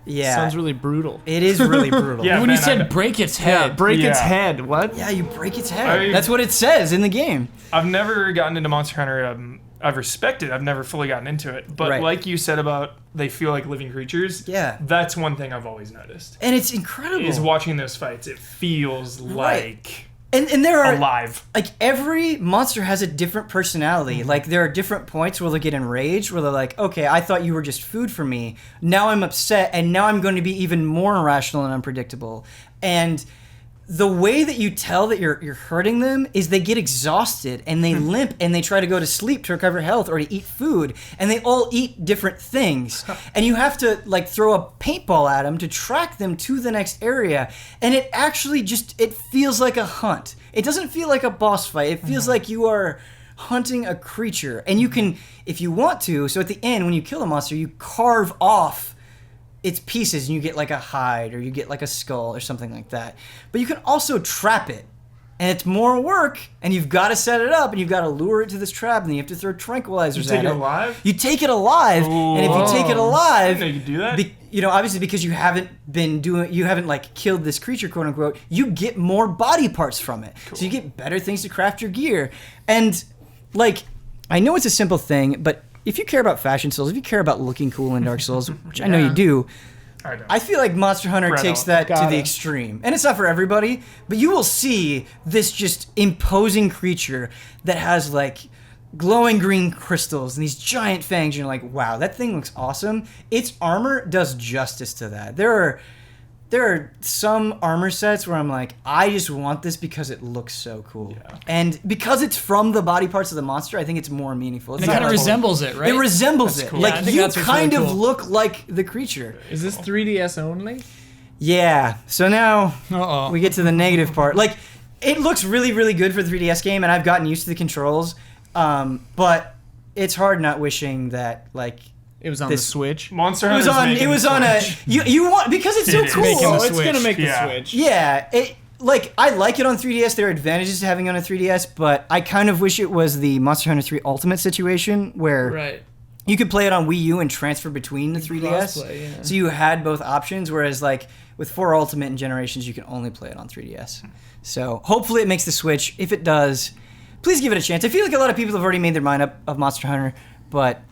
Yeah. Sounds really brutal. It is really brutal. Yeah. When man, you said I- break its Yeah, head, break its Yeah. head. What? Yeah, you break its head. I- That's what it says in the game. I've never gotten into Monster Hunter. I've respected. I've never fully gotten into it. But Right. like you said about they feel like living creatures. Yeah. That's one thing I've always noticed. And it's incredible. Is watching those fights. It feels Right. like And there are alive. like every monster has a different personality. Like there are different points where they get enraged, where they're like, okay, I thought you were just food for me. Now I'm upset, and now I'm going to be even more irrational and unpredictable. And the way that you tell that you're hurting them is they get exhausted and they limp and they try to go to sleep to recover health or to eat food, and they all eat different things. And you have to like throw a paintball at them to track them to the next area. And it actually it feels like a hunt. It doesn't feel like a boss fight. It feels like you are hunting a creature. And you can, if you want to, so at the end when you kill a monster, you carve off its pieces and you get like a hide or you get like a skull or something like that. But you can also trap it, and it's more work, and you've got to set it up and you've got to lure it to this trap, and then you have to throw tranquilizers You take at it it. alive? You take it alive, and if you take it alive, I didn't know you could do that. obviously because you haven't like killed this creature, quote unquote, you get more body parts from it. So you get better things to craft your gear. And like, I know it's a simple thing, but if you care about Fashion Souls, if you care about looking cool in Dark Souls, which I know you do, I don't. I feel like Monster Hunter Right takes on. that to Got the it. extreme. And it's not for everybody, but you will see this just imposing creature that has like glowing green crystals and these giant fangs. You're like, wow, that thing looks awesome. Its armor does justice to that. There are some armor sets where I'm like, I just want this because it looks so cool. Yeah. And because it's from the body parts of the monster, I think it's more meaningful. It kind of resembles it, right? It resembles it. Cool. Like, I think you that's what's kind really of cool. look like the creature. Is this 3DS only? Yeah. So now Uh-oh. we get to the negative part. Like, it looks really, really good for the 3DS game, and I've gotten used to the controls. But it's hard not wishing that, like, It was on the Switch. Monster it was Hunter's on. making It was the on a. Switch. You want because it's so It is. cool. Making the Oh, it's gonna Switch. make the Yeah. Switch. Yeah, like I like it on 3DS. There are advantages to having it on a 3DS, but I kind of wish it was the Monster Hunter 3 Ultimate situation where Right. you could play it on Wii U and transfer between the 3DS. Crossplay, yeah. So you had both options, whereas like with 4 Ultimate and Generations, you can only play it on 3DS. So hopefully it makes the Switch. If it does, please give it a chance. I feel like a lot of people have already made their mind up of Monster Hunter, but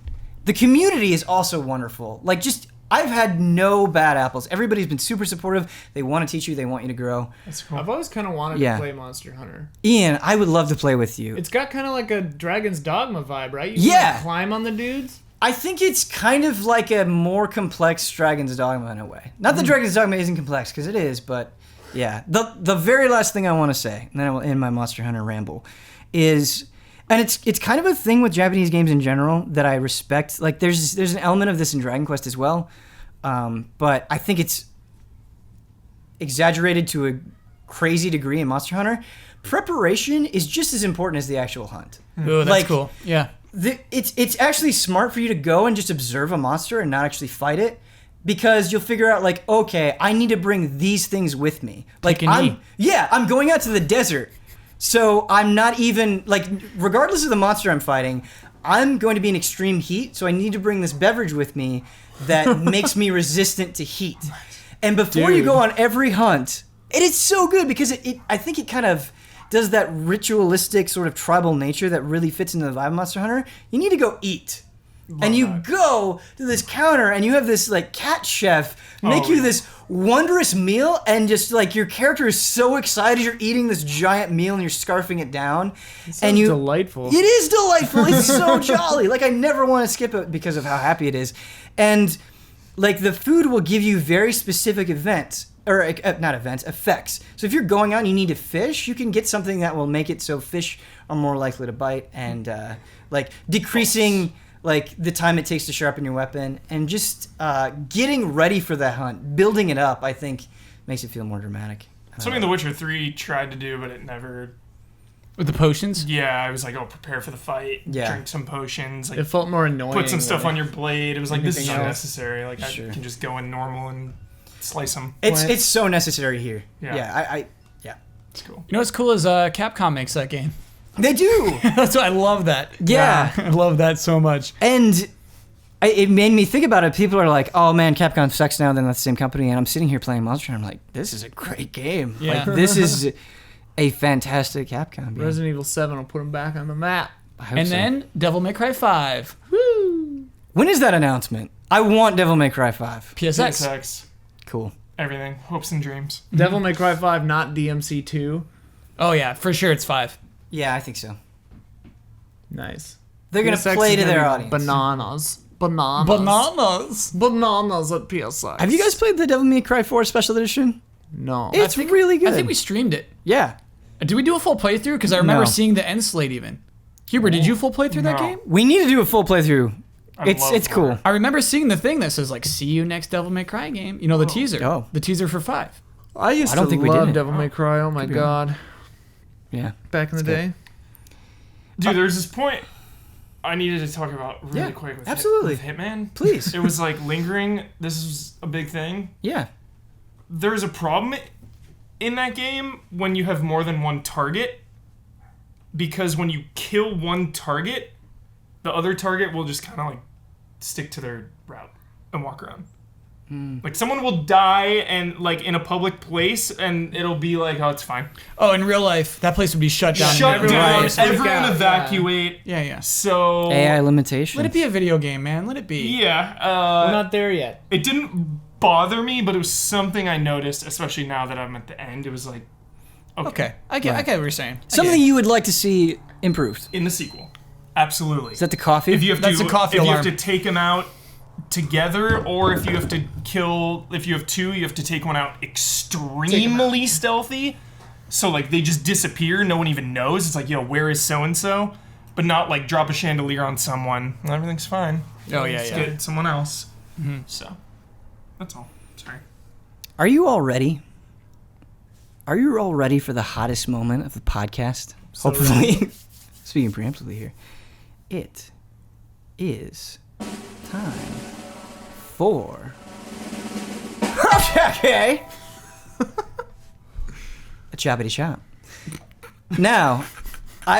the community is also wonderful. Like, just, I've had no bad apples. Everybody's been super supportive. They want to teach you. They want you to grow. That's cool. I've always kind of wanted Yeah. to play Monster Hunter. Ian, I would love to play with you. It's got kind of like a Dragon's Dogma vibe, right? You Yeah. can, like, climb on the dudes. I think it's kind of like a more complex Dragon's Dogma in a way. Not that Dragon's Dogma isn't complex, because it is, but yeah. The very last thing I want to say, and then I will end my Monster Hunter ramble, is... And it's kind of a thing with Japanese games in general that I respect. Like, there's an element of this in Dragon Quest as well, but I think it's exaggerated to a crazy degree in Monster Hunter. Preparation is just as important as the actual hunt. Ooh, that's Like, cool. Yeah. It's actually smart for you to go and just observe a monster and not actually fight it, because you'll figure out, like, okay, I need to bring these things with me. Like, Take a knee. I'm going out to the desert. So I'm not even, like, regardless of the monster I'm fighting, I'm going to be in extreme heat, so I need to bring this beverage with me that makes me resistant to heat. And before you go on every hunt, it is so good because I think it kind of does that ritualistic sort of tribal nature that really fits into the vibe of Monster Hunter. You need to go eat. And you go to this counter and you have this, like, cat chef make you this wondrous meal, and just, like, your character is so excited you're eating this giant meal and you're scarfing it down. And you delightful. It is delightful. It's so jolly. Like, I never want to skip it because of how happy it is. And, like, the food will give you very specific events. Or, not events, effects. So if you're going out and you need to fish, you can get something that will make it so fish are more likely to bite, and, like, decreasing... like the time it takes to sharpen your weapon, and just getting ready for that hunt, building it up, I think makes it feel more dramatic. Something The Witcher 3 tried to do, but it never... With the potions? Yeah, I was like, oh, prepare for the fight, Yeah. drink some potions, like, It felt more annoying. put some stuff on your blade. It was like, this is Anything else? unnecessary. Like, Sure. I can just go in normal and slice them. It's so necessary here. Yeah. Yeah, It's cool. You know what's cool is Capcom makes that game. they do. That's why I love that. Yeah. I love that so much. And it made me think about it. People are like, oh man, Capcom sucks now, they're not the same company. And I'm sitting here playing Monster Hunter, I'm like, this is a great game. Yeah. Like, this is a fantastic Capcom game. Resident Evil 7 will put them back on the map. I hope And so. then Devil May Cry 5. When is that announcement? I want Devil May Cry 5. PSX. PSX, Cool. everything, hopes and dreams. Devil May Cry 5, not DMC 2. Oh yeah, for sure it's 5. Yeah, I think so. Nice. They're going PSX to play is to gonna their be audience. Bananas. Bananas. Bananas at PSX. Have you guys played the Devil May Cry 4 Special Edition? No. It's really good. I think we streamed it. Yeah. Did we do a full playthrough? Because I remember No. seeing the end slate even. Huber, did you full play through that No. game? We need to do a full playthrough. I love It's cool. horror. I remember seeing the thing that says like "See you next Devil May Cry game." You know the teaser. Oh. The teaser for 5. I used I don't to think we love did it. Devil May Cry. Oh my god. Yeah. Back in the good. day. Dude, there's this point I needed to talk about really Yeah, quick with, absolutely. with Hitman. Please. It was like lingering. This is a big thing. Yeah. There's a problem in that game when you have more than one target, because when you kill one target, the other target will just kind of like stick to their route and walk around. Like, someone will die and like in a public place, and it'll be like, oh, it's fine. Oh, in real life, that place would be shut down. Shut Everyone- down. Right. Freak Everyone out, evacuate. Yeah. So AI limitation. Let it be a video game, man. Let it be. yeah, We're not there yet. it didn't bother me, but it was something I noticed, especially now that I'm at the end. It was like, Okay, I get what you're saying. I Something get it. you would like to see improved. in the sequel. Absolutely. Is that the coffee? If you have That's to, a coffee if you alarm. have to take them out together, or if you have to kill, if you have two, you have to take one out extremely stealthy. So like they just disappear, no one even knows. It's like, yo, where is so and so? But not like drop a chandelier on someone. Everything's fine. Oh, yeah, Just yeah. get someone else. So that's all. Sorry. Are you all ready? Are you all ready for the hottest moment of the podcast? Hopefully. Speaking preemptively here. It is time for HOTTAKE. A choppity chop. Now,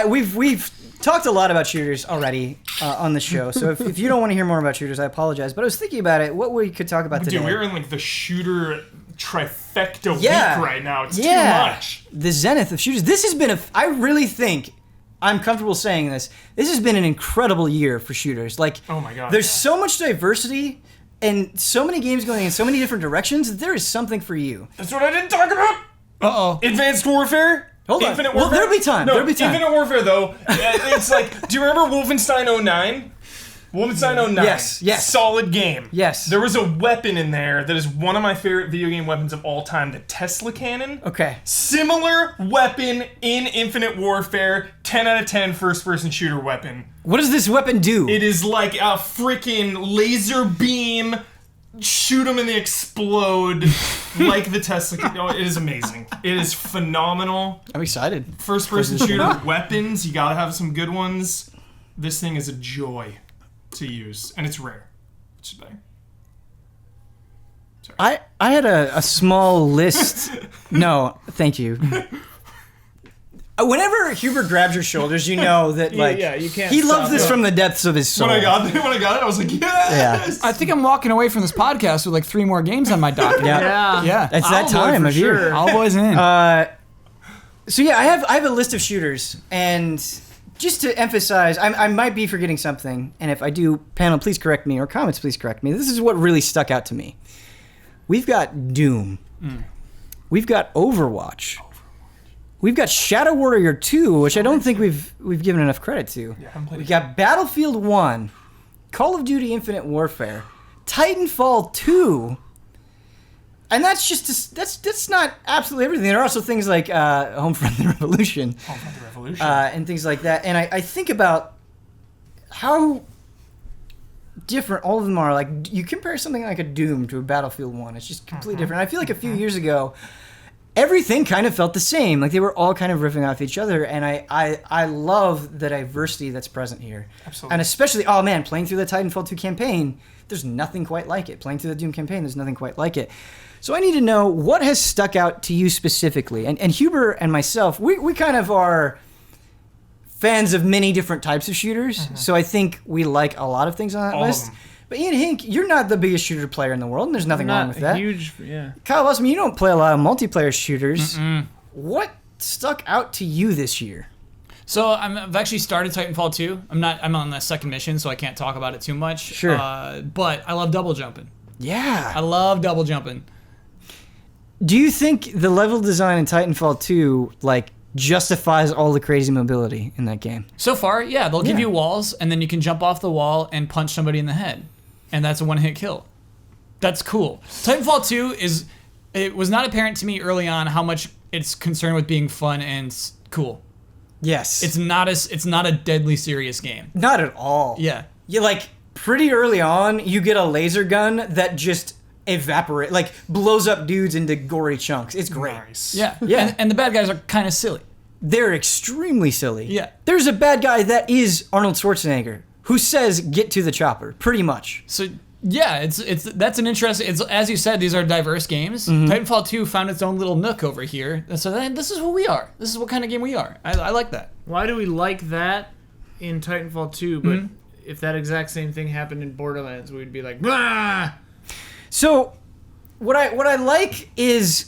we've talked a lot about shooters already on the show, so if you don't want to hear more about shooters, I apologize. But I was thinking about it, what we could talk about today. Dude, we're in like the shooter trifecta week right now. It's too much. The zenith of shooters. This has been I really think, I'm comfortable saying this, this has been an incredible year for shooters. Like, Oh my God, there's yeah. so much diversity and so many games going in so many different directions that there is something for you. That's what I didn't talk about. Uh-oh. Advanced Warfare. Hold on. Infinite Well, Warfare. there'll be time. No, There'll be time. Infinite Warfare though. It's like, do you remember Wolfenstein 09? Wolfenstein 09. Yes. Solid game. Yes. There was a weapon in there that is one of my favorite video game weapons of all time, the Tesla cannon. Okay. Similar weapon in Infinite Warfare, 10 out of 10 first-person shooter weapon. What does this weapon do? It is like a freaking laser beam, shoot them and they explode like the Tesla cannon. Oh, it is amazing. It is phenomenal. I'm excited. First-person shooter weapons, you gotta have some good ones. This thing is a joy to use, and it's rare. Which is better. I had a small list. No, thank you. Whenever Hubert grabs your shoulders, you know that like yeah, you can't he stop loves this it. from the depths of his soul. When I got it, I was like, yes! I think I'm walking away from this podcast with like 3 more games on my docket. Yeah. Yeah. It's that Owlboy time for of year. sure. Owlboy's in. So yeah, I have a list of shooters, and just to emphasize, I might be forgetting something, and if I do, panel, please correct me, or comments, please correct me. This is what really stuck out to me. We've got Doom. We've got Overwatch. We've got Shadow Warrior 2, which I don't think we've given enough credit to. Yeah, I haven't played We it. got Battlefield 1, Call of Duty Infinite Warfare, Titanfall 2. And that's just that's not absolutely everything. There are also things like Homefront: The Revolution, The Revolution. and things like that. And I think about how different all of them are. Like, you compare something like a Doom to a Battlefield 1, it's just completely different. I feel like a few years ago, everything kind of felt the same. Like, they were all kind of riffing off each other, and I love the diversity that's present here. Absolutely. And especially, oh man, playing through the Titanfall 2 campaign, there's nothing quite like it. Playing through the Doom campaign, there's nothing quite like it. So I need to know, what has stuck out to you specifically? And Hubert and myself, we kind of are fans of many different types of shooters, so I think we like a lot of things on that All of list. them. But Ian Hink, you're not the biggest shooter player in the world, and there's nothing wrong Not with that. huge, yeah. Kyle Bussman, you don't play a lot of multiplayer shooters. What stuck out to you this year? So I've actually started Titanfall 2. I'm on the second mission, so I can't talk about it too much. Sure. But I love double jumping. Yeah. I love double jumping. Do you think the level design in Titanfall 2 like justifies all the crazy mobility in that game? So far, yeah, they'll give Yeah. you walls, and then you can jump off the wall and punch somebody in the head, and that's a one-hit kill. That's cool. Titanfall 2 it was not apparent to me early on how much it's concerned with being fun and cool. Yes. It's not a deadly serious game. not at all. Yeah. You like pretty early on, you get a laser gun that just blows up dudes into gory chunks. It's great. Nice. Yeah. Yeah. And the bad guys are kind of silly. They're extremely silly. Yeah. There's a bad guy that is Arnold Schwarzenegger who says, "Get to the chopper," pretty much. So yeah, that's an interesting. It's, as you said, these are diverse games. Mm-hmm. Titanfall 2 found its own little nook over here. So this is who we are. This is what kind of game we are. I like that. Why do we like that in Titanfall 2, but if that exact same thing happened in Borderlands, we'd be like, bah! So, what I like is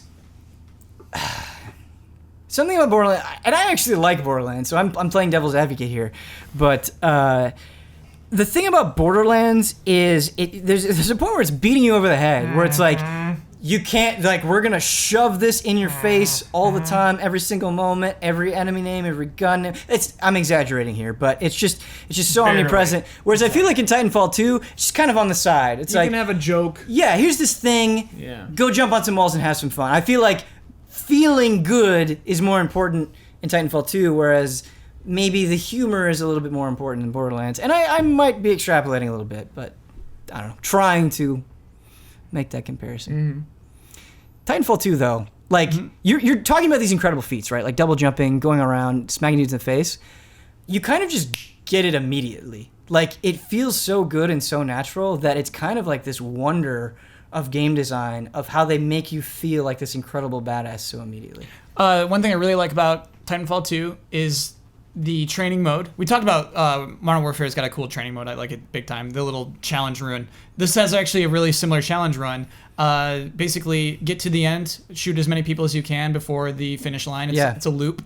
something about Borderlands, and I actually like Borderlands, so I'm playing devil's advocate here, but the thing about Borderlands is there's a point where it's beating you over the head, where it's like you can't, like, we're gonna shove this in your face all the time, every single moment, every enemy name, every gun name. I'm exaggerating here, but it's just so Barely. omnipresent. Whereas I feel like in Titanfall 2, it's just kind of on the side. It's You like, can have a joke. yeah, here's this thing. Yeah. Go jump on some walls and have some fun. I feel like feeling good is more important in Titanfall 2, whereas maybe the humor is a little bit more important in Borderlands. And I might be extrapolating a little bit, but I don't know, trying to make that comparison. Titanfall 2, though, like, you're talking about these incredible feats, right? Like double jumping, going around, smacking dudes in the face. You kind of just get it immediately. Like, it feels so good and so natural that it's kind of like this wonder of game design, of how they make you feel like this incredible badass so immediately. One thing I really like about Titanfall 2 is the training mode. We talked about Modern Warfare's got a cool training mode. I like it big time. The little challenge run. This has actually a really similar challenge run. Basically, get to the end, shoot as many people as you can before the finish line. It's a loop.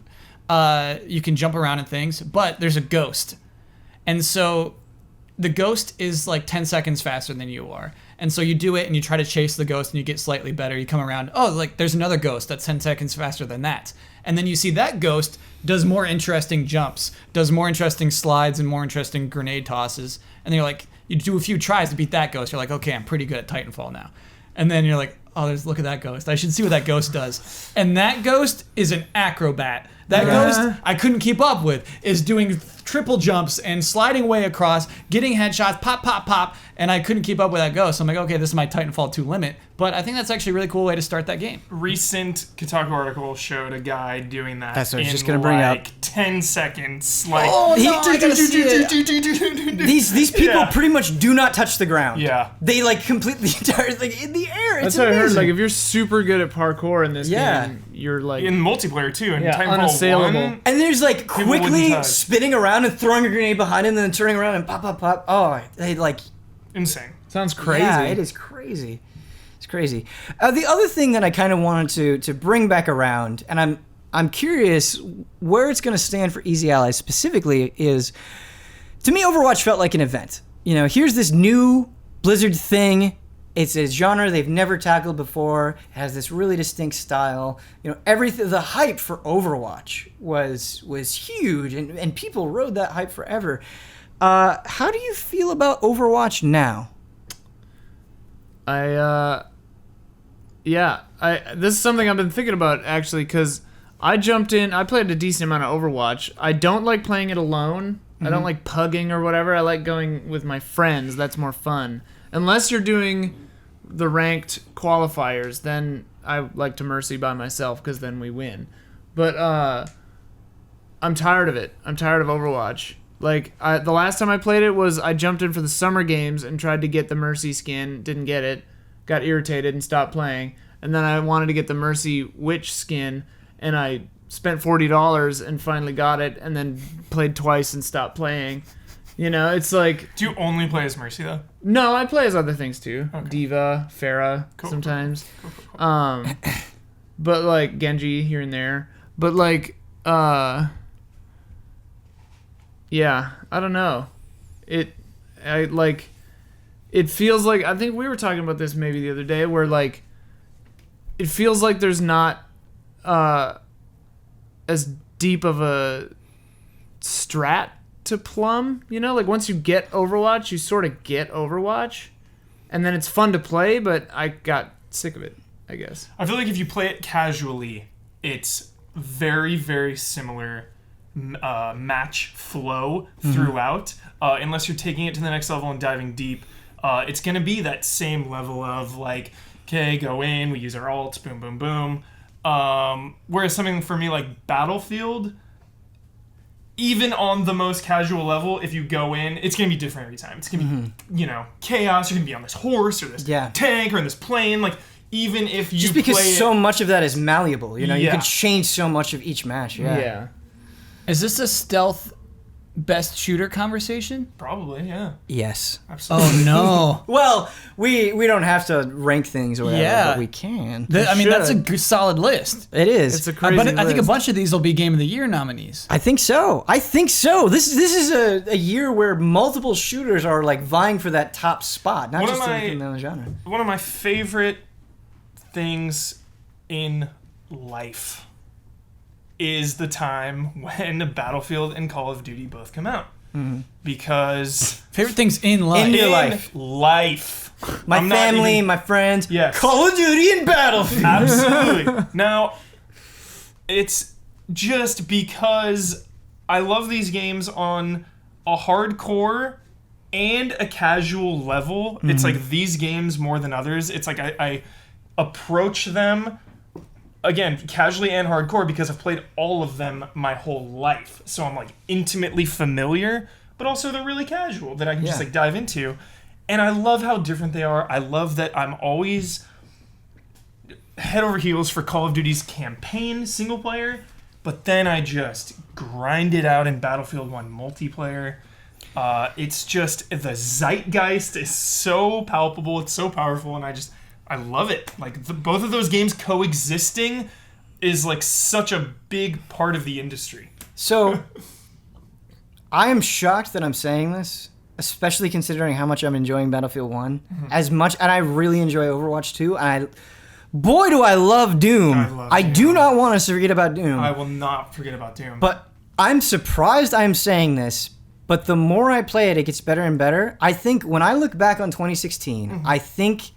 You can jump around and things, but there's a ghost. And so the ghost is like 10 seconds faster than you are. And so you do it and you try to chase the ghost and you get slightly better. You come around, oh, like there's another ghost that's 10 seconds faster than that. And then you see that ghost does more interesting jumps, does more interesting slides and more interesting grenade tosses. And then you're like, you do a few tries to beat that ghost. You're like, okay, I'm pretty good at Titanfall now. And then you're like, oh, look at that ghost. I should see what that ghost does. And that ghost is an acrobat. That ghost I couldn't keep up with is doing triple jumps and sliding way across, getting headshots, pop, pop, pop, and I couldn't keep up with that ghost. So I'm like, okay, this is my Titanfall 2 limit. But I think that's actually a really cool way to start that game. Recent Kotaku article showed a guy doing that. That's what I was in just gonna bring up. 10 seconds. Like, I gotta see it. These people pretty much do not touch the ground. Yeah. They like complete the entire thing in the air. It's That's what I heard. amazing. Like, if you're super good at parkour in this Yeah. game, you're like in multiplayer too. In Titanfall unassailable. 1, And there's like wouldn't quickly touch. spinning around and throwing a grenade behind him, and then turning around and pop, pop, pop. Oh, they like, insane. sounds crazy. yeah, it is crazy. It's crazy. The other thing that I kind of wanted to bring back around, and I'm curious where it's going to stand for Easy Allies specifically, is to me Overwatch felt like an event. You know, here's this new Blizzard thing. It's a genre they've never tackled before. It has this really distinct style. You know, everything. The hype for Overwatch was huge, and people rode that hype forever. How do you feel about Overwatch now? This is something I've been thinking about actually, because I jumped in. I played a decent amount of Overwatch. I don't like playing it alone. I don't like pugging or whatever. I like going with my friends. That's more fun. Unless you're doing the ranked qualifiers, then I like to mercy by myself because then we win. But I'm tired of it. I'm tired of Overwatch. Like, the last time I played it was I jumped in for the summer games and tried to get the Mercy skin, didn't get it, got irritated and stopped playing. And then I wanted to get the Mercy Witch skin, and I spent $40 and finally got it, and then played twice and stopped playing. You know, it's like... Do you only play as Mercy though? No, I play as other things too. Okay. Diva, Pharah, Cool. sometimes. Cool. But like Genji here and there. But like, yeah, I don't know. It feels like, I think we were talking about this maybe the other day, where like, it feels like there's not as deep of a strat to plumb, you know? Like, once you get Overwatch, you sort of get Overwatch, and then it's fun to play, but I got sick of it, I guess. I feel like if you play it casually, it's very, very similar match flow throughout. Unless you're taking it to the next level and diving deep, it's going to be that same level of like, okay, go in, we use our ults, boom, boom, boom. Whereas something for me like Battlefield, even on the most casual level, if you go in, it's going to be different every time. It's going to be, you know, chaos. You're going to be on this horse or this tank or in this plane. Like, even if you Just because play so much of that is malleable, you know, you Yeah. can change so much of each match. Yeah. Is this a stealth best shooter conversation? Probably, yeah. Yes. Absolutely. Oh no. Well, we don't have to rank things or whatever, Yeah. but we can. I mean, that's a should. solid list. It is. It's a crazy But I think a list. bunch of these will be Game of the Year nominees. I think so. This is a year where multiple shooters are like vying for that top spot, not One of just my- in the genre. One of my favorite things in life is the time when Battlefield and Call of Duty both come out. Because Favorite things in life. In your in life. My I'm not family, even- my friends, Yes. Call of Duty and Battlefield. Absolutely. Now, it's just because I love these games on a hardcore and a casual level. It's like these games more than others. It's like I approach them, again, casually and hardcore because I've played all of them my whole life. So I'm like intimately familiar, but also they're really casual that I can just Yeah. like dive into. And I love how different they are. I love that I'm always head over heels for Call of Duty's campaign single player, but then I just grind it out in Battlefield 1 multiplayer. It's just the zeitgeist is so palpable, it's so powerful, and I love it. Like both of those games coexisting is like such a big part of the industry. So, I am shocked that I'm saying this, especially considering how much I'm enjoying Battlefield 1. As much, and I really enjoy Overwatch 2. And boy, do I love Doom. I I do not want us to forget about Doom. I will not forget about Doom. But I'm surprised I'm saying this, but the more I play it, it gets better and better. I think when I look back on 2016, I think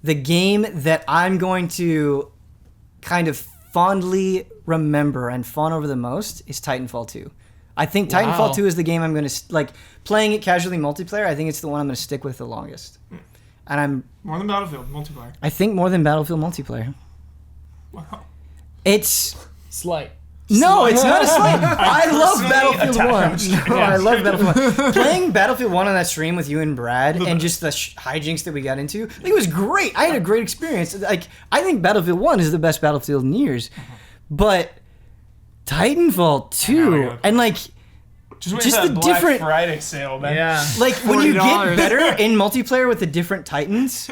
the game that I'm going to kind of fondly remember and fawn over the most is Titanfall 2. I think Wow. Titanfall 2 is the game I'm going to, like, playing it casually multiplayer, I think it's the one I'm going to stick with the longest. And More than Battlefield multiplayer. I think more than Battlefield multiplayer. Wow. It's... Slight. No, it's not a slight. I love personally Battlefield 1. No, Yeah. I love Battlefield 1. Playing Battlefield 1 on that stream with you and Brad and just the hijinks that we got into, it was great. I had a great experience. Like, I think Battlefield 1 is the best Battlefield in years. But Titanfall 2, and like Just Just the the Black different- Friday sale, man. Yeah. like when you get $40. better in multiplayer with the different Titans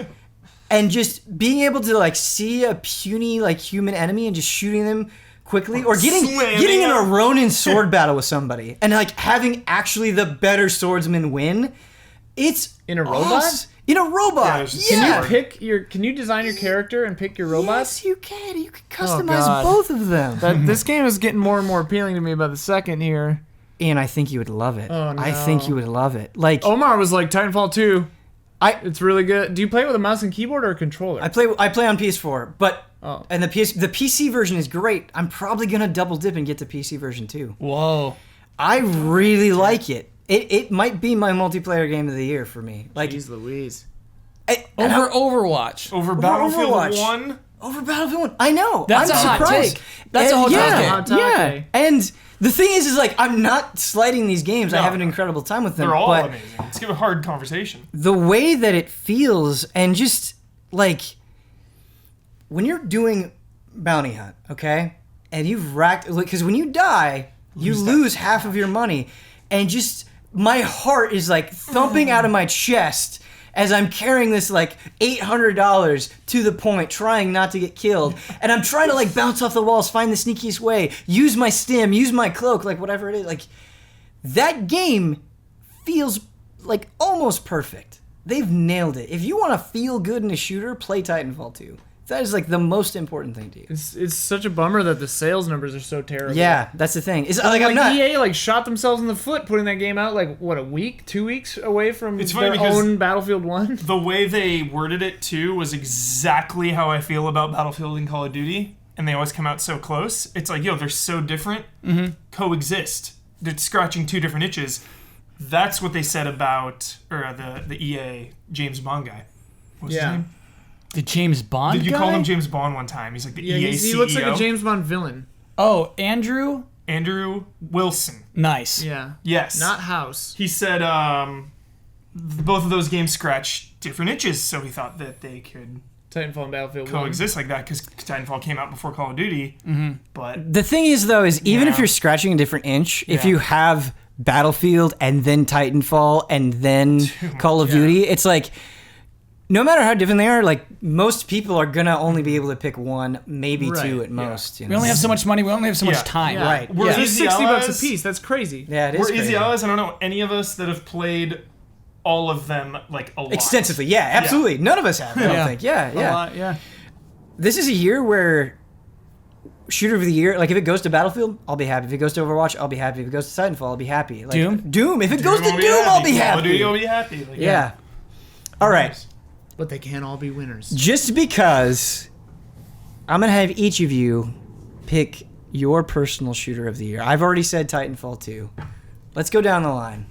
and just being able to like see a puny like human enemy and just shooting them quickly or getting Slamming in a them. Ronin sword battle with somebody and like having actually the better swordsman win. It's In a robot? In a robot. Yeah, there's just Yeah. sword. Can you design your character and pick your robots? Yes, you can. You can customize God. both of them. This game is getting more and more appealing to me by the second here. And I think you would love it. Oh, no. I think you would love it. Like Omar was like, Titanfall 2, I it's really good. Do you play it with a mouse and keyboard or a controller? I play on PS4, but Oh. and the PC version is great. I'm probably gonna double dip and get the PC version too. Whoa. I really like it. It might be my multiplayer game of the year for me. Like Jeez Louise. and Over Overwatch. Over Battlefield Overwatch. 1? over Battlefield 1. I know. That's I'm a hot surprised. take. That's a hot yeah, take. Hot yeah. take. And the thing is like I'm not slighting these games. I No. have an incredible time with them. They're all but amazing. Let's give a hard conversation. the way that it feels and just like when you're doing bounty hunt, okay, and you've racked because when you die you lose half of your money and just my heart is like thumping out of my chest as I'm carrying this like $800 to the point trying not to get killed and I'm trying to like bounce off the walls, find the sneakiest way, use my stim, use my cloak, like whatever it is. Like that game feels like almost perfect. They've nailed it. If you want to feel good in a shooter, play Titanfall 2. That is like the most important thing to you. It's such a bummer that the sales numbers are so terrible. Yeah, that's the thing. It's like Like I'm not. EA like shot themselves in the foot putting that game out like what, a week, 2 weeks away from It's funny their because- own Battlefield 1. The way they worded it, too, was exactly how I feel about Battlefield and Call of Duty. And they always come out so close. It's like, yo, they're so different. Coexist. They're scratching two different itches. That's what they said about the EA James Bond guy. What's his Yeah. name? The James Bond Did you guy? call him James Bond one time? He's like the Yeah, EA he CEO. looks like a James Bond villain. Oh, Andrew? Andrew Wilson. Nice. Yeah. Yes. Not House. He said both of those games scratch different itches, so he thought that they could Titanfall and Battlefield 1. coexist like that because Titanfall came out before Call of Duty. But The thing is, though, is even if Yeah. you're scratching a different inch, if Yeah. you have Battlefield and then Titanfall and then Call of Duty, it's like no matter how different they are, like most people are gonna only be able to pick one, maybe Right, two at yeah. most. You know? We only have so much money. We only have so Yeah. much time. Yeah. Right. We're It's Easy $60 Allies. a piece. That's crazy. Yeah, it is. we're crazy. Easy Allies. I don't know any of us that have played all of them like a lot. Extensively, yeah, absolutely. None of us have. I don't think. Yeah, A yeah. lot, yeah. this is a year where shooter of the year, like if it goes to Battlefield, I'll be happy. If it goes to Overwatch, I'll be happy. If it goes to Titanfall, I'll be happy. Like, Doom. If it goes to Doom, I'll be happy. Call of Duty will be happy. Like, yeah. All right. But they can't all be winners. Just because I'm going to have each of you pick your personal shooter of the year. I've already said Titanfall 2. Let's go down the line.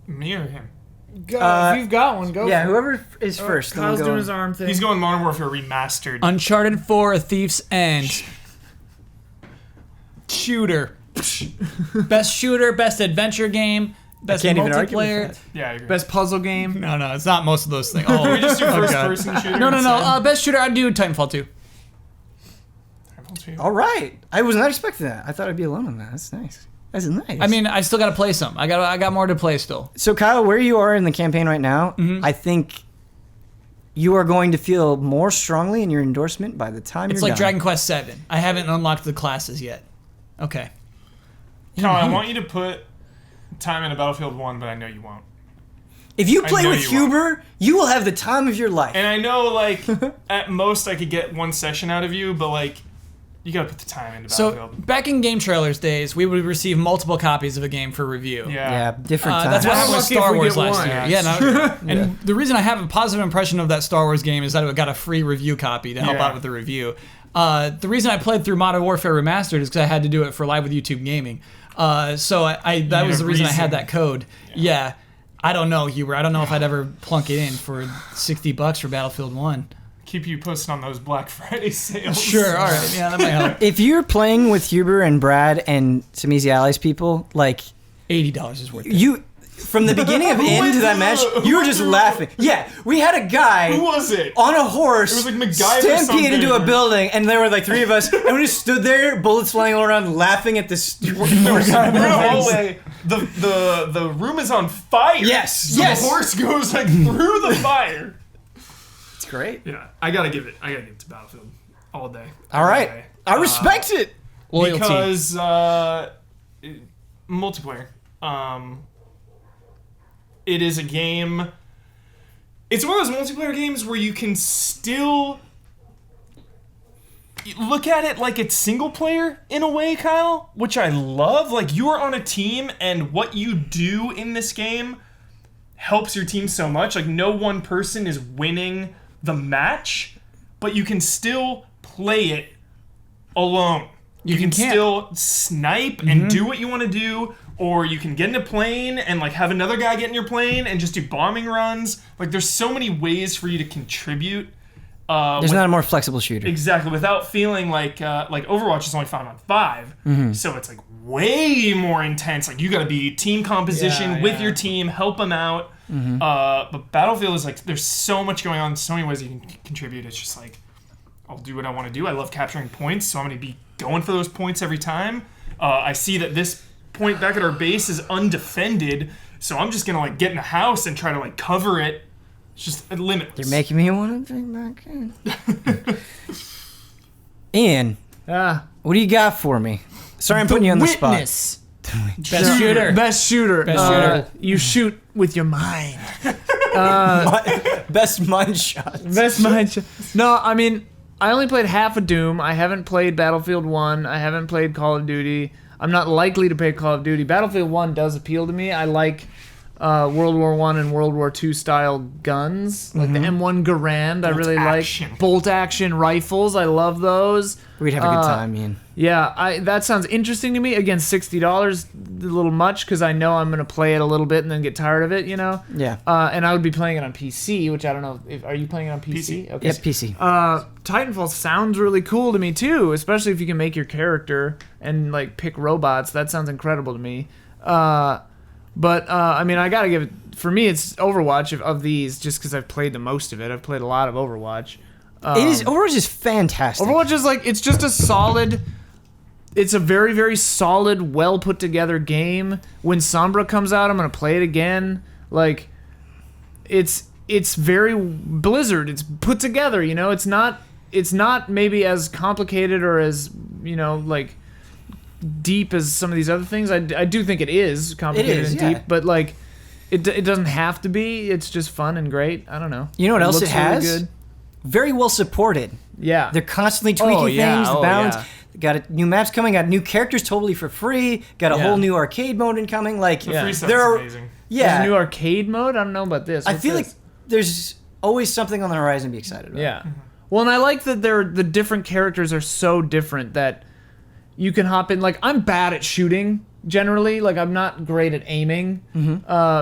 Me or him? If you've got one, go. Yeah, for whoever is first. Kyle's then doing we'll his go. arm thing. He's going Modern Warfare Remastered. Uncharted 4: A Thief's End. Shooter. Best shooter, best adventure game, best Can't even argue with multiplayer. that. Yeah, I agree. Best puzzle game. No, it's not most of those things. Oh, we just do first God. person shooter. No. instead? Best shooter, I'd do Titanfall 2. Titanfall 2. All right. I was not expecting that. I thought I'd be alone on that. That's nice. That's nice. I mean, I still got to play some. I got more to play still. So Kyle, where you are in the campaign right now, I think you are going to feel more strongly in your endorsement by the time It's you're like done. Dragon Quest 7. I haven't unlocked the classes yet. Okay. Kyle, I want you to put time into Battlefield 1, but I know you won't. If you play know with you Huber, you will have the time of your life. And I know, like, at most I could get one session out of you, but, like, you gotta put the time into So Battlefield. back in game trailers days, we would receive multiple copies of a game for review. yeah, different times. That's what happened with lucky if Star we Wars get last one. year. Yeah, Yeah, no, and the reason I have a positive impression of that Star Wars game is that it got a free review copy to help Yeah. out with the review. The reason I played through Modern Warfare Remastered is because I had to do it for Live with YouTube Gaming. So that was need the a reason I had reason. that code. Yeah. I don't know, Huber. I don't know if I'd ever plunk it in for $60 for Battlefield 1. Keep you posted on those Black Friday sales. Sure, all right. Yeah, that might help. If you're playing with Huber and Brad and some Easy Allies people, like, $80 is worth it. you... From the beginning of end to that match, you were just laughing. Yeah, we had a guy Who was it? on a horse It was like MacGyver stampede into a something. building, and there were like three of us, and we just stood there, bullets flying all around, laughing at this. We're in the hallway. The room is on fire. Yes, So yes. the horse goes like through the fire. It's great. Yeah, I gotta give it to Battlefield all day. All right, Every day. I respect it. Loyalty. Because multiplayer. It is a game. It's one of those multiplayer games where you can still look at it like it's single player in a way, Kyle, which I love. Like, you are on a team, and what you do in this game helps your team so much. Like, no one person is winning the match, but you can still play it alone. You can still snipe and do what you want to do, or you can get in a plane and like have another guy get in your plane and just do bombing runs. Like, there's so many ways for you to contribute. There's not a more flexible shooter. Exactly, without feeling like Overwatch is only 5-on-5, so it's like way more intense. Like, you got to be team composition with your team, help them out. But Battlefield is like, there's so much going on, so many ways you can contribute. It's just like, I'll do what I want to do. I love capturing points, so I'm going to be going for those points every time. I see that this point back at our base is undefended, so I'm just going to like get in the house and try to like cover it. It's just limitless. You're making me want to think back in. Ian, what do you got for me? Sorry, I'm putting you on the spot. Witness. Best shooter. Best shooter. Best shooter. You shoot with your mind. Best mind shot. Best mind shot. No, I mean, I only played half of Doom. I haven't played Battlefield 1. I haven't played Call of Duty. I'm not likely to play Call of Duty. Battlefield 1 does appeal to me. I like World War I and World War II style guns. Like the M1 Garand, I really action. like. Bolt action rifles, I love those. We'd have a good time, Ian. Yeah, that sounds interesting to me. Again, $60, a little much, because I know I'm going to play it a little bit and then get tired of it, you know? Yeah. And I would be playing it on PC, which I don't know. Are you playing it on PC? Okay. Yep, PC. Titanfall sounds really cool to me, too, especially if you can make your character and, like, pick robots. That sounds incredible to me. But I mean, I got to give it... For me, it's Overwatch of these, just because I've played the most of it. I've played a lot of Overwatch. Overwatch is fantastic. Overwatch is like, it's just a solid, it's a very, very solid, well put together game. When Sombra comes out, I'm going to play it again. Like, it's very Blizzard. It's put together, you know? It's not maybe as complicated or as, you know, like, deep as some of these other things. I do think it is complicated and yeah. deep, but like, It doesn't have to be. It's just fun and great. I don't know. You know what else it looks really has? good. Very well supported. Yeah. They're constantly tweaking things, the balance. Yeah. Got new maps coming, got new characters totally for free, got a Yeah. whole new arcade mode incoming. Like, The free stuff there is are, amazing. yeah. There's a new arcade mode? I don't know about this. I What's feel this? like there's always something on the horizon to be excited about. Yeah. Well, and I like that the different characters are so different that you can hop in. Like, I'm bad at shooting generally. Like, I'm not great at aiming.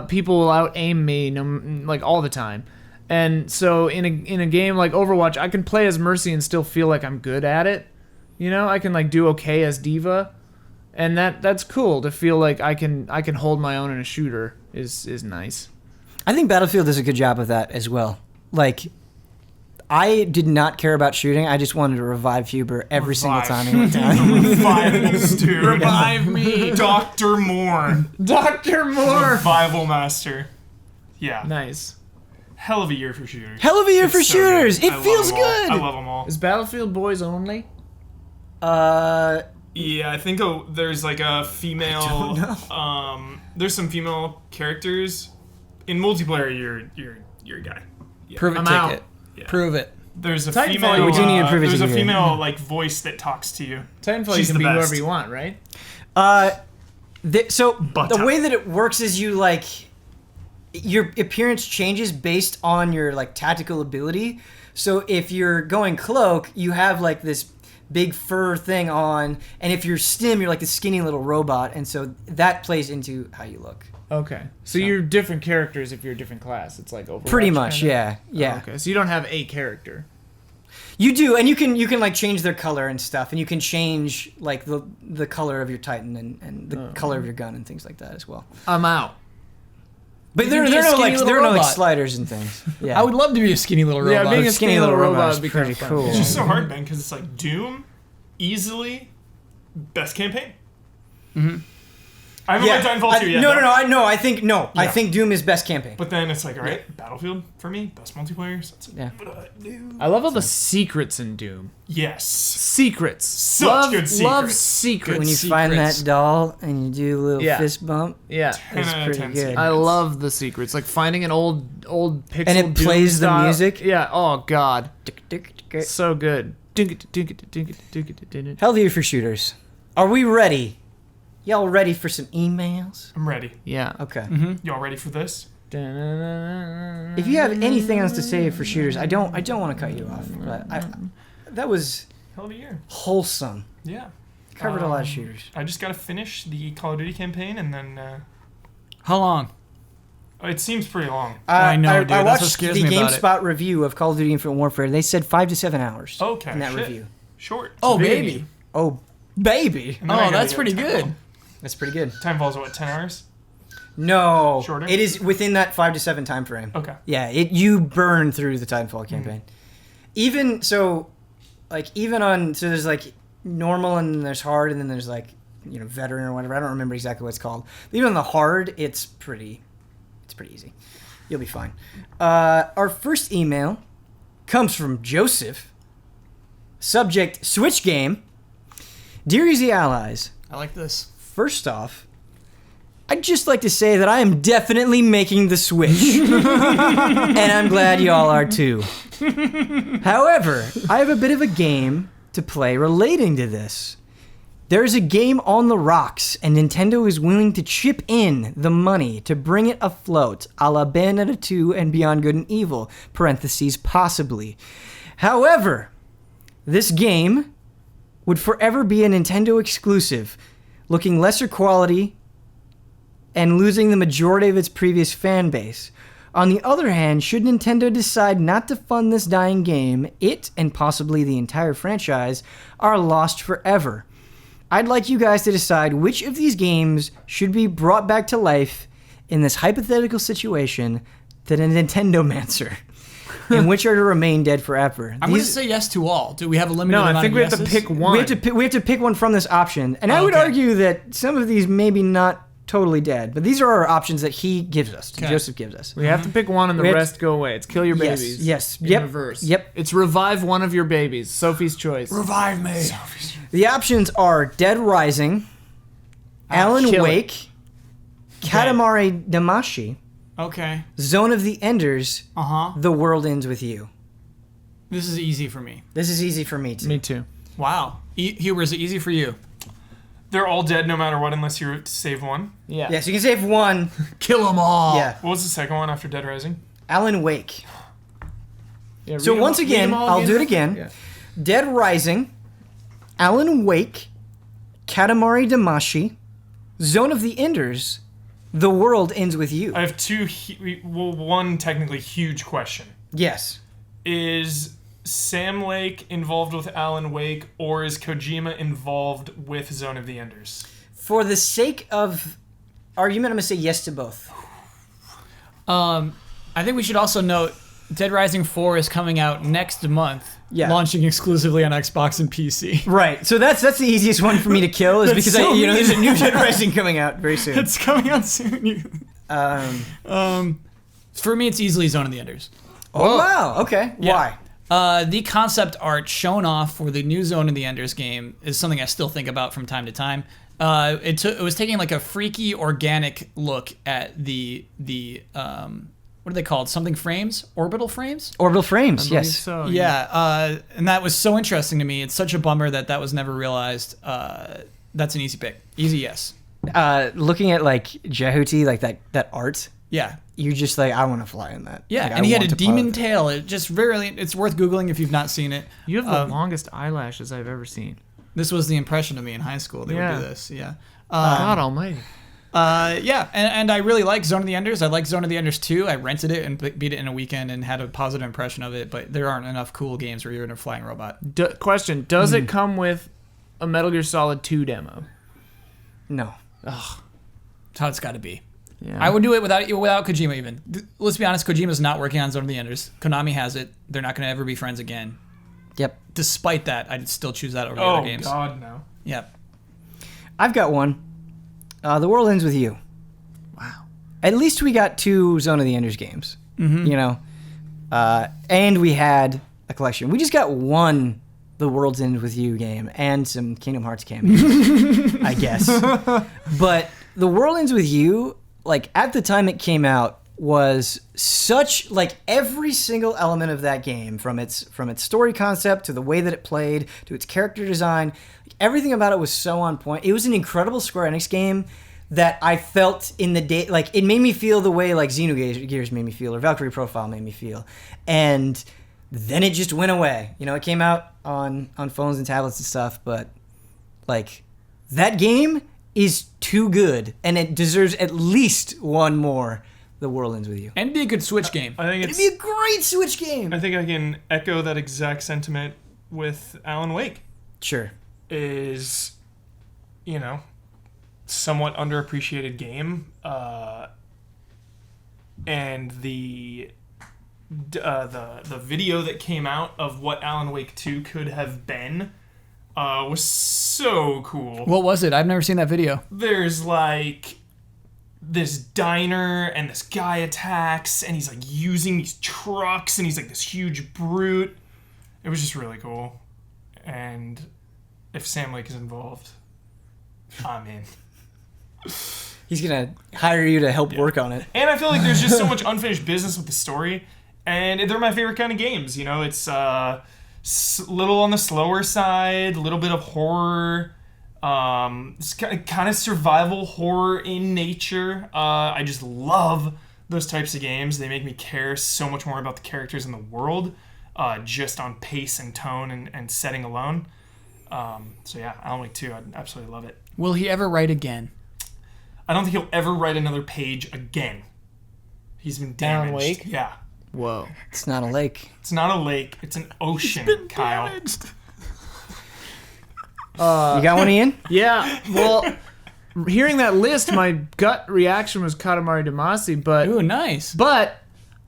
People will out aim me like all the time. And so in a game like Overwatch, I can play as Mercy and still feel like I'm good at it. You know, I can like do okay as Diva, and that's cool to feel like I can hold my own in a shooter is nice. I think Battlefield does a good job of that as well. Like, I did not care about shooting. I just wanted to revive Huber every single time he went down. Revivals, dude. Revive me, Dr. Moore. Dr. Moore. Revival master. Yeah. Nice. Hell of a year for shooters. Hell of a year It's for so shooters. good. It I love feels them all. good. I love them all. Is Battlefield boys only? Yeah, I think there's like a female. There's some female characters in multiplayer. You're a guy. Prove it, I'm ticket. out. Yeah. Prove it. There's a Titanfall, female. we do need to prove it there's to a you. female like voice that talks to you. Titanfall, She's you can the be best. whoever you want, right? So But the way that it works is you like your appearance changes based on your like tactical ability. So if you're going cloak, you have like this big fur thing on, and if you're stim, you're like this skinny little robot, and so that plays into how you look. Okay. So you're different characters if you're a different class. It's like Overwatch. Pretty much, kinda? yeah. Okay. So you don't have a character. You do, and you can like change their color and stuff, and you can change like the color of your Titan and the color of your gun and things like that as well. I'm out. But You there can be are a no skinny like little there are no like robot. sliders and things. Yeah, I would love to be a skinny little robot. Yeah, being a skinny little robot is would be pretty kinda fun. cool. It's just so hard, man, because it's like Doom, easily best campaign. I haven't played Titanfall 2 yet. No. I think Yeah. I think Doom is best campaign. But then it's like, all right, Battlefield for me, best multiplayer. So it's like, Yeah. what do I do? I love all the secrets in Doom. Yes. Secrets. Such good secrets. Love secrets. When you find secrets. that doll and you do a little Yeah. fist bump, Yeah. 10 It's out of pretty 10 good. secrets. I love the secrets. Like finding an old pixel And it Doom plays the style- music? Yeah. Oh God. Hell So good. of a year for shooters. Are we ready? Y'all ready for some emails? I'm ready. Yeah. Okay. Y'all ready for this? If you have anything else to say for shooters, I don't want to cut you off, but that was Hell of a year. wholesome. Yeah. Covered a lot of shooters. I just got to finish the Call of Duty campaign, and then How long? it seems pretty long. I know, dude. I That's watched what scares the me about it. GameSpot review of Call of Duty Infinite Warfare. They said 5 to 7 hours. Okay. in that shit. review. Short. Oh, Baby. baby. Oh, baby. And then I Oh, gotta that's go pretty to good. Titanfall. That's pretty good. Titanfall's what, 10 hours? No, Shorter? it is within that 5 to 7 time frame. Okay. Yeah, you burn through the Titanfall campaign. Even so, like even on there's like normal and then there's hard and then there's like veteran or whatever. I don't remember exactly what it's called. But even on the hard, it's pretty easy. You'll be fine. Our first email comes from Joseph. Subject: Switch game. Dear Easy Allies, I like this. first off, I'd just like to say that I am definitely making the switch. And I'm glad y'all are too. However, I have a bit of a game to play relating to this. There's a game on the rocks, and Nintendo is willing to chip in the money to bring it afloat, a la Bayonetta 2 and Beyond Good and Evil, parentheses, possibly. However, this game would forever be a Nintendo exclusive, looking lesser quality and losing the majority of its previous fan base. On the other hand, should Nintendo decide not to fund this dying game, it, and possibly the entire franchise, are lost forever. I'd like you guys to decide which of these games should be brought back to life in this hypothetical situation that a Nintendo-mancer, and which are to remain dead forever. I'm going to say yes to all. Do we have a limited No, amount I think of we have to yeses? pick one. We have to pick one from this option, and I would Okay. argue that some of these maybe not totally dead, but these are our options that he gives us. Okay. Joseph gives us. We have to pick one and the We have rest go away. It's kill your Yes, babies. yes, In yep, reverse. yep. It's revive one of your babies. Sophie's choice. Revive me. The options are Dead Rising, Alan kill it. Wake, Katamari Damacy, Okay. Zone of the Enders, The World Ends With You. This is easy for me. This is easy for me too. Me too. Wow. Huber, is it easy for you? They're all dead no matter what, unless you save one. Yeah. Yes, you can save one. Kill them all. Yeah. What was the second one after Dead Rising? Alan Wake. Yeah, So read once them all- read again, them all I'll do it again. Yeah. Dead Rising, Alan Wake, Katamari Damacy, Zone of the Enders, The World Ends With You. I have one technically huge question. Yes. Is Sam Lake involved with Alan Wake, or is Kojima involved with Zone of the Enders? For the sake of argument, I'm going to say yes to both. I think we should also note Dead Rising 4 is coming out next month. Yeah. Launching exclusively on Xbox and PC. Right. So that's the easiest one for me to kill is because so there's a new Dead Rising coming out very soon. It's coming out soon. For me, it's easily Zone of the Enders. Oh, wow. Okay. Yeah. Why? The concept art shown off for the new Zone of the Enders game is something I still think about from time to time. It was taking like a freaky, organic look at the what are they called? Something frames? Orbital frames? Orbital frames, I believe yes. So, Yeah, and that was so interesting to me. It's such a bummer that was never realized. That's an easy pick. Easy yes. Looking at like Jehuti, like that art, Yeah. you're just like, I want to fly in that. Yeah, Like, and I he had want a to demon pilot. tail. It's worth Googling if you've not seen it. You have the longest eyelashes I've ever seen. This was the impression of me in high school. They would do this. Yeah. God almighty. Yeah, and I really like Zone of the Enders. I like Zone of the Enders 2. I rented it and beat it in a weekend and had a positive impression of it, but there aren't enough cool games where you're in a flying robot. Question: does it come with a Metal Gear Solid 2 demo? No. That's how it's got to be. Yeah. I would do it without Kojima even. Let's be honest, Kojima's not working on Zone of the Enders. Konami has it. They're not going to ever be friends again. Yep. Despite that, I'd still choose that over the other games. Oh, God, no. Yep. I've got one. The World Ends With You. Wow. At least we got 2 Zone of the Enders games. Mm-hmm. You know? And we had a collection. We just got 1 The World's End With You game and some Kingdom Hearts cameos, I guess. But The World Ends With You, like, at the time it came out, was such, like, every single element of that game, from its story concept to the way that it played to its character design, everything about it was so on point. It was an incredible Square Enix game that I felt in the day, like, it made me feel the way like Xenogears made me feel or Valkyrie Profile made me feel. And then it just went away. You know, it came out on phones and tablets and stuff, but like, that game is too good and it deserves at least 1 more The World Ends With You. And be a good Switch game. I think It'd be a great Switch game. I think I can echo that exact sentiment with Alan Wake. Sure. Is, you know, somewhat underappreciated game, and the video that came out of what Alan Wake 2 could have been was so cool. What was it? I've never seen that video. There's like this diner and this guy attacks and he's like using these trucks and he's like this huge brute. It was just really cool. And if Sam Lake is involved, I'm in. He's going to hire you to help work on it. And I feel like there's just so much unfinished business with the story. And they're my favorite kind of games. You know, it's little on the slower side, a little bit of horror. It's kind of survival horror in nature. I just love those types of games. They make me care so much more about the characters in the world, just on pace and tone and setting alone. So yeah, Alan Wake 2, I'd absolutely love it. Will he ever write again? I don't think he'll ever write another page again. He's been damaged. Alan Wake? Yeah. Whoa. It's not a lake. It's not a lake. It's an ocean, Kyle. You got one, Ian? Yeah. Well, hearing that list, my gut reaction was Katamari Damacy, but Ooh, nice. But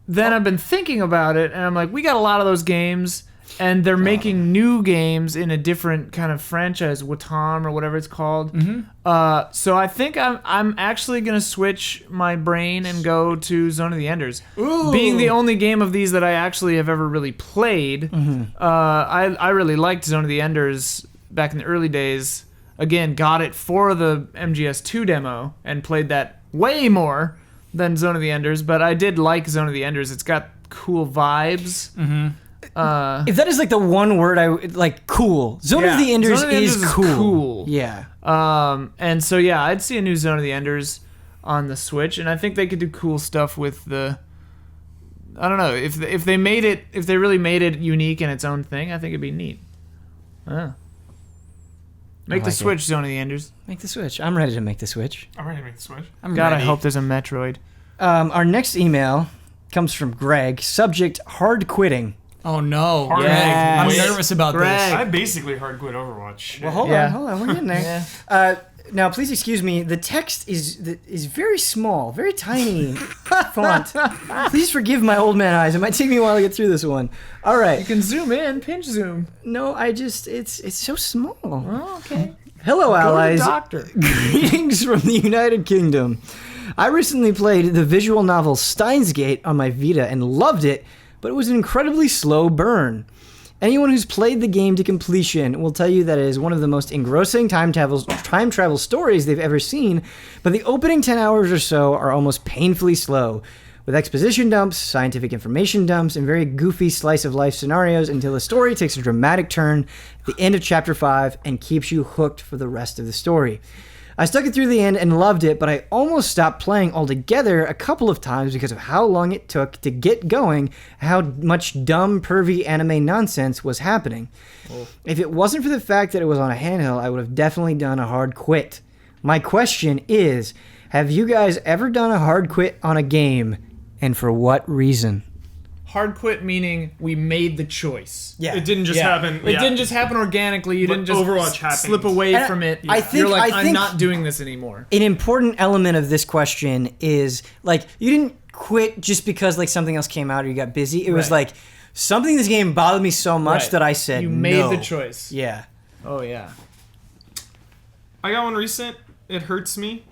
then I've been thinking about it, and I'm like, we got a lot of those games, and they're making new games in a different kind of franchise, Watam or whatever it's called. Mm-hmm. So I think I'm actually gonna switch my brain and go to Zone of the Enders. Ooh. Being the only game of these that I actually have ever really played, I really liked Zone of the Enders back in the early days. Again, got it for the MGS2 demo and played that way more than Zone of the Enders, but I did like Zone of the Enders. It's got cool vibes. If that is like the one word I would like, cool. Zone of the Enders is cool. Yeah. And so yeah, I'd see a new Zone of the Enders on the Switch, and I think they could do cool stuff with the. I don't know if they really made it unique in its own thing. I think it'd be neat. Make the Switch Zone of the Enders. Make the Switch. I'm ready to make the Switch. I'm ready to make the Switch. I'm God, ready. I hope there's a Metroid. Our next email comes from Greg. Subject: hard quitting. Oh no, Hard Greg. I'm quit. nervous about Greg. this. I basically hard quit Overwatch. Well, hold on, we're getting there. Now, please excuse me. The text is very small, very tiny font. Please forgive my old man eyes. It might take me a while to get through this one. All right. You can zoom in, pinch zoom. No, it's so small. Oh, okay. Hello, Go to the allies. doctor. Greetings from the United Kingdom. I recently played the visual novel Steins Gate on my Vita and loved it, but it was an incredibly slow burn. Anyone who's played the game to completion will tell you that it is one of the most engrossing time travel stories they've ever seen, but the opening 10 hours or so are almost painfully slow, with exposition dumps, scientific information dumps, and very goofy slice-of-life scenarios until the story takes a dramatic turn at the end of Chapter 5 and keeps you hooked for the rest of the story. I stuck it through the end and loved it, but I almost stopped playing altogether a couple of times because of how long it took to get going, how much dumb, pervy anime nonsense was happening. If it wasn't for the fact that it was on a handheld, I would have definitely done a hard quit. My question is, have you guys ever done a hard quit on a game, and for what reason? Hard quit meaning we made the choice. Yeah. It didn't just happen. It didn't just happen organically. You didn't just Overwatch happened. slip away And from it. I think- You're like, I I'm think- not doing this anymore. An important element of this question is, like, you didn't quit just because, like, something else came out or you got busy. It was Right. like, something in this game bothered me so much Right. that I said You made no. the choice. Yeah. Oh, yeah. I got one recent. It hurts me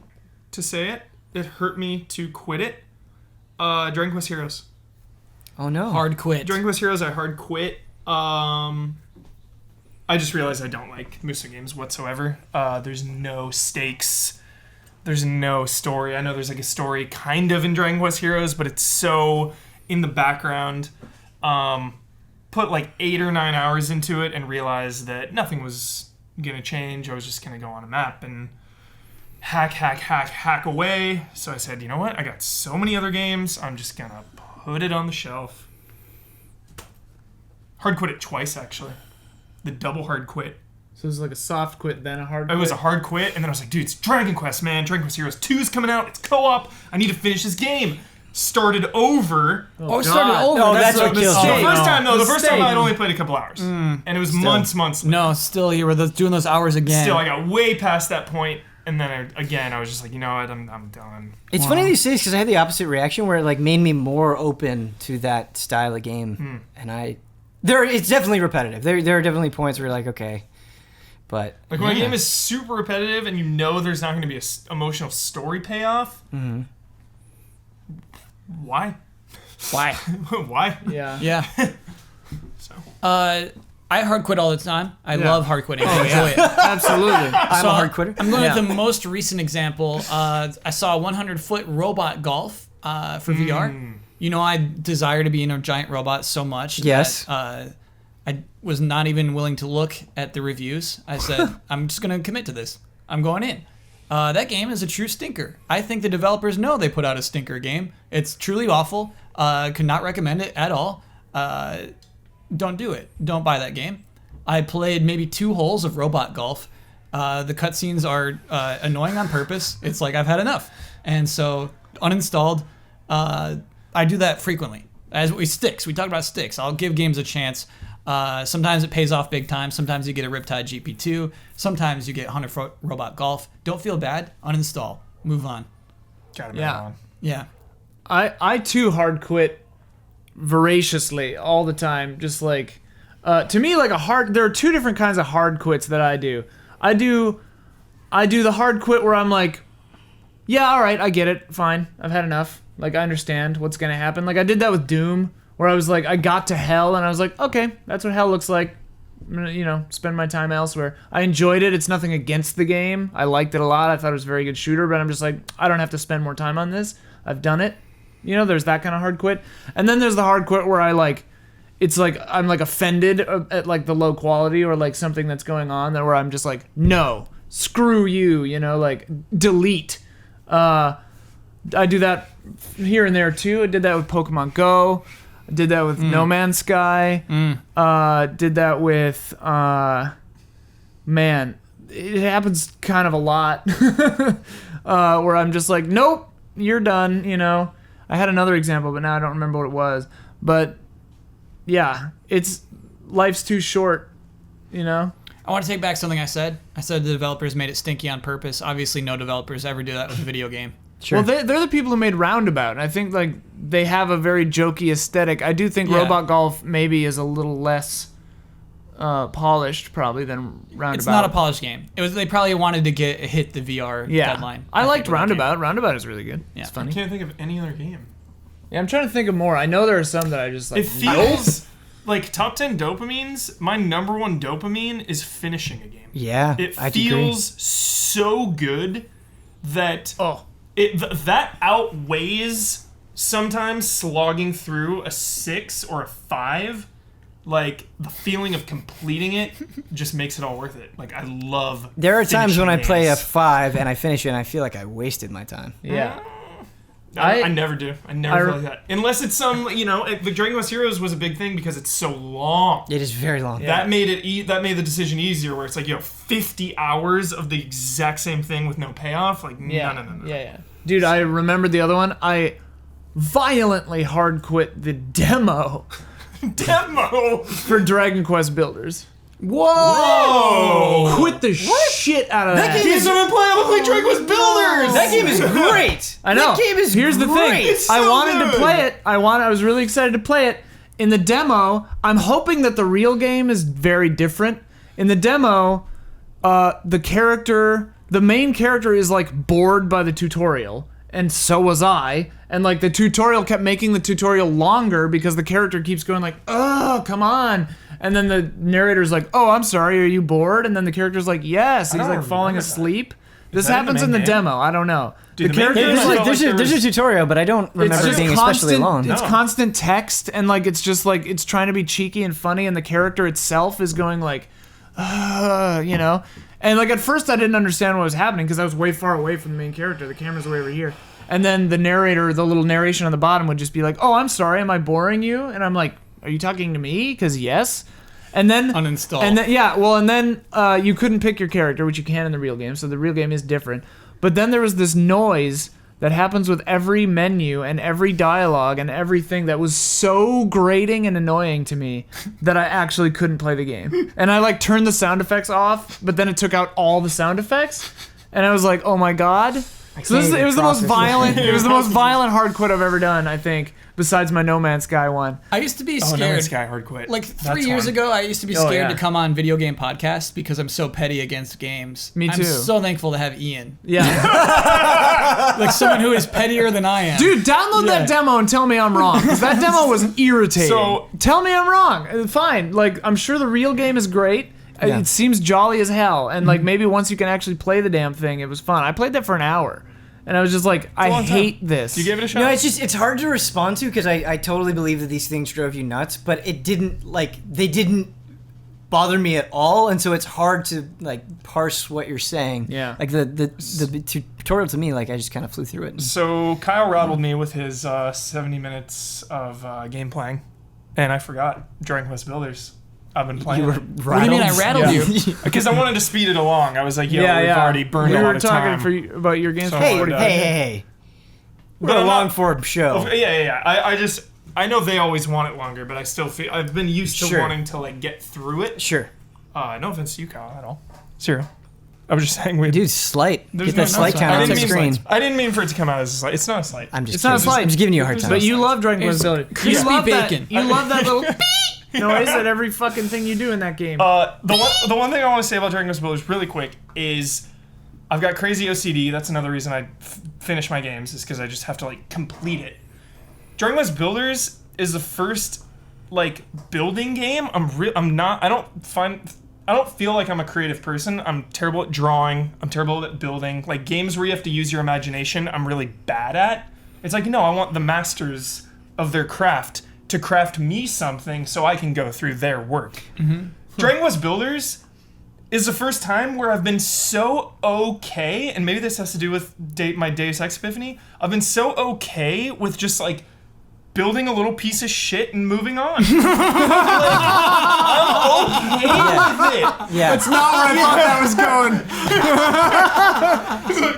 to say it. It hurt me to quit it. Dragon Quest Heroes. Oh, no. Hard quit. Dragon Quest Heroes, I hard quit. I just realized I don't like Musa games whatsoever. There's no stakes. There's no story. I know there's like a story kind of in Dragon Quest Heroes, but it's so in the background. Put like 8 or 9 hours into it and realized that nothing was gonna change. I was just gonna go on a map and hack away. So I said, you know what? I got so many other games. I'm just gonna put it on the shelf. Hard quit it twice, actually. The double hard quit. So it was like a soft quit, then a hard quit? It was a hard quit, and then I was like, dude, it's Dragon Quest, man. Dragon Quest Heroes 2 is coming out. It's co-op. I need to finish this game. Started over. Oh, it started God. over. Oh, That's that's what a kills mistake. me. The first time, no. The first time Mistake. I'd only played a couple hours. And it was months later. No, still here. We're doing those hours again. Still, I got way past that point, and then I was just like, you know what? I'm done. It's funny these days because I had the opposite reaction where it, like, made me more open to that style of game. And it's definitely repetitive. There are definitely points where you're like, okay. But Like when a game is super repetitive and you know there's not going to be a emotional story payoff. Why? why? Why? Yeah. Yeah. So. I hard quit all the time. I love hard quitting. I enjoy it. Absolutely. I'm a hard quitter. I'm going with the most recent example. I saw a 100-foot robot golf for VR. You know, I desire to be in a giant robot so much. Yes. That, I was not even willing to look at the reviews. I said, I'm just going to commit to this. I'm going in. That game is a true stinker. I think the developers know they put out a stinker game. It's truly awful. Could not recommend it at all. Don't do it. Don't buy that game. I played maybe 2 holes of robot golf. The cutscenes are annoying on purpose. It's like I've had enough. And so uninstalled. I do that frequently. As sticks. We talked about sticks. I'll give games a chance. Sometimes it pays off big time. Sometimes you get a Riptide GP2. Sometimes you get 100-foot robot golf. Don't feel bad. Uninstall. Move on. Gotta move Yeah. on. Yeah. I too hard quit voraciously all the time. Just like, to me, like there are 2 different kinds of hard quits that I do. I do the hard quit where I'm like, yeah, all right, I get it, fine, I've had enough. Like, I understand what's gonna happen. Like, I did that with Doom, where I was like, I got to hell, and I was like, okay, that's what hell looks like. I'm gonna, spend my time elsewhere. I enjoyed it. It's nothing against the game. I liked it a lot. I thought it was a very good shooter, but I'm just like, I don't have to spend more time on this. I've done it. You know, there's that kind of hard quit. And then there's the hard quit where I like, it's like I'm like offended at like the low quality or like something that's going on that where I'm just like, no, screw you, you know, like delete. I do that here and there too. I did that with Pokemon Go. I did that with No Man's Sky. Did that with, man, it happens kind of a lot where I'm just like, nope, you're done, you know. I had another example, but now I don't remember what it was. But yeah, life's too short, you know. I want to take back something I said. I said the developers made it stinky on purpose. Obviously, no developers ever do that with a video game. Sure. Well, they're the people who made Roundabout. And I think like they have a very jokey aesthetic. I do think Robot Golf maybe is a little less polished probably than Roundabout. It's not a polished game. They probably wanted to hit the VR deadline. I liked think, with that game. Roundabout. Roundabout is really good. Yeah. It's I funny. can't think of any other game. Yeah, I'm trying to think of more. I know there are some that I just like. It feels like top 10 dopamines. My number one dopamine is finishing a game. Yeah, It I feels so good that that outweighs sometimes slogging through a 6 or a 5. Like the feeling of completing it just makes it all worth it. Like I love. There are times when I finishing play a games. 5 and I finish it and I feel like I wasted my time. Yeah. I never do. I never feel like that. Unless it's some, you know, the Dragon Quest Heroes was a big thing because it's so long. It is very long. That made it. That made the decision easier. Where it's like, 50 hours of the exact same thing with no payoff. Like, no. Yeah. Dude, I remembered the other one. I violently hard quit the demo Demo. for Dragon Quest Builders. Whoa! Quit the shit out of that. game He's been playing. I'm playing Dragon Quest Builders. That game is great. I know. That game is Here's the great. thing. It's I so wanted good. to play it. I was really excited to play it. In the demo, I'm hoping that the real game is very different. In the demo, the main character is like bored by the tutorial, and so was I. And like the tutorial kept making the tutorial longer because the character keeps going like, "Oh, come on." And then the narrator's like, "Oh, I'm sorry, are you bored?" And then the character's like, "Yes." He's don't like falling remember that. asleep. This that in the happens in main the game? demo. I don't know. Dude, the the main character game is is like, like- There's a tutorial, but I don't remember it just being especially long. It's No. constant text, and like it's just like it's trying to be cheeky and funny, and the character itself is going like, you know. And like at first I didn't understand what was happening because I was way far away from the main character. The camera's way over here, and then the narrator, the little narration on the bottom would just be like, "Oh, I'm sorry, am I boring you?" And I'm like, "Are you talking to me?" Because yes. And then Uninstall. And then and then you couldn't pick your character, which you can in the real game. So the real game is different. But then there was this noise that happens with every menu and every dialogue and everything that was so grating and annoying to me that I actually couldn't play the game. And I like turned the sound effects off, but then it took out all the sound effects, and I was like, "Oh my god!" So it was the most violent. It was the most violent hard quit I've ever done, I think, besides my No Man's Sky one. I used to be Oh, scared. No Man's Sky hard quit. Like That's 3 years fun. ago, I used to be Oh, scared yeah. to come on video game podcasts because I'm so petty against games. Me too. I'm so thankful to have Ian, Yeah. like someone who is pettier than I am. Dude, download that demo and tell me I'm wrong. Because that demo was irritating. So- tell me I'm wrong. Fine. Like, I'm sure the real game is great. Yeah. It seems jolly as hell. And like maybe once you can actually play the damn thing, it was fun. I played that for an hour. And I was just like, I long time. hate this. You gave it a shot. No, it's hard to respond to because I totally believe that these things drove you nuts, but they didn't bother me at all, and so it's hard to like parse what you're saying. Yeah. Like the tutorial to me, like I just kind of flew through it. So Kyle rattled me with his 70 minutes of game playing, and I forgot Dragon Quest Builders. I've been playing. You were it. What do you mean I rattled you? Because I wanted to speed it along. I was like, we've yeah. already burned we a lot were of talking time. about your games. So- for Hey, 40 hey. We're But a I'm long not- form show. Yeah. I know they always want it longer, but I still feel I've been used to Sure. wanting to like get through it. Sure. No offense to you, Kyle, at all. Zero. I was just saying we. Dude, slight. There's Get that no slight slight. count I on the didn't screen. mean I didn't mean for it to come out as a slight. It's not a slight. I'm just It's not a kidding. slight. I'm just giving you a hard time. But you love Dragon Quest It's Builders. You crispy love bacon. that. You love that little beep noise at every fucking thing you do in that game. The one thing I want to say about Dragon Quest Builders really quick is I've got crazy OCD. That's another reason I finish my games is because I just have to like complete it. Dragon Quest Builders is the first like building game. I don't feel like I'm a creative person. I'm terrible at drawing. I'm terrible at building. Like games where you have to use your imagination, I'm really bad at. It's like, no, I want the masters of their craft to craft me something so I can go through their work. Dragon Quest Builders is the first time where I've been so okay, and maybe this has to do with my Deus Ex Epiphany, I've been so okay with just like building a little piece of shit and moving on. Like, I'm okay with it. Yeah. That's not where I thought that was going.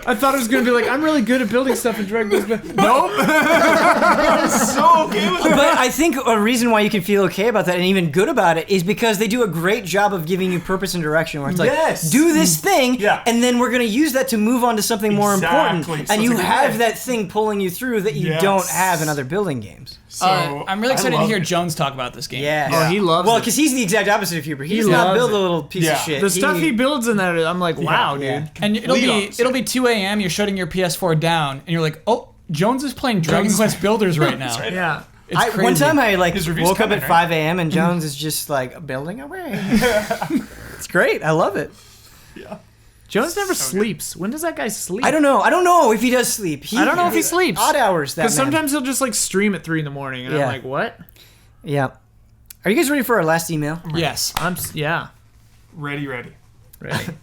I thought it was going to be like, I'm really good at building stuff in Dragon Quest, but nope. I'm so okay with it. But I think a reason why you can feel okay about that and even good about it is because they do a great job of giving you purpose and direction. Where it's like, Yes. do this thing, Yeah. and then we're going to use that to move on to something more important. Exactly. So And it's you like, have yeah. that thing pulling you through that you Yes. don't have in other building games. So, I'm really excited to love hear it. Jones talk about this game. Yeah. Oh, he loves Well, it. because he's the exact opposite of Huber. He does not loves build it. a little piece Yeah. of shit. The stuff he builds in that, I'm like, wow, Yeah. dude. And Complete opposite. it'll be 2 a.m. You're shutting your PS4 down, and you're like, oh, Jones is playing Dragon Quest Builders right now. right. Yeah. It's crazy. One time I His review's woke up coming, at right? 5 a.m. and Jones is just like building away. It's great. I love it. Yeah. Jones never sleeps. When does that guy sleep? I don't know. I don't know if he does sleep. I don't know if he sleeps. Odd hours. That Because man. sometimes he'll just like stream at 3 in the morning, and Yeah. I'm like, what? Yeah. Are you guys ready for our last email? Yes. Yeah. Ready. Ready.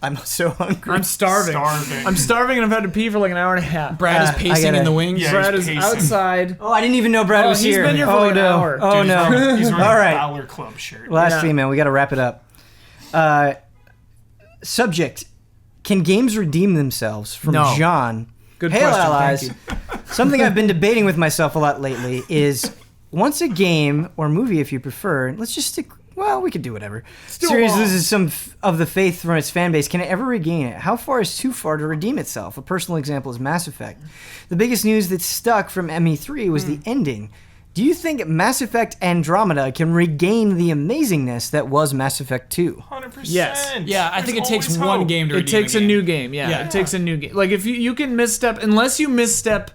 I'm so hungry. I'm starving. Starving. I'm starving, and I've had to pee for like an hour and a half. Brad is I pacing gotta- in the wings. Yeah. Brad he's is pacing. outside. Oh, I didn't even know Brad Oh, was he's here. been here for oh like an no. hour. Oh Dude, no. He's wearing All a right. Valor Club shirt. Last Yeah. email. We got to wrap it up. Subject: Can games redeem themselves? From No. John. Good Hail question. allies. Thank you. Something I've been debating with myself a lot lately is once a game or movie, if you prefer, let's just stick. Well, we could do whatever. Series loses some of the faith from its fan base. Can it ever regain it? How far is too far to redeem itself? A personal example is Mass Effect. The biggest news that stuck from ME3 was the ending. Do you think Mass Effect Andromeda can regain the amazingness that was Mass Effect 2? 100%. Yes. Yeah, I think it There's takes always one hope. game to It redeem takes a game. new game. Yeah, Yeah. it takes a new game. Like if you can misstep, unless you misstep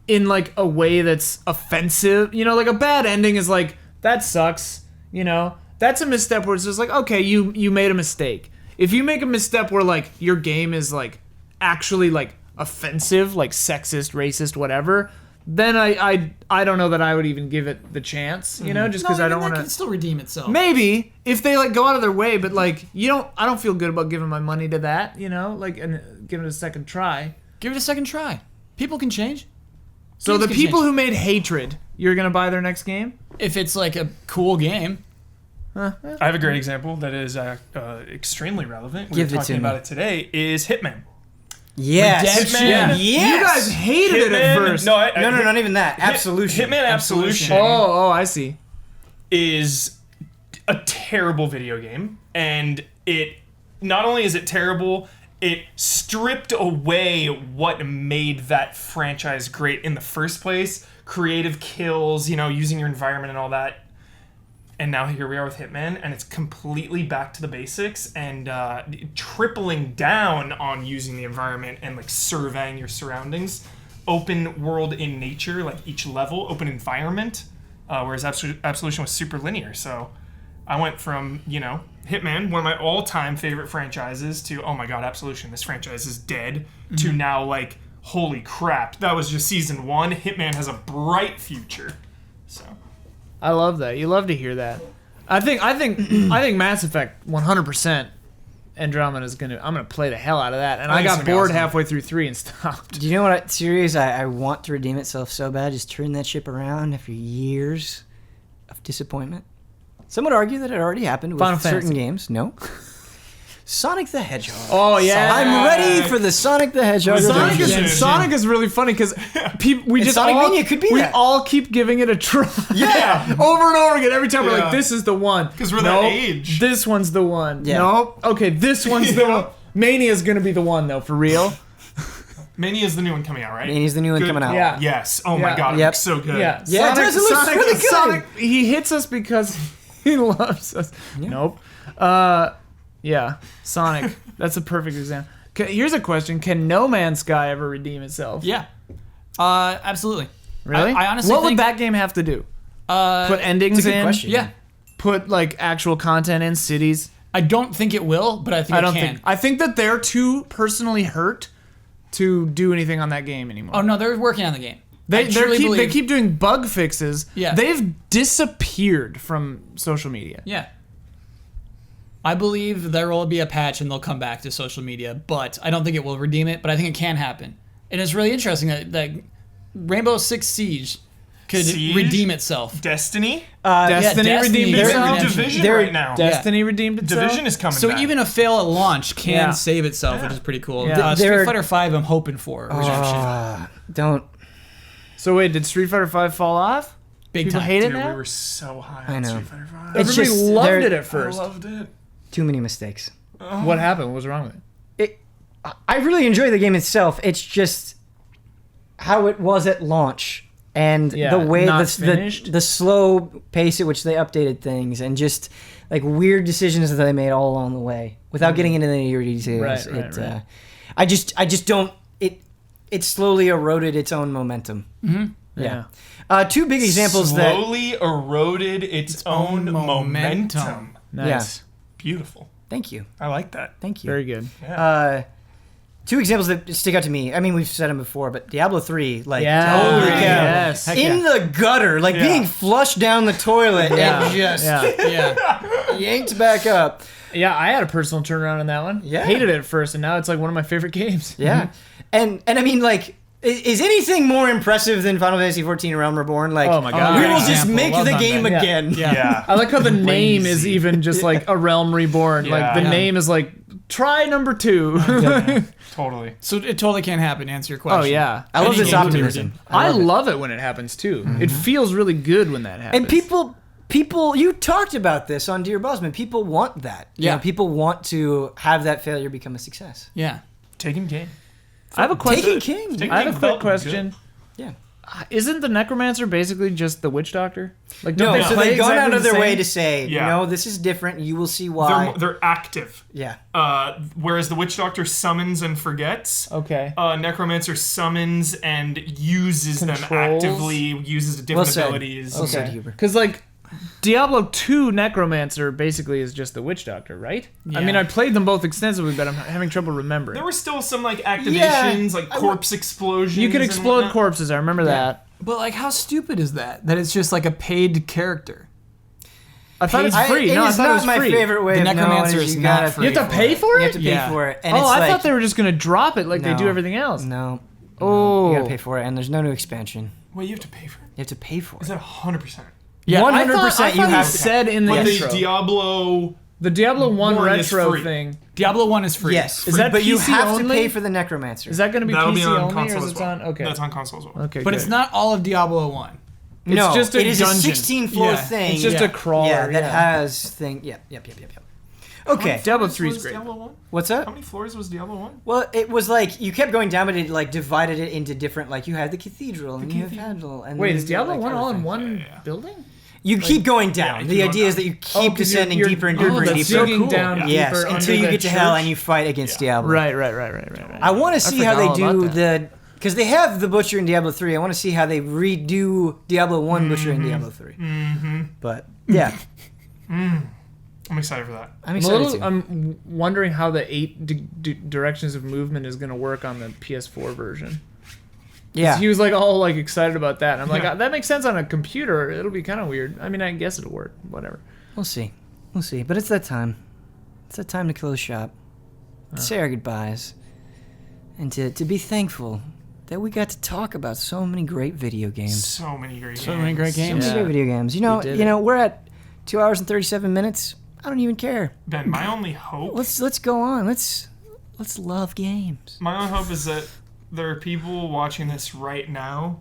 in like a way that's offensive, you know, like a bad ending is like that sucks. You know, that's a misstep where it's just like, okay, you made a mistake. If you make a misstep where like your game is like actually like offensive, like sexist, racist, whatever, then I don't know that I would even give it the chance. You know, just because I don't want It to. can still redeem itself. Maybe if they like go out of their way, but like I don't feel good about giving my money to that, you know, like and giving it a second try. Give it a second try. People can change. So Games the can people change. who made Hatred, you're gonna buy their next game? If it's like a cool game. I have a great example that is extremely relevant. We Give were it talking to me. about it today. Is Hitman. Yes. Redemption. Yeah. Yes. You guys hated it at first. No, No, not even that. Absolution. Hitman Absolution Oh, I see. is a terrible video game, and it not only is it terrible, it stripped away what made that franchise great in the first place. Creative kills, using your environment and all that. And now here we are with Hitman, and it's completely back to the basics and tripling down on using the environment and like surveying your surroundings. Open world in nature, like each level, open environment, whereas Absolution was super linear. So I went from, Hitman, one of my all-time favorite franchises, to, oh my god, Absolution, this franchise is dead, to now like, holy crap, that was just season 1. Hitman has a bright future. So... I love that. You love to hear that. I think Mass Effect 100% Andromeda is I'm gonna play the hell out of that. And I think it's got gonna be bored awesome. halfway through 3 and stopped. Do you know what series I want to redeem itself so bad? Just turn that ship around after years of disappointment. Some would argue that it already happened with Final certain Fantasy. games. No. Sonic the Hedgehog. Oh yeah. I'm ready for the Sonic the Hedgehog. Sonic redemption. is, Sonic is really funny because we just Sonic all, Mania could be we that. all keep giving it a try. Yeah. Over and over again. Every time we're Yeah. like, this is the one. 'Cause we're that age. This one's the one. Yeah. Nope. Okay, this one's the one. Mania's gonna be the one though, for real. Mania is the new one coming out, right? Mania's the new one Good. coming out. Yeah. Yes. Oh my Yeah. god, it Yep. looks so good. Yeah. Yeah, it does. It looks really good. Sonic, he hits us because he loves us. Nope. Yeah. Sonic. That's a perfect example. Here's a question: can No Man's Sky ever redeem itself? Yeah. Absolutely. Really? I honestly what think would that game have to do? uh, Put endings It's a good in. question. yeah. Put like actual content in cities. I don't think it will, but I think I don't it can. think. I think that they're too personally hurt to do anything on that game anymore. Oh no, they're working on the game. They truly keep doing bug fixes. Yeah. They've disappeared from social media. Yeah. I believe there will be a patch and they'll come back to social media, but I don't think it will redeem it, but I think it can happen. And it's really interesting that Rainbow Six Siege could redeem itself. Destiny? Destiny redeemed They're itself. in Division right now. Destiny redeemed itself. Division is coming So back. even a fail at launch can Yeah. save itself, which is pretty cool. Yeah. Street Fighter 5 I'm hoping for. Don't. So wait, did Street Fighter 5 fall off? Big People time. hate it Dude, now? we were so high I on know. Street Fighter 5. It's Everybody just- loved they're- it at I first. loved it. Too many mistakes. What happened? What was wrong with it? I really enjoy the game itself. It's just how it was at launch and Yeah, the way not the finished. the slow pace at which they updated things and just like weird decisions that they made all along the way without getting into the nitty-gritty details. Right. I just don't. It slowly eroded its own momentum. Yeah. Two big examples that. Slowly eroded its own momentum. Nice. Beautiful. Thank you. I like that. Thank you. Very good. Two examples that stick out to me. I mean, we've said them before, but Diablo 3, like, Yeah. holy cow. Yes. Heck In the gutter, like being flushed down the toilet Yeah. and just Yeah. yanked back up. Yeah, I had a personal turnaround on that one. Yeah. Hated it at first, and now it's like one of my favorite games. Yeah. And I mean, like, is anything more impressive than Final Fantasy 14 Realm Reborn? Like, Oh my God. we will Great just example. make Well the done, game man. again. Yeah. I like how the name is Crazy. even just like a Realm Reborn. Like the Yeah. name is like try number 2. Totally. So it totally can happen, to answer your question. Oh yeah. I love Any this game can be optimism. I love it. love it when it happens too. It feels really good when that happens. And people, you talked about this on Dear Bosman. People want that. You Yeah. know, people want to have that failure become a success. Yeah. Taking King. I have a question. Taking King. Taking I have King a quick felt question. Yeah. Isn't the Necromancer basically just the witch doctor? Like, No, don't they so play they've gone out exactly of the their way same? to say, Yeah. no, this is different. You will see why. They're active. Yeah. Whereas the Witch Doctor summons and forgets. Okay. Necromancer summons and uses them Controls? actively, uses Well different said. abilities. Well said, Okay. Huber. Because like Diablo 2 Necromancer basically is just the witch doctor, right? I Yeah. mean, I played them both extensively, but I'm having trouble remembering. There were still some like activations, like corpse explosions. You could and explode whatnot. corpses. I remember that. But like, how stupid is that? That it's just like a paid character. I thought it's free. It no, I is thought it not was my free. favorite way The of knowing Necromancer is is you not gotta free. You have to pay for You it? have to pay Yeah. for it. And Oh, it's I like, thought they were just gonna drop it like they do No. everything else. No. Oh, You gotta pay for it, and there's no new expansion. Wait, you have to pay for it? You have to pay for Is it. that 100%? Yeah. 100% you I thought have he to. said in the But the intro. Diablo. The Diablo 1 One is retro free. thing. Diablo 1 is free. Yes, Is that but you PC have to only? pay for the Necromancer. Is that going to be That'll PC be on only, or console is as it well. on? Okay. That's on console as well. Okay, But good. it's not all of Diablo 1. No, just a it is dungeon. a 16 floor Yeah. thing. It's just yeah. a crawler. Yeah, that yeah. has thing. Yep. Okay. Diablo Floors 3 is was great. Diablo 1? What's How up? many floors was Diablo 1? Well, it was like you kept going down, but it like divided it into different. Like you had the cathedral and you have Handle. And Wait, then is you Diablo had, 1 all in everything. one Yeah. building? You keep going down. you the keep going idea is down. that you keep 'cause descending you're- deeper and you're deeper and that's deeper. digging cool. down Yeah. Yes, deeper until you under get to that hell church? and you fight against Diablo. Right. I want to see how they forgot all do about the because they have the Butcher in Diablo 3. I want to see how they redo Diablo 1 Butcher in Diablo 3. Mm-hmm. But yeah, I'm excited for that. I'm excited too. I'm wondering how the 8 directions of movement is going to work on the PS4 version. Yeah, He was like all like excited about that. And I'm like, Yeah. that makes sense on a computer. It'll be kind of weird. I mean, I guess it'll work. Whatever. we'll see. But it's that time. It's that time to close shop, to say our goodbyes, and to be thankful that we got to talk about so many great video games. So many great games. So many great So games. many Yeah. great video games. We did We're at 2 hours and 37 minutes. I don't even care. Ben, my only hope. Let's go on. Let's love games. My only hope is that there are people watching this right now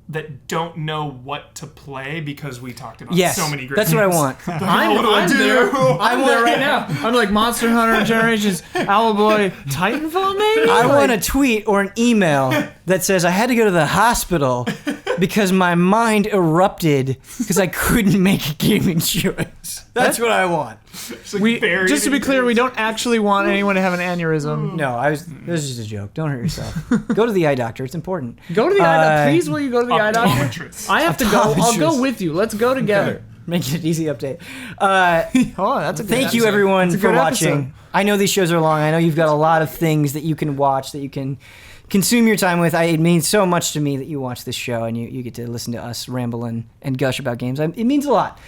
that don't know what to play because we talked about Yes, so many great that's games. what I want. I'm there. I'm there right now. I'm like Monster Hunter Generations, Owlboy, Titanfall, maybe. I want a tweet or an email that says I had to go to the hospital because my mind erupted because I couldn't make a gaming choice. That's what I want. It's like We buried just to be in clear, yours. we don't actually want anyone to have an aneurysm. No, this is just a joke. Don't hurt yourself. Go to the eye doctor. It's important. Go to the eye doctor. Please, will you go to the eye doctor? Optometrist. I have to go. I'll go with you. Let's go together. Making it easy update. Oh, that's a good Thank you, episode. everyone, It's a for good watching. episode. I know these shows are long. I know you've got a lot of things that you can watch, that you can consume your time with. It means so much to me that you watch this show and you get to listen to us ramble and gush about games. It means a lot.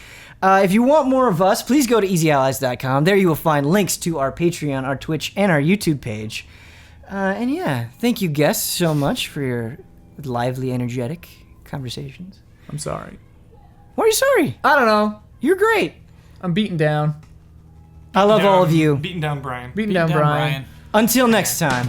If you want more of us, please go to easyallies.com. There you will find links to our Patreon, our Twitch, and our YouTube page. And yeah, thank you, guests, so much for your lively, energetic conversations. I'm sorry. Why are you sorry? I don't know. You're great. I'm beaten down. I love all of you. Beating down Brian. Beaten down, Brian. Until next time.